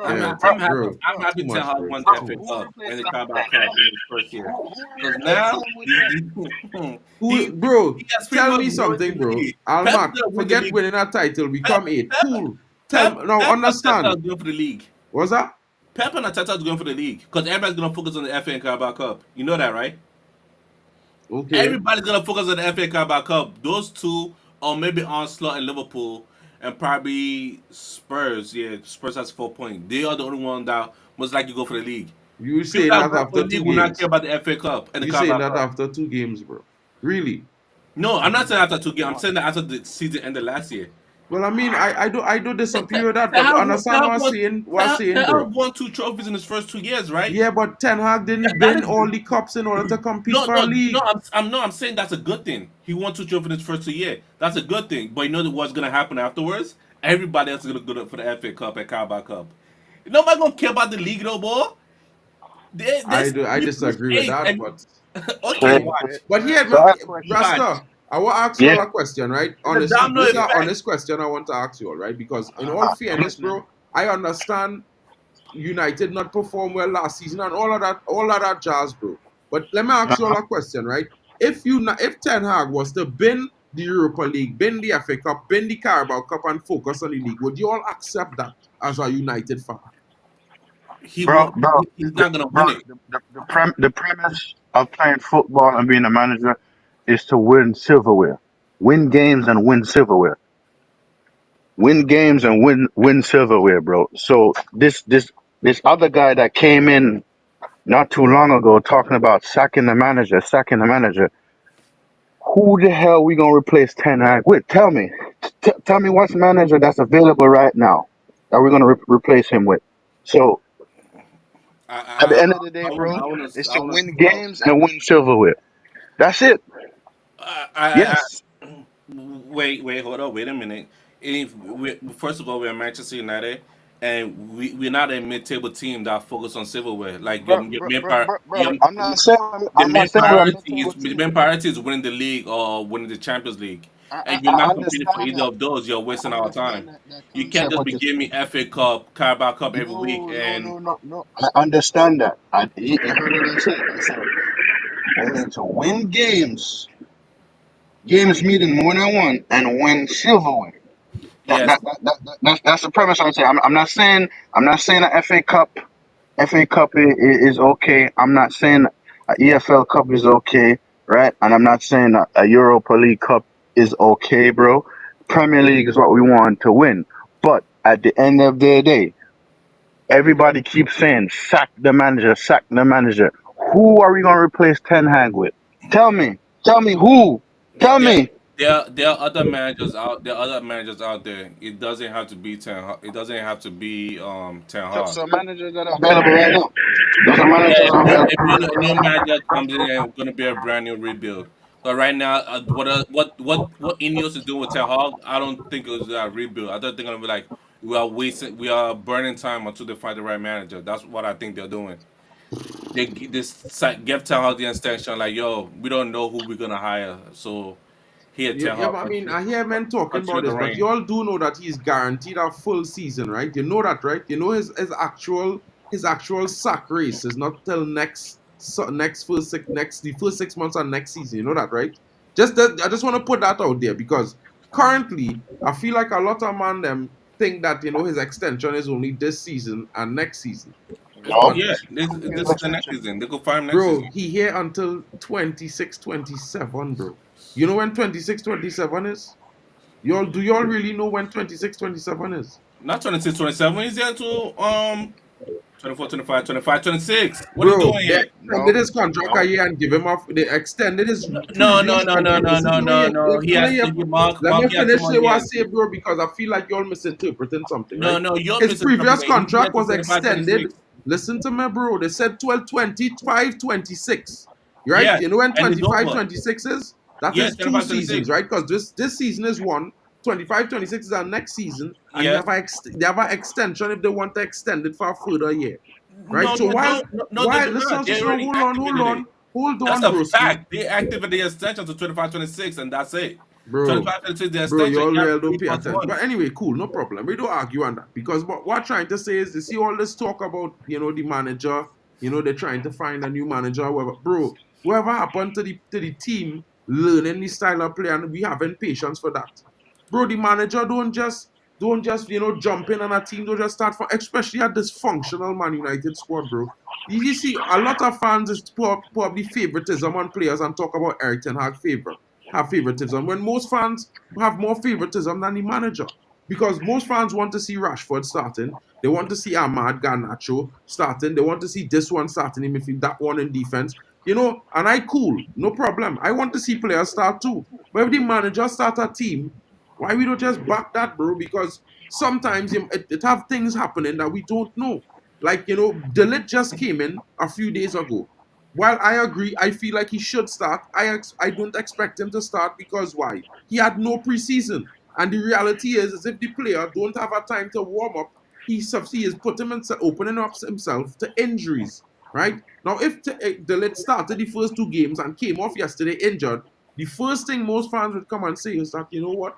[SPEAKER 1] Yeah, bro.
[SPEAKER 9] I'm happy
[SPEAKER 1] Too
[SPEAKER 9] Ten
[SPEAKER 1] much,
[SPEAKER 9] Hag
[SPEAKER 1] bro.
[SPEAKER 9] won the
[SPEAKER 1] Too
[SPEAKER 9] FA
[SPEAKER 1] much.
[SPEAKER 9] Cup and the Carabao Cup in his first year. Because now
[SPEAKER 1] Who, bro,
[SPEAKER 9] he has pretty
[SPEAKER 1] tell
[SPEAKER 9] much
[SPEAKER 1] me
[SPEAKER 9] ruined
[SPEAKER 1] something,
[SPEAKER 9] the
[SPEAKER 1] bro.
[SPEAKER 9] league. Pep is
[SPEAKER 1] Almac,
[SPEAKER 9] gonna win the
[SPEAKER 1] forget
[SPEAKER 9] league.
[SPEAKER 1] winning a title. We
[SPEAKER 9] Pep
[SPEAKER 1] come eight.
[SPEAKER 9] Pep
[SPEAKER 1] Cool.
[SPEAKER 9] Pep
[SPEAKER 1] Now
[SPEAKER 9] Pep and Arteta
[SPEAKER 1] understand.
[SPEAKER 9] is going for the league.
[SPEAKER 1] What's that?
[SPEAKER 9] Pep and Arteta is going for the league because everybody's gonna focus on the FA and Carabao Cup. You know that, right?
[SPEAKER 1] Okay.
[SPEAKER 9] Everybody's gonna focus on the FA Carabao Cup. Those two, or maybe Arsenal and Liverpool, and probably Spurs. Yeah, Spurs has 4 points. They are the only one that most likely go for the league.
[SPEAKER 1] You
[SPEAKER 9] People
[SPEAKER 1] saying
[SPEAKER 9] that
[SPEAKER 1] that
[SPEAKER 9] go for
[SPEAKER 1] after
[SPEAKER 9] the
[SPEAKER 1] 2
[SPEAKER 9] league will not care
[SPEAKER 1] games?
[SPEAKER 9] about the FA Cup and the
[SPEAKER 1] You saying
[SPEAKER 9] Carabao
[SPEAKER 1] that
[SPEAKER 9] Cup.
[SPEAKER 1] after 2 games, bro? Really?
[SPEAKER 9] No, I'm not saying after 2 games. I'm saying that after the season ended last year.
[SPEAKER 1] Well, I mean, I do disagree with that,
[SPEAKER 9] Ten
[SPEAKER 1] but
[SPEAKER 9] Hag
[SPEAKER 1] understand what I'm saying, bro.
[SPEAKER 9] won 2 trophies in his first 2 years, right?
[SPEAKER 1] Yeah, but Ten Hag didn't
[SPEAKER 9] That
[SPEAKER 1] win
[SPEAKER 9] is
[SPEAKER 1] all the cups in order to compete
[SPEAKER 9] no,
[SPEAKER 1] for a
[SPEAKER 9] no, no.
[SPEAKER 1] league.
[SPEAKER 9] I'm saying that's a good thing. He won 2 trophies in his first 2 years. That's a good thing. But you know what's gonna happen afterwards? Everybody else is gonna go for the FA Cup and Carabao Cup. Nobody gonna care about the league no more. They still
[SPEAKER 1] I
[SPEAKER 9] be push
[SPEAKER 1] disagree with
[SPEAKER 9] eight
[SPEAKER 1] that,
[SPEAKER 9] and
[SPEAKER 1] but
[SPEAKER 9] okay,
[SPEAKER 3] Trey,
[SPEAKER 9] watch,
[SPEAKER 1] but here,
[SPEAKER 3] so I have a question.
[SPEAKER 9] watch.
[SPEAKER 1] Rasta, I want to ask you
[SPEAKER 3] Yeah.
[SPEAKER 1] all a question, right?
[SPEAKER 9] It's a
[SPEAKER 1] Honestly,
[SPEAKER 9] domino
[SPEAKER 1] this is an
[SPEAKER 9] effect.
[SPEAKER 1] honest question I want to ask you all, right? Because in all
[SPEAKER 3] I'm
[SPEAKER 1] fairness,
[SPEAKER 3] listening.
[SPEAKER 1] bro, I understand United not perform well last season and all of that jazz, bro. But let me ask you all a question, right? If Ten Hag was to bin the Europa League, bin the FA Cup, bin the Carabao Cup, and focus on the league, would you all accept that as a United fan?
[SPEAKER 9] He
[SPEAKER 3] Bro,
[SPEAKER 9] won't.
[SPEAKER 3] bro,
[SPEAKER 9] He's not gonna
[SPEAKER 3] bro.
[SPEAKER 9] win it.
[SPEAKER 3] The premise of playing football and being a manager is to win silverware, win games and win silverware, win games and win silverware, bro. So this other guy that came in not too long ago talking about sacking the manager. Who the hell we gonna replace Ten Hag with? Tell me, tell me what's manager that's available right now that we're gonna replace him with. So at the
[SPEAKER 9] I
[SPEAKER 3] end of the day,
[SPEAKER 9] I want
[SPEAKER 3] bro,
[SPEAKER 9] I want
[SPEAKER 3] it's
[SPEAKER 9] to I
[SPEAKER 3] to
[SPEAKER 9] want to
[SPEAKER 3] win games and win silverware. That's it.
[SPEAKER 9] I
[SPEAKER 3] Yes.
[SPEAKER 9] wait, hold on, wait a minute. If first of all, we're Manchester United, and we're not a mid-table team that focus on silverware. Like your
[SPEAKER 3] I'm not saying we're a mid-table
[SPEAKER 9] the
[SPEAKER 3] team.
[SPEAKER 9] main priority is winning the league or winning the Champions League, and you're
[SPEAKER 3] I
[SPEAKER 9] not competing for
[SPEAKER 3] understand
[SPEAKER 9] either
[SPEAKER 3] that.
[SPEAKER 9] of those. You're
[SPEAKER 3] I
[SPEAKER 9] wasting our time.
[SPEAKER 3] understand that
[SPEAKER 9] You can't
[SPEAKER 3] concept.
[SPEAKER 9] just
[SPEAKER 3] What
[SPEAKER 9] be
[SPEAKER 3] you're
[SPEAKER 9] giving me
[SPEAKER 3] saying.
[SPEAKER 9] FA Cup, Carabao Cup every week,
[SPEAKER 3] No, no,
[SPEAKER 9] and
[SPEAKER 3] no, no, no. I understand that. You heard what I said. I said we need to win games. Games meeting more than one and win silverware.
[SPEAKER 9] yes,
[SPEAKER 3] That's the premise I'm saying. I'm not saying a FA Cup is okay. I'm not saying a EFL Cup is okay, right? And I'm not saying a Europa League Cup is okay, bro. Premier League is what we want to win. But at the end of the day, everybody keeps saying sack the manager, sack the manager. Who are we gonna replace Ten Hag with? Tell me. Tell me who. Tell
[SPEAKER 9] there,
[SPEAKER 3] me.
[SPEAKER 9] there are other managers out. There are other managers out there. It doesn't have to be It doesn't have to be Ten Hag.
[SPEAKER 3] So managers that are available right now. Those are
[SPEAKER 9] Yeah,
[SPEAKER 3] managers
[SPEAKER 9] if
[SPEAKER 3] available
[SPEAKER 9] if
[SPEAKER 3] right
[SPEAKER 9] a
[SPEAKER 3] now.
[SPEAKER 9] new manager comes in and going to be a brand new rebuild. But right now, what Ineos is doing with Ten Hag, I don't think it was a rebuild. I don't think it'll be like we are burning time until they find the right manager. That's what I think they're doing. Give Ten Hag the extension like, yo, we don't know who we're gonna hire, so here
[SPEAKER 1] Yeah,
[SPEAKER 9] Ten
[SPEAKER 1] yeah,
[SPEAKER 9] Hag,
[SPEAKER 1] but I mean, I hear men talking
[SPEAKER 9] continue
[SPEAKER 1] about
[SPEAKER 9] the
[SPEAKER 1] this, but
[SPEAKER 9] reign.
[SPEAKER 1] you all do know that he's guaranteed a full season, right? You know that, right? You know his actual sack race is not till next the first 6 months of next season. You know that, right? I just want to put that out there because currently I feel like a lot of man them think that his extension is only this season and next season,
[SPEAKER 3] No.
[SPEAKER 1] but
[SPEAKER 9] Yeah,
[SPEAKER 3] Who
[SPEAKER 9] this
[SPEAKER 3] gives
[SPEAKER 9] is the next
[SPEAKER 3] extension?
[SPEAKER 9] season. They go find him next
[SPEAKER 1] bro,
[SPEAKER 9] season.
[SPEAKER 1] he here until 26, 27, bro. You know when 26, 27 is? Do y'all really know when 26, 27 is?
[SPEAKER 9] Not 26, 27. He's there to 24, 25, 25, 26. What are you
[SPEAKER 1] Bro,
[SPEAKER 9] doing
[SPEAKER 1] they
[SPEAKER 9] here?
[SPEAKER 1] extended
[SPEAKER 3] No.
[SPEAKER 1] his contract a
[SPEAKER 3] No.
[SPEAKER 1] year and give him off. They extended his
[SPEAKER 9] No, no,
[SPEAKER 1] previous
[SPEAKER 9] no, no,
[SPEAKER 1] contract.
[SPEAKER 9] no,
[SPEAKER 1] Listen
[SPEAKER 9] no,
[SPEAKER 1] to me.
[SPEAKER 9] no, no. He has to give
[SPEAKER 1] Let me
[SPEAKER 9] Mark. He has 2
[SPEAKER 1] finish
[SPEAKER 9] more
[SPEAKER 1] what I
[SPEAKER 9] years.
[SPEAKER 1] say, bro, because I feel like y'all misinterpreting something,
[SPEAKER 9] No,
[SPEAKER 1] right?
[SPEAKER 9] no, you're
[SPEAKER 1] His
[SPEAKER 9] missing something.
[SPEAKER 1] previous
[SPEAKER 9] He's there
[SPEAKER 1] contract
[SPEAKER 9] to
[SPEAKER 1] was
[SPEAKER 9] 25,
[SPEAKER 1] extended.
[SPEAKER 9] 26.
[SPEAKER 1] Listen to me, bro. They said 12, 25, 26. Right?
[SPEAKER 9] Yes,
[SPEAKER 1] You know when
[SPEAKER 9] and it's
[SPEAKER 1] 25,
[SPEAKER 9] over.
[SPEAKER 1] 26 is? That
[SPEAKER 9] Yes,
[SPEAKER 1] is two
[SPEAKER 9] 25,
[SPEAKER 1] seasons,
[SPEAKER 9] 26.
[SPEAKER 1] right? Because this season is one. 25, 26 is our next season, and
[SPEAKER 9] Yes.
[SPEAKER 1] they have an extension if they want to extend it for a further year. Right?
[SPEAKER 9] No,
[SPEAKER 1] So
[SPEAKER 9] they don't. No, no, they do
[SPEAKER 1] listen,
[SPEAKER 9] not. They
[SPEAKER 1] listen,
[SPEAKER 9] already activated it.
[SPEAKER 1] hold
[SPEAKER 9] That's
[SPEAKER 1] on,
[SPEAKER 9] a
[SPEAKER 1] broski.
[SPEAKER 9] fact. They activated the extension to 25, 26, and that's it.
[SPEAKER 1] Bro,
[SPEAKER 9] 25, 26, the
[SPEAKER 1] bro, you
[SPEAKER 9] extension.
[SPEAKER 1] all
[SPEAKER 9] You have
[SPEAKER 1] real don't
[SPEAKER 9] three
[SPEAKER 1] pay
[SPEAKER 9] plus
[SPEAKER 1] attention.
[SPEAKER 9] one.
[SPEAKER 1] But anyway, cool, no problem. We don't argue on that. Because what I'm trying to say is you see all this talk about, the manager, they're trying to find a new manager, whoever. Bro, whoever happened to the team learning the style of play and we having patience for that. Bro, the manager don't just jump in on a team, don't just start from especially a dysfunctional Man United squad, bro. You see, a lot of fans is probably favoritism on players and talk about Eric Ten Hag have favoritism when most fans have more favoritism than the manager. Because most fans want to see Rashford starting. They want to see Ahmad Garnacho starting. They want to see this one starting in midfield, that one in defense. And I cool, no problem. I want to see players start too. But if the manager start a team, why we don't just back that, bro? Because sometimes it have things happening that we don't know. Like, Delit just came in a few days ago. While I agree, I feel like he should start. I don't expect him to start because why? He had no preseason, and the reality is if the player don't have a time to warm up, he is putting himself, opening up himself to injuries, right? Now, if Delete started the first 2 games and came off yesterday injured, the first thing most fans would come and say is that, you know what,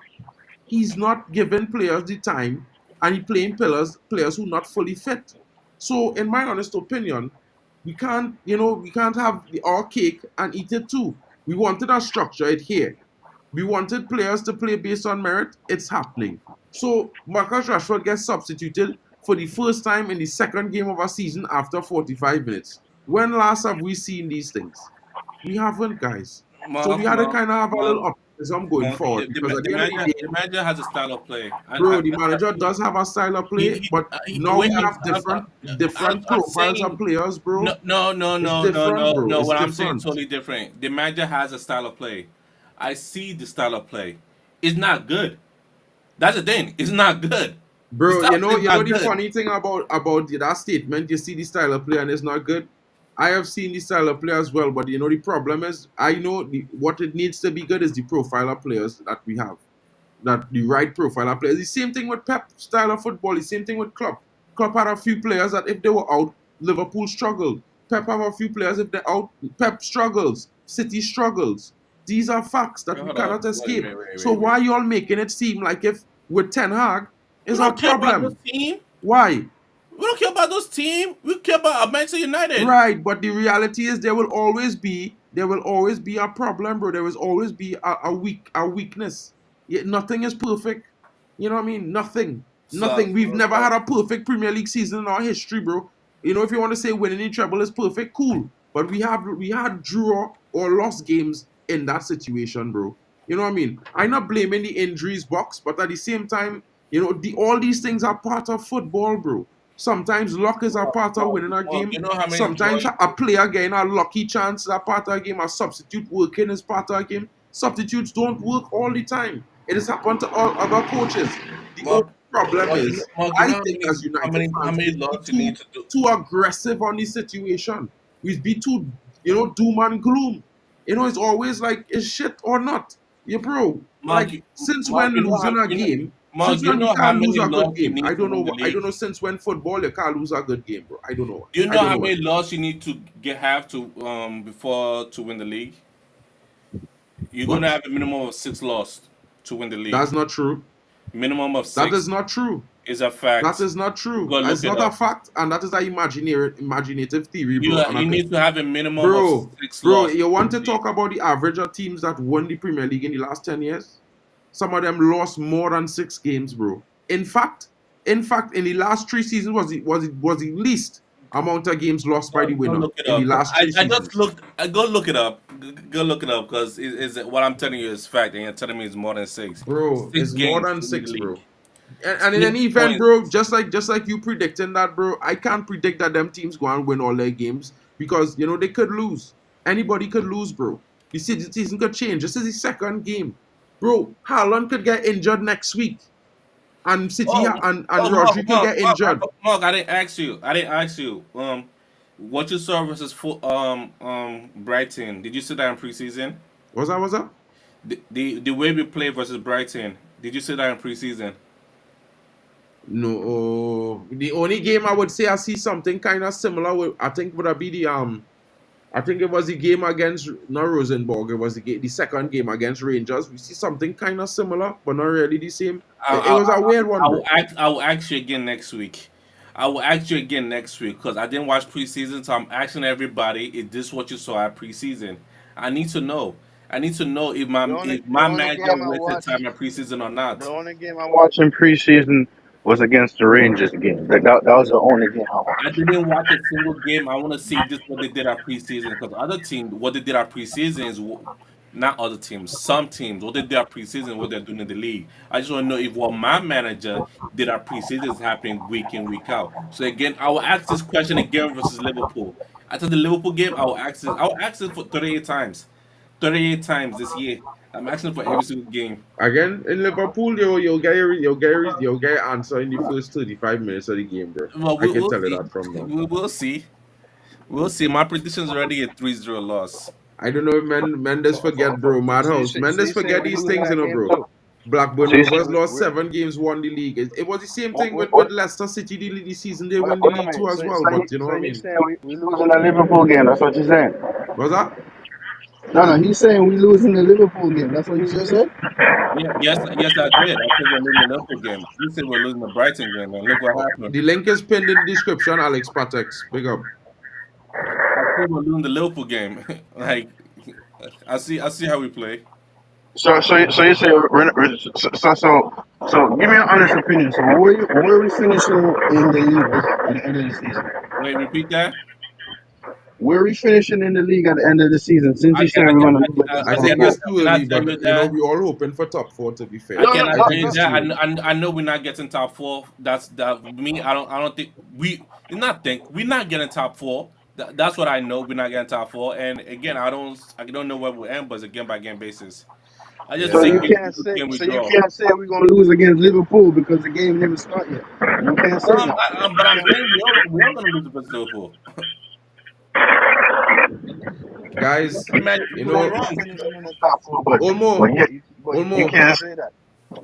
[SPEAKER 1] he's not giving players the time and he's playing players who are not fully fit. So, in my honest opinion, we can't, we can't have our cake and eat it too. We wanted to structure it here. We wanted players to play based on merit. It's happening. So Marcus Rashford gets substituted for the first time in the second game of a season after 45 minutes. When last have we seen these things? We haven't, guys. So we
[SPEAKER 9] Mark,
[SPEAKER 1] had to
[SPEAKER 9] Mark,
[SPEAKER 1] kind of have a
[SPEAKER 9] Mark,
[SPEAKER 1] little optimism going
[SPEAKER 9] Mark,
[SPEAKER 1] forward because at the end of the
[SPEAKER 9] the
[SPEAKER 1] day,
[SPEAKER 9] manager has a style of play.
[SPEAKER 1] bro, the manager does have a style of play, but now
[SPEAKER 9] Wait,
[SPEAKER 1] we have different
[SPEAKER 9] I'm
[SPEAKER 1] profiles of
[SPEAKER 9] saying
[SPEAKER 1] players,
[SPEAKER 9] no,
[SPEAKER 1] bro.
[SPEAKER 9] no, no,
[SPEAKER 1] It's
[SPEAKER 9] no, no,
[SPEAKER 1] different,
[SPEAKER 9] no,
[SPEAKER 1] bro.
[SPEAKER 9] no.
[SPEAKER 1] It's
[SPEAKER 9] What I'm saying
[SPEAKER 1] different.
[SPEAKER 9] totally different. The manager has a style of play. I see the style of play. It's not good. That's the thing. It's not good. The
[SPEAKER 1] Bro,
[SPEAKER 9] style of play is not
[SPEAKER 1] the
[SPEAKER 9] good.
[SPEAKER 1] funny thing about that statement, you see the style of play and it's not good. I have seen the style of play as well, but the problem is, I know what it needs to be good is the profile of players that we have, that the right profile of players. The same thing with Pep style of football. The same thing with Klopp. Klopp had a few players that if they were out, Liverpool struggled. Pep have a few players if they're out, Pep struggles. City struggles. These are facts that we
[SPEAKER 9] Hold up.
[SPEAKER 1] cannot escape. So
[SPEAKER 9] Wait.
[SPEAKER 1] why y'all making it seem like if with Ten Hag
[SPEAKER 9] We
[SPEAKER 1] is a
[SPEAKER 9] don't care about those
[SPEAKER 1] problem?
[SPEAKER 9] team.
[SPEAKER 1] Why?
[SPEAKER 9] We don't care about those team. We care about Manchester United.
[SPEAKER 1] Right, but the reality is there will always be a problem, bro. There will always be a weakness. Nothing is perfect. You know what I mean?
[SPEAKER 9] So,
[SPEAKER 1] Nothing. We've never had a perfect Premier League season in our history, bro. If you want to say winning the treble is perfect, cool. But we had draw or lost games in that situation, bro. You know what I mean? I'm not blaming the injuries box, but at the same time, all these things are part of football, bro. Sometimes luck is a part of winning a
[SPEAKER 9] Mark,
[SPEAKER 1] game.
[SPEAKER 9] you know how many
[SPEAKER 1] Sometimes
[SPEAKER 9] joy.
[SPEAKER 1] a player getting a lucky chance is a part of a game. A substitute working is part of a game. Substitutes don't work all the time. It has happened to all other coaches. The only
[SPEAKER 9] Mark,
[SPEAKER 1] problem is,
[SPEAKER 9] You
[SPEAKER 1] I
[SPEAKER 9] know
[SPEAKER 1] think as United
[SPEAKER 9] how
[SPEAKER 1] fans,
[SPEAKER 9] many
[SPEAKER 1] we be
[SPEAKER 9] lots you need to do.
[SPEAKER 1] too aggressive on the situation. We be too, doom and gloom. It's always like, is shit or not? Yeah, bro.
[SPEAKER 9] Mark,
[SPEAKER 1] Like,
[SPEAKER 9] you-
[SPEAKER 1] since
[SPEAKER 9] Mark,
[SPEAKER 1] when
[SPEAKER 9] you know
[SPEAKER 1] losing a game,
[SPEAKER 9] Mark,
[SPEAKER 1] since
[SPEAKER 9] you
[SPEAKER 1] when we
[SPEAKER 9] know how
[SPEAKER 1] can't lose
[SPEAKER 9] many
[SPEAKER 1] a good
[SPEAKER 9] lots you
[SPEAKER 1] game?
[SPEAKER 9] need
[SPEAKER 1] I
[SPEAKER 9] to
[SPEAKER 1] don't
[SPEAKER 9] win the
[SPEAKER 1] know. I
[SPEAKER 9] league.
[SPEAKER 1] don't know since when football you can't lose a good game, bro. I don't know.
[SPEAKER 9] Do you
[SPEAKER 1] I
[SPEAKER 9] know
[SPEAKER 1] don't
[SPEAKER 9] how
[SPEAKER 1] know
[SPEAKER 9] many
[SPEAKER 1] why.
[SPEAKER 9] lots you need to have to before to win the league? You're gonna
[SPEAKER 1] What?
[SPEAKER 9] have a minimum of 6 loss to win the league.
[SPEAKER 1] That's not true.
[SPEAKER 9] Minimum of
[SPEAKER 1] That is
[SPEAKER 9] six
[SPEAKER 1] not true.
[SPEAKER 9] is a
[SPEAKER 1] That
[SPEAKER 9] fact.
[SPEAKER 1] is not true.
[SPEAKER 9] Go look
[SPEAKER 1] It's
[SPEAKER 9] it
[SPEAKER 1] not a
[SPEAKER 9] up.
[SPEAKER 1] fact, and that is an imaginative theory, bro. And
[SPEAKER 9] You need to have a minimum of
[SPEAKER 1] bro,
[SPEAKER 9] 6 loss
[SPEAKER 1] you
[SPEAKER 9] to win
[SPEAKER 1] want
[SPEAKER 9] the
[SPEAKER 1] to
[SPEAKER 9] league.
[SPEAKER 1] talk about the average of teams that won the Premier League in the last 10 years? Some of them lost more than 6 games, bro. In fact, in the last 3 seasons was the least amount of games lost by the
[SPEAKER 9] Go
[SPEAKER 1] winner
[SPEAKER 9] look it
[SPEAKER 1] in the
[SPEAKER 9] up. 'Cause
[SPEAKER 1] last three
[SPEAKER 9] I just
[SPEAKER 1] seasons.
[SPEAKER 9] looked. Go look it up. Go look it up because what I'm telling you is fact, and you're telling me it's more than six.
[SPEAKER 1] Bro,
[SPEAKER 9] Six
[SPEAKER 1] it's more
[SPEAKER 9] games
[SPEAKER 1] than
[SPEAKER 9] to win the
[SPEAKER 1] six,
[SPEAKER 9] league.
[SPEAKER 1] bro. And in any event,
[SPEAKER 9] 6 points.
[SPEAKER 1] bro, just like you predicting that, bro, I can't predict that them teams go and win all their games because they could lose. Anybody could lose, bro. You see, the season could change. This is the second game, bro. Haaland could get injured next week, and City
[SPEAKER 9] Oh,
[SPEAKER 1] and Rodri could get injured.
[SPEAKER 9] Mark, I didn't ask you. I didn't ask you. What you saw versus Brighton? Did you see that in preseason?
[SPEAKER 1] What's that?
[SPEAKER 9] The way we play versus Brighton. Did you see that in preseason?
[SPEAKER 1] No, the only game I would say I see something kind of similar with, I think would be I think it was the game against not Rosenborg. It was the second game against Rangers. We see something kind of similar, but not really the same.
[SPEAKER 9] I,
[SPEAKER 1] It
[SPEAKER 9] I,
[SPEAKER 1] was a weird one, bro.
[SPEAKER 9] I will ask you again next week. I will ask you again next week because I didn't watch preseason, so I'm asking everybody: Is this what you saw at preseason? I need to know. I need to know if
[SPEAKER 3] The
[SPEAKER 9] my
[SPEAKER 3] only
[SPEAKER 9] manager
[SPEAKER 3] game I
[SPEAKER 9] wasted time
[SPEAKER 3] watched
[SPEAKER 9] at preseason or
[SPEAKER 3] the
[SPEAKER 9] not.
[SPEAKER 3] only game I watched in preseason was against the Rangers game. That was the only game I
[SPEAKER 9] I
[SPEAKER 3] watched.
[SPEAKER 9] didn't watch a single game. I want to see if this what they did at preseason because other teams, what they did at preseason is not other teams. Some teams, what they did at preseason, what they're doing in the league. I just want to know if what my manager did at preseason is happening week in week out. So again, I will ask this question again versus Liverpool. After the Liverpool game, I will ask this. I will ask this for 38 times, 38 times this year. I'm asking for every single game.
[SPEAKER 1] Again in Liverpool, you'll get your answer in the first 35 minutes of the game, bro.
[SPEAKER 9] Well,
[SPEAKER 1] I can
[SPEAKER 9] we'll
[SPEAKER 1] tell you
[SPEAKER 9] see.
[SPEAKER 1] that from now.
[SPEAKER 9] We'll see. We'll see. My prediction is already a 3-0 loss.
[SPEAKER 1] I don't know if Mendes forget, bro. Madhouse.
[SPEAKER 3] So
[SPEAKER 1] Mendes
[SPEAKER 3] you saying
[SPEAKER 1] forget
[SPEAKER 3] we
[SPEAKER 1] these
[SPEAKER 3] losing
[SPEAKER 1] things,
[SPEAKER 3] that game
[SPEAKER 1] bro.
[SPEAKER 3] too?
[SPEAKER 1] Blackburn
[SPEAKER 3] So you say
[SPEAKER 1] Rovers lost 7 games, won the league. It was the same thing with Leicester City the season they win the
[SPEAKER 3] wait a
[SPEAKER 1] league too
[SPEAKER 3] minute.
[SPEAKER 1] as well. But you know
[SPEAKER 3] So
[SPEAKER 1] what I
[SPEAKER 3] you
[SPEAKER 1] mean?
[SPEAKER 3] saying we losing the Liverpool game? That's what you're saying?
[SPEAKER 1] Was that?
[SPEAKER 3] No, no, he's saying we losing the Liverpool game. That's what you just said.
[SPEAKER 9] Yeah, yes, I did. I said we're losing the Liverpool game. You said we're losing the Brighton game, and look what happened.
[SPEAKER 1] The link is pinned in the description. Alex Patex, big up.
[SPEAKER 9] I said we're losing the Liverpool game. Like, I see how we play.
[SPEAKER 3] So you say so give me an honest opinion. So where we finishing in the league at the end of the season?
[SPEAKER 9] Wait, repeat that.
[SPEAKER 3] Where are we finishing in the league at the end of the season? Since you're saying we're going to lose against
[SPEAKER 1] I think
[SPEAKER 9] Again,
[SPEAKER 3] Liverpool.
[SPEAKER 1] it's too
[SPEAKER 9] I
[SPEAKER 1] early,
[SPEAKER 9] cannot tell
[SPEAKER 1] but
[SPEAKER 9] you
[SPEAKER 1] you know
[SPEAKER 9] that.
[SPEAKER 1] we all hoping for top four. To be
[SPEAKER 9] I
[SPEAKER 1] fair,
[SPEAKER 3] No, no,
[SPEAKER 9] cannot
[SPEAKER 1] I
[SPEAKER 9] tell
[SPEAKER 1] think
[SPEAKER 9] you
[SPEAKER 1] it's
[SPEAKER 3] no.
[SPEAKER 9] that.
[SPEAKER 1] too early.
[SPEAKER 9] I know we're not getting top four. That's that. Me, I don't think we. Not think we're not getting top four. That's what I know. We're not getting top four. And again, I don't know where we end, but it's a game by game basis. I just
[SPEAKER 3] So
[SPEAKER 9] think
[SPEAKER 3] you
[SPEAKER 1] Yeah,
[SPEAKER 9] game
[SPEAKER 3] can't
[SPEAKER 9] we
[SPEAKER 3] say
[SPEAKER 9] game we
[SPEAKER 3] so you
[SPEAKER 9] draw.
[SPEAKER 3] can't say we're going to lose against Liverpool because the game never started yet. You can't say that.
[SPEAKER 9] But I'm saying we are gonna lose against Liverpool.
[SPEAKER 1] guys,
[SPEAKER 9] Imagine
[SPEAKER 1] you
[SPEAKER 9] people are
[SPEAKER 1] know,
[SPEAKER 9] wrong.
[SPEAKER 3] Finishing in the top four,
[SPEAKER 1] Olmo,
[SPEAKER 3] but you
[SPEAKER 1] Olmo,
[SPEAKER 3] can't say that.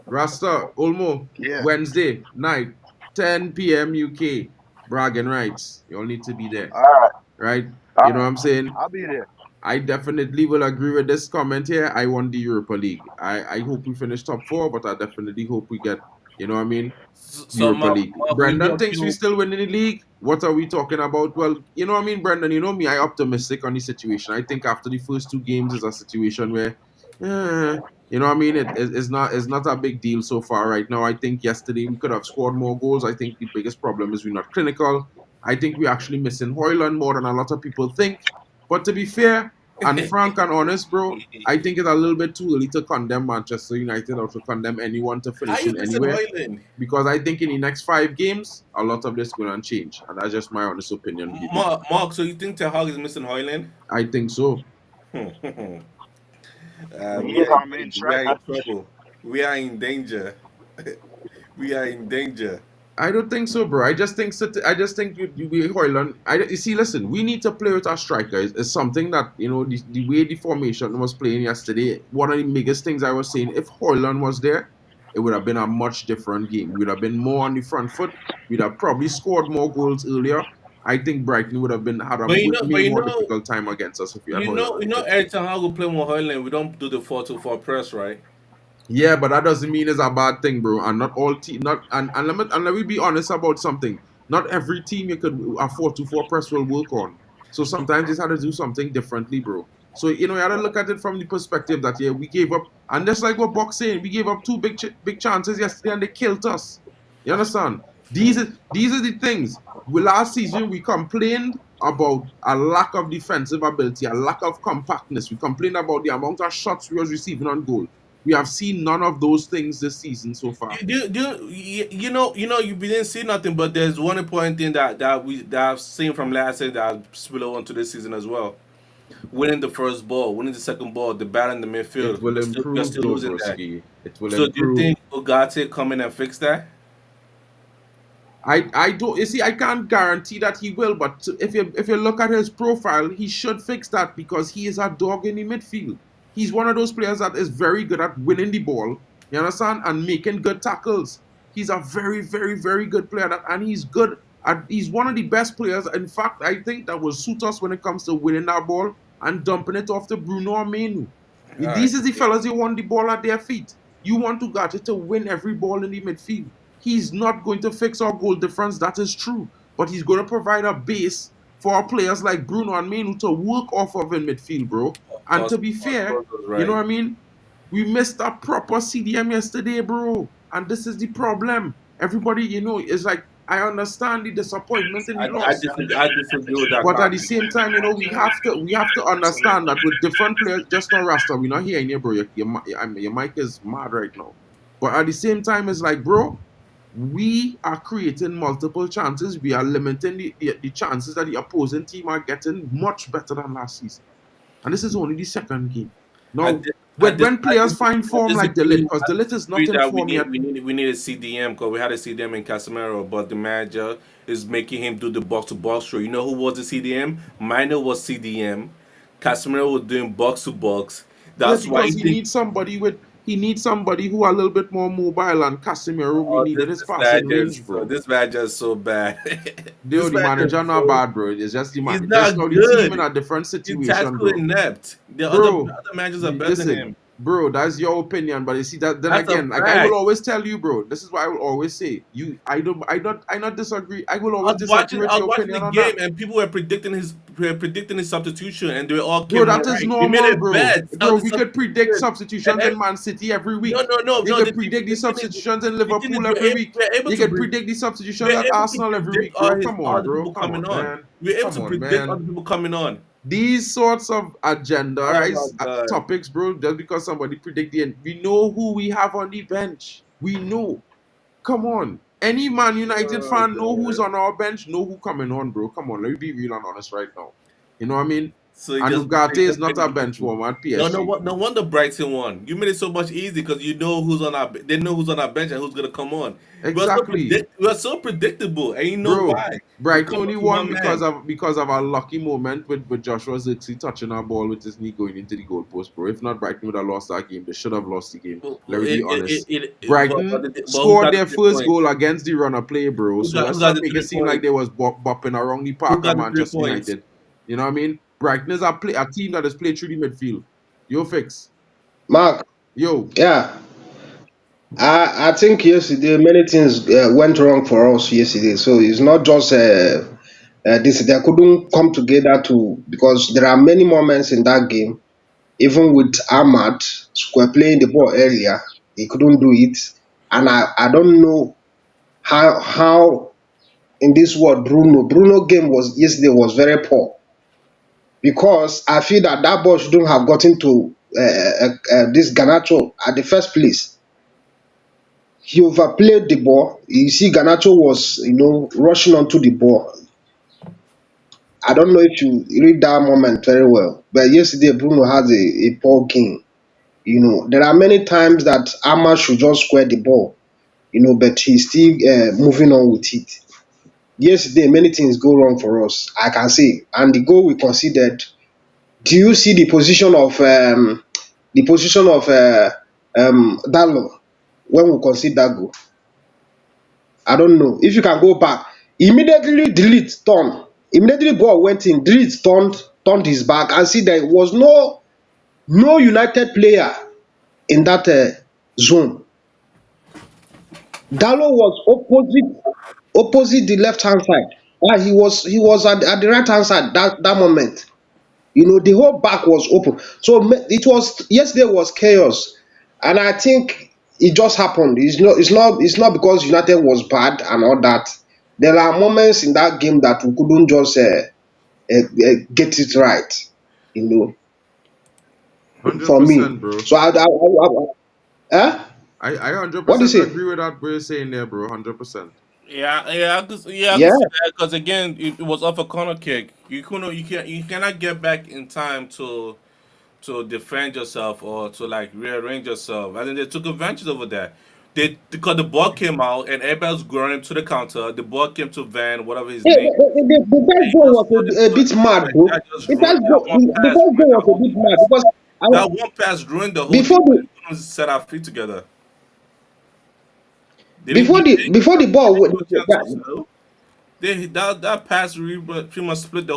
[SPEAKER 1] Rasta, Olmo,
[SPEAKER 3] Yeah.
[SPEAKER 1] Wednesday night, 10 p.m. UK, bragging rights. You all need to be there,
[SPEAKER 3] All right.
[SPEAKER 1] right?
[SPEAKER 3] All
[SPEAKER 1] You know
[SPEAKER 3] right.
[SPEAKER 1] what I'm saying?
[SPEAKER 3] I'll be there.
[SPEAKER 1] I definitely will agree with this comment here. I want the Europa League. I hope we finish top four, but I definitely hope we get, you know what I mean,
[SPEAKER 9] So
[SPEAKER 1] Europa League.
[SPEAKER 9] Mark, we
[SPEAKER 1] Brendan
[SPEAKER 9] help
[SPEAKER 1] thinks we
[SPEAKER 9] you.
[SPEAKER 1] still winning the league. What are we talking about? Well, you know what I mean, Brendan. You know me. I optimistic on the situation. I think after the first 2 games is a situation where, you know what I mean. It's not a big deal so far right now. I think yesterday we could have scored more goals. I think the biggest problem is we're not clinical. I think we're actually missing Hoyland more than a lot of people think. But to be fair and frank and honest, bro, I think it's a little bit too early to condemn Manchester United or to condemn anyone to
[SPEAKER 9] How you
[SPEAKER 1] finishing
[SPEAKER 9] missing
[SPEAKER 1] anywhere
[SPEAKER 9] Hoyland?
[SPEAKER 1] because I think in the next 5 games, a lot of this is going to change. And that's just my honest opinion, BB.
[SPEAKER 9] Mark, so you think Ten Hag is missing Hoyland?
[SPEAKER 1] I think so.
[SPEAKER 9] We
[SPEAKER 3] He's
[SPEAKER 9] are in
[SPEAKER 3] our main
[SPEAKER 9] danger. We are in
[SPEAKER 3] striker.
[SPEAKER 9] trouble. We are in danger. We are in danger.
[SPEAKER 1] I don't think so, bro. I just think you Hoyland. You see, listen, we need to play with our striker. It's something that you know the way the formation was playing yesterday. One of the biggest things I was saying, if Hoyland was there, it would have been a much different game. We would have been more on the front foot. We'd have probably scored more goals earlier. I think Brighton would have been had a
[SPEAKER 9] But
[SPEAKER 1] way more difficult time against us if we had Hoyland on the pitch.
[SPEAKER 9] every time Hag will play with Hoyland, we don't do the 4-2-4 press, right?
[SPEAKER 1] Yeah, but that doesn't mean it's a bad thing, bro. And not all team, not and let me be honest about something. Not every team you could a 4-2-4 press will work on. So sometimes it's had to do something differently, bro. So you know you had to look at it from the perspective that yeah we gave up, and just like what Buck saying, we gave up two big chances yesterday and they killed us. You understand? These are the things. Last season we complained about a lack of defensive ability, a lack of compactness. We complained about the amount of shots we was receiving on goal. We have seen none of those things this season so far.
[SPEAKER 9] You didn't see nothing, but there's one important thing that I've seen from last year that spill over into this season as well. Winning the first ball, winning the second ball, the battle in the
[SPEAKER 1] It
[SPEAKER 9] midfield.
[SPEAKER 1] will
[SPEAKER 9] You're
[SPEAKER 1] improve
[SPEAKER 9] still
[SPEAKER 1] though,
[SPEAKER 9] losing that.
[SPEAKER 1] broski. It will
[SPEAKER 9] So do you
[SPEAKER 1] improve.
[SPEAKER 9] think Ogate come in and fix that?
[SPEAKER 1] I don't. You see, I can't guarantee that he will, but if you look at his profile, he should fix that because he is a dog in the midfield. He's one of those players that is very good at winning the ball. You understand, and making good tackles. He's a very, very, very good player, and he's good. He's one of the best players. In fact, I think that will suit us when it comes to winning that ball and dumping it off to Bruno or Menu.
[SPEAKER 9] All right.
[SPEAKER 1] These are the fellas you want the ball at their feet. You want Ugarte to win every ball in the midfield. He's not going to fix our goal difference, that is true. But he's going to provide a base for our players like Bruno and Menu to work off of in midfield, bro. And to be fair,
[SPEAKER 9] Cosmos
[SPEAKER 1] you know
[SPEAKER 9] right.
[SPEAKER 1] what I mean? We missed a proper CDM yesterday, bro. And this is the problem. Everybody, you know, is like, I understand the disappointment in the loss.
[SPEAKER 9] I disagree with that
[SPEAKER 1] But at the
[SPEAKER 9] comment.
[SPEAKER 1] same time, you know, we have to understand that with different players, just not Rasta, we're not hearing you, bro. Your mic is mad right now. But at the same time, it's like, bro, we are creating multiple chances. We are limiting the chances that the opposing team are getting much better than last season. And this is only the second game.
[SPEAKER 9] I,
[SPEAKER 1] Now,
[SPEAKER 9] di- I, dis-
[SPEAKER 1] when players find form like Delit, because
[SPEAKER 9] I
[SPEAKER 1] Delit is
[SPEAKER 9] disagree
[SPEAKER 1] not in
[SPEAKER 9] that
[SPEAKER 1] form yet.
[SPEAKER 9] we need a CDM because we had a CDM in Casemiro, but the manager is making him do the box to box throw. You know who was the CDM? Minor was CDM. Casemiro was doing box to box.
[SPEAKER 1] Yeah,
[SPEAKER 9] That's why
[SPEAKER 1] because
[SPEAKER 9] you think.
[SPEAKER 1] He needs somebody who are a little bit more mobile, and Casemiro, we
[SPEAKER 9] Oh,
[SPEAKER 1] needed his
[SPEAKER 9] this
[SPEAKER 1] passing
[SPEAKER 9] manager
[SPEAKER 1] range,
[SPEAKER 9] is so
[SPEAKER 1] bro.
[SPEAKER 9] this manager is so bad.
[SPEAKER 1] Dude,
[SPEAKER 9] This
[SPEAKER 1] the
[SPEAKER 9] manager
[SPEAKER 1] manager
[SPEAKER 9] is
[SPEAKER 1] not
[SPEAKER 9] so
[SPEAKER 1] bad, bro. It's just the
[SPEAKER 9] he's
[SPEAKER 1] man. Just
[SPEAKER 9] not
[SPEAKER 1] now the team in
[SPEAKER 9] good.
[SPEAKER 1] a different
[SPEAKER 9] He's
[SPEAKER 1] situation,
[SPEAKER 9] tactical
[SPEAKER 1] bro.
[SPEAKER 9] inept. The
[SPEAKER 1] Bro,
[SPEAKER 9] other managers are better than
[SPEAKER 1] listen,
[SPEAKER 9] him.
[SPEAKER 1] bro, that's your opinion, but you see that then
[SPEAKER 9] That's a
[SPEAKER 1] again, like I will
[SPEAKER 9] fact.
[SPEAKER 1] always tell you, bro, this is why I will always say, I not disagree. I will always disagree with
[SPEAKER 9] I was
[SPEAKER 1] your
[SPEAKER 9] watching the
[SPEAKER 1] opinion on that.
[SPEAKER 9] game and people were predicting his substitution and they all
[SPEAKER 1] Bro,
[SPEAKER 9] came out
[SPEAKER 1] that is
[SPEAKER 9] right. They made
[SPEAKER 1] normal,
[SPEAKER 9] a
[SPEAKER 1] bro.
[SPEAKER 9] bet on
[SPEAKER 1] Bro,
[SPEAKER 9] the
[SPEAKER 1] we could predict
[SPEAKER 9] substitution. And
[SPEAKER 1] substitutions in Man City every
[SPEAKER 9] no,
[SPEAKER 1] week.
[SPEAKER 9] no, no,
[SPEAKER 1] You
[SPEAKER 9] no.
[SPEAKER 1] could predict these substitutions in
[SPEAKER 9] The thing is
[SPEAKER 1] Liverpool every week.
[SPEAKER 9] we're able
[SPEAKER 1] You
[SPEAKER 9] to
[SPEAKER 1] could predict these substitutions
[SPEAKER 9] we're
[SPEAKER 1] at
[SPEAKER 9] able to
[SPEAKER 1] Arsenal every
[SPEAKER 9] predict
[SPEAKER 1] week, bro. Come
[SPEAKER 9] all
[SPEAKER 1] on,
[SPEAKER 9] the
[SPEAKER 1] bro.
[SPEAKER 9] people
[SPEAKER 1] Come
[SPEAKER 9] coming
[SPEAKER 1] on,
[SPEAKER 9] on.
[SPEAKER 1] man.
[SPEAKER 9] We're able
[SPEAKER 1] Come
[SPEAKER 9] to
[SPEAKER 1] on,
[SPEAKER 9] predict
[SPEAKER 1] man.
[SPEAKER 9] other people coming on.
[SPEAKER 1] These sorts of
[SPEAKER 9] Oh my
[SPEAKER 1] agendaized
[SPEAKER 9] god.
[SPEAKER 1] topics, bro, just because somebody predict the end, we know who we have on the bench. We know. Come on. Any Man United
[SPEAKER 9] Oh
[SPEAKER 1] fan know who's
[SPEAKER 9] god.
[SPEAKER 1] on our bench, know who coming on, bro. Come on, let me be real and honest right now. You know what I mean?
[SPEAKER 9] So you
[SPEAKER 1] And
[SPEAKER 9] just
[SPEAKER 1] Ugarte is not a
[SPEAKER 9] predict
[SPEAKER 1] bench
[SPEAKER 9] people.
[SPEAKER 1] warmer at
[SPEAKER 9] No, no,
[SPEAKER 1] PSG.
[SPEAKER 9] no wonder Brighton won. You made it so much easy because you know who's on our. They know who's on our bench and who's gonna come on.
[SPEAKER 1] Exactly.
[SPEAKER 9] We are so predictable, and you know
[SPEAKER 1] Bro,
[SPEAKER 9] why? We
[SPEAKER 1] Brighton
[SPEAKER 9] come
[SPEAKER 1] only
[SPEAKER 9] up to
[SPEAKER 1] won
[SPEAKER 9] one man.
[SPEAKER 1] because of a lucky moment with Joshua Zirkzee touching our ball with his knee going into the goalpost, bro. If not, Brighton would have lost that game. They should have lost the game. Let me be honest. Brighton
[SPEAKER 9] But who
[SPEAKER 1] scored
[SPEAKER 9] got the
[SPEAKER 1] their
[SPEAKER 9] three
[SPEAKER 1] first goal
[SPEAKER 9] points?
[SPEAKER 1] against the runner play, bro. So
[SPEAKER 9] Who
[SPEAKER 1] let's
[SPEAKER 9] got
[SPEAKER 1] not
[SPEAKER 9] the
[SPEAKER 1] make it
[SPEAKER 9] 3
[SPEAKER 1] seem like they
[SPEAKER 9] points?
[SPEAKER 1] was bopping around the
[SPEAKER 9] Who
[SPEAKER 1] park of
[SPEAKER 9] got the 3
[SPEAKER 1] Manchester
[SPEAKER 9] points?
[SPEAKER 1] United. You know what I mean? Brighton is a team that has played through the midfield. Yo, fix.
[SPEAKER 8] Mark,
[SPEAKER 1] Yo.
[SPEAKER 8] yeah, I think yesterday many things went wrong for us yesterday. So it's not just this. They couldn't come together to because there are many moments in that game. Even with Ahmad Square playing the ball earlier, he couldn't do it. And I don't know how in this world Bruno game was yesterday was very poor because I feel that that ball shouldn't have gotten to this Ganacho at the first place. He overplayed the ball. You see, Ganacho was rushing onto the ball. I don't know if you read that moment very well, but yesterday Bruno has a poor game. There are many times that Ahmad should just square the ball, but he's still moving on with it. Yesterday, many things go wrong for us, I can say. And the goal we conceded, do you see the position of Dalo when we concede that goal? I don't know. If you can go back, immediately delete turn. Immediately ball went in, delete turned his back and see there was no United player in that zone. Dalo was opposite the left hand side. He was at the right hand side that moment. The whole back was open. So it was yesterday was chaos, and I think it just happened. It's not because United was bad and all that. There are moments in that game that we couldn't just get it right. You for me.
[SPEAKER 1] 100%, bro.
[SPEAKER 8] So eh?
[SPEAKER 1] I
[SPEAKER 8] What do you
[SPEAKER 1] 100%
[SPEAKER 8] say?
[SPEAKER 1] agree with that bro you're saying there, bro. 100%.
[SPEAKER 9] I
[SPEAKER 8] Yeah.
[SPEAKER 9] could see that because again, it was off a corner kick. You cannot get back in time to defend yourself or to like rearrange yourself. I think they took advantage over that. Because the ball came out and everybody was running to the counter. The ball came to Van, whatever his
[SPEAKER 8] Yeah,
[SPEAKER 9] name,
[SPEAKER 8] the
[SPEAKER 9] and
[SPEAKER 8] first
[SPEAKER 9] he
[SPEAKER 8] goal
[SPEAKER 9] just
[SPEAKER 8] was
[SPEAKER 9] started
[SPEAKER 8] a bit mad,
[SPEAKER 9] that
[SPEAKER 8] bro.
[SPEAKER 9] just
[SPEAKER 8] The
[SPEAKER 9] ruined
[SPEAKER 8] first
[SPEAKER 9] that
[SPEAKER 8] goal,
[SPEAKER 9] one
[SPEAKER 8] the
[SPEAKER 9] pass
[SPEAKER 8] first
[SPEAKER 9] ruined
[SPEAKER 8] goal
[SPEAKER 9] the
[SPEAKER 8] was a
[SPEAKER 9] whole
[SPEAKER 8] bit mad
[SPEAKER 9] defense.
[SPEAKER 8] because
[SPEAKER 9] That one pass ruined the whole
[SPEAKER 8] before
[SPEAKER 9] defense.
[SPEAKER 8] the
[SPEAKER 9] They couldn't set our feet together.
[SPEAKER 8] before the before the
[SPEAKER 9] They
[SPEAKER 8] ball
[SPEAKER 9] didn't give a chance to sell. That pass pretty much split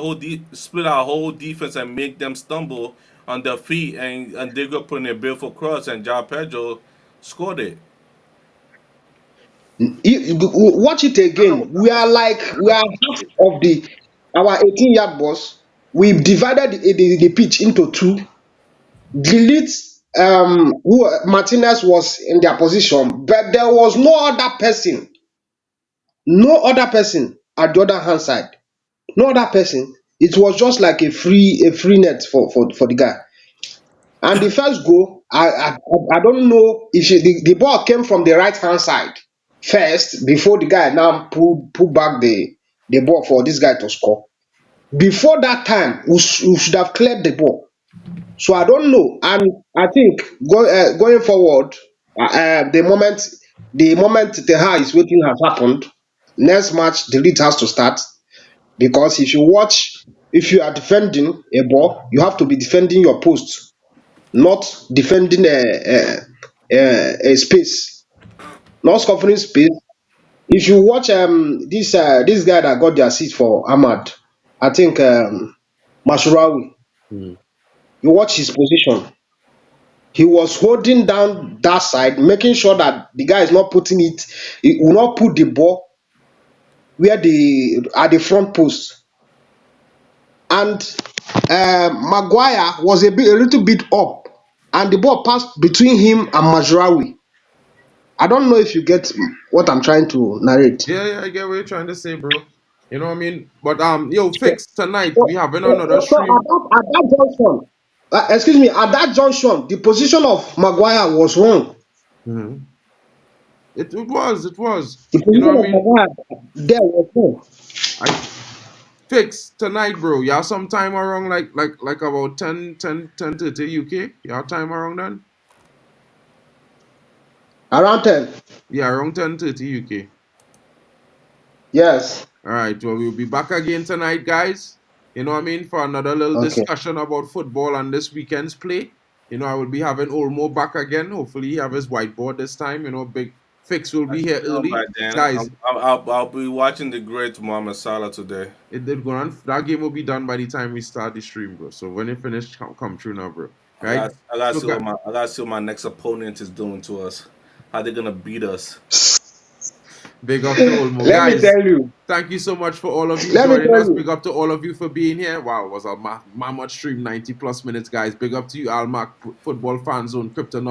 [SPEAKER 9] our whole defense and make them stumble on their feet and they got put in a beautiful cross and João Pedro scored it.
[SPEAKER 8] watch it again. We are half of the our 18-yard box. We've divided the pitch into two. Delete who Martinez was in their position, but there was no other person at the other hand side. No other person. It was just like a free net for the guy. And the first goal, I don't know if the ball came from the right hand side first before the guy now pull back the ball for this guy to score. Before that time, we should have cleared the ball. So I don't know, and I think going forward, the moment Teha is waiting has happened. Next match, the lead has to start because if you are defending a ball, you have to be defending your post, not defending a space, not scoffing space. If you watch this guy that got the assist for Ahmad, I think Mashurawi,
[SPEAKER 3] Mm.
[SPEAKER 8] you watch his position. He was holding down that side, making sure that the guy is not putting it. He will not put the ball where the at the front post. And Maguire was a little bit up, and the ball passed between him and Majrawi. I don't know if you get what I'm trying to narrate.
[SPEAKER 1] Yeah, I get what you're trying to say, bro. You know what I mean? But yo,
[SPEAKER 8] So,
[SPEAKER 1] fix tonight.
[SPEAKER 8] so,
[SPEAKER 1] We having another
[SPEAKER 8] so
[SPEAKER 1] stream.
[SPEAKER 8] at that junction, excuse me, at that junction, the position of Maguire was wrong.
[SPEAKER 1] Mhm. It was.
[SPEAKER 8] The
[SPEAKER 1] You know
[SPEAKER 8] position
[SPEAKER 1] what I
[SPEAKER 8] of
[SPEAKER 1] mean?
[SPEAKER 8] Maguire there was wrong.
[SPEAKER 1] I fix tonight, bro. You have some time around like about 10:30 UK. You have time around then?
[SPEAKER 8] Around 10.
[SPEAKER 1] Yeah, around 10:30 UK.
[SPEAKER 8] Yes.
[SPEAKER 1] All right, well, we'll be back again tonight, guys. You know what I mean? For another little
[SPEAKER 8] Okay.
[SPEAKER 1] discussion about football and this weekend's play. You know, I will be having Olmo back again. Hopefully, he have his whiteboard this time. You know, Big Fix will
[SPEAKER 9] I
[SPEAKER 1] be
[SPEAKER 9] should
[SPEAKER 1] here
[SPEAKER 9] know by
[SPEAKER 1] early.
[SPEAKER 9] then.
[SPEAKER 1] Guys,
[SPEAKER 9] I'll be watching the great Mohamed Salah today.
[SPEAKER 1] it did go on. That game will be done by the time we start the stream, bro. So when it finished, come through now, bro. Right?
[SPEAKER 9] I gotta
[SPEAKER 1] So,
[SPEAKER 9] see what I gotta see what my next opponent is doing to us. How they gonna beat us?
[SPEAKER 1] big up to Olmo.
[SPEAKER 8] Let me
[SPEAKER 1] Guys,
[SPEAKER 8] tell you.
[SPEAKER 1] thank you so much for all of you
[SPEAKER 8] Let me
[SPEAKER 1] joining
[SPEAKER 8] tell
[SPEAKER 1] us.
[SPEAKER 8] you.
[SPEAKER 1] Big up to all of you for being here. Wow, it was a mammoth stream, 90 plus minutes, guys. Big up to you, Almac, Football Fan Zone,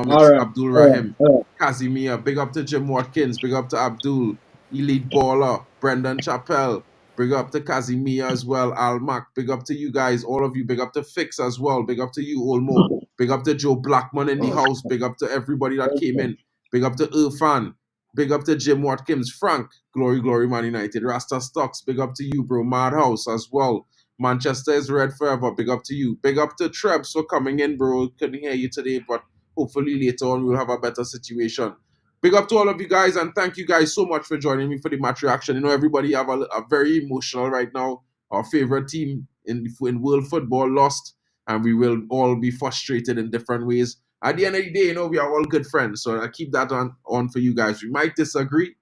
[SPEAKER 8] All
[SPEAKER 1] Cryptonomics,
[SPEAKER 8] right.
[SPEAKER 1] Abdul
[SPEAKER 8] All right.
[SPEAKER 1] Rahim,
[SPEAKER 8] All right.
[SPEAKER 1] Casimir. Big up to Jim Watkins. Big up to Abdul, Elite Baller, Brendan Chappell. Big up to Casimir as well, Almac. Big up to you guys, all of you. Big up to Fix as well. Big up to you, Olmo. Big up to Joe Blackman in the house. Big up to everybody that came in. Big up to Irfan. Big up to Jim Watkins, Frank, Glory, Man United, Rasta Stocks, big up to you, bro, Madhouse as well. Manchester is red forever, big up to you. Big up to Trebs for coming in, bro. Couldn't hear you today, but hopefully later on we'll have a better situation. Big up to all of you guys, and thank you guys so much for joining me for the match reaction. You know, everybody have a very emotional right now. Our favorite team in world football lost, and we will all be frustrated in different ways. At the end of the day, you know, we are all good friends. So I keep that on for you guys. We might disagree,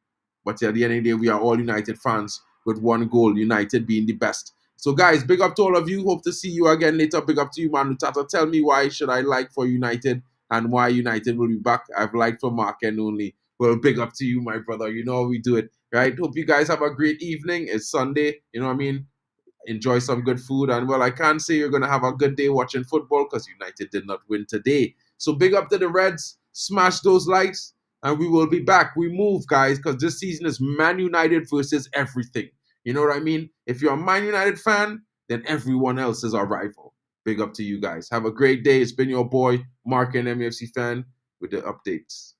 [SPEAKER 1] but at the end of the day, we are all United fans with one goal, United being the best. So guys, big up to all of you. Hope to see you again later. Big up to you, Manu Tata. Tell me why should I like for United and why United will be back. I've liked for MarkN only. Well, big up to you, my brother. You know how we do it, right? Hope you guys have a great evening. It's Sunday. You know what I mean? Enjoy some good food. And well, I can't say you're going to have a good day watching football because United did not win today. So big up to the Reds. Smash those likes and we will be back. We move, guys, because this season is Man United versus everything. You know what I mean? If you're a Man United fan, then everyone else is our rival. Big up to you guys. Have a great day. It's been your boy, MarkN MUFC fan, with the updates.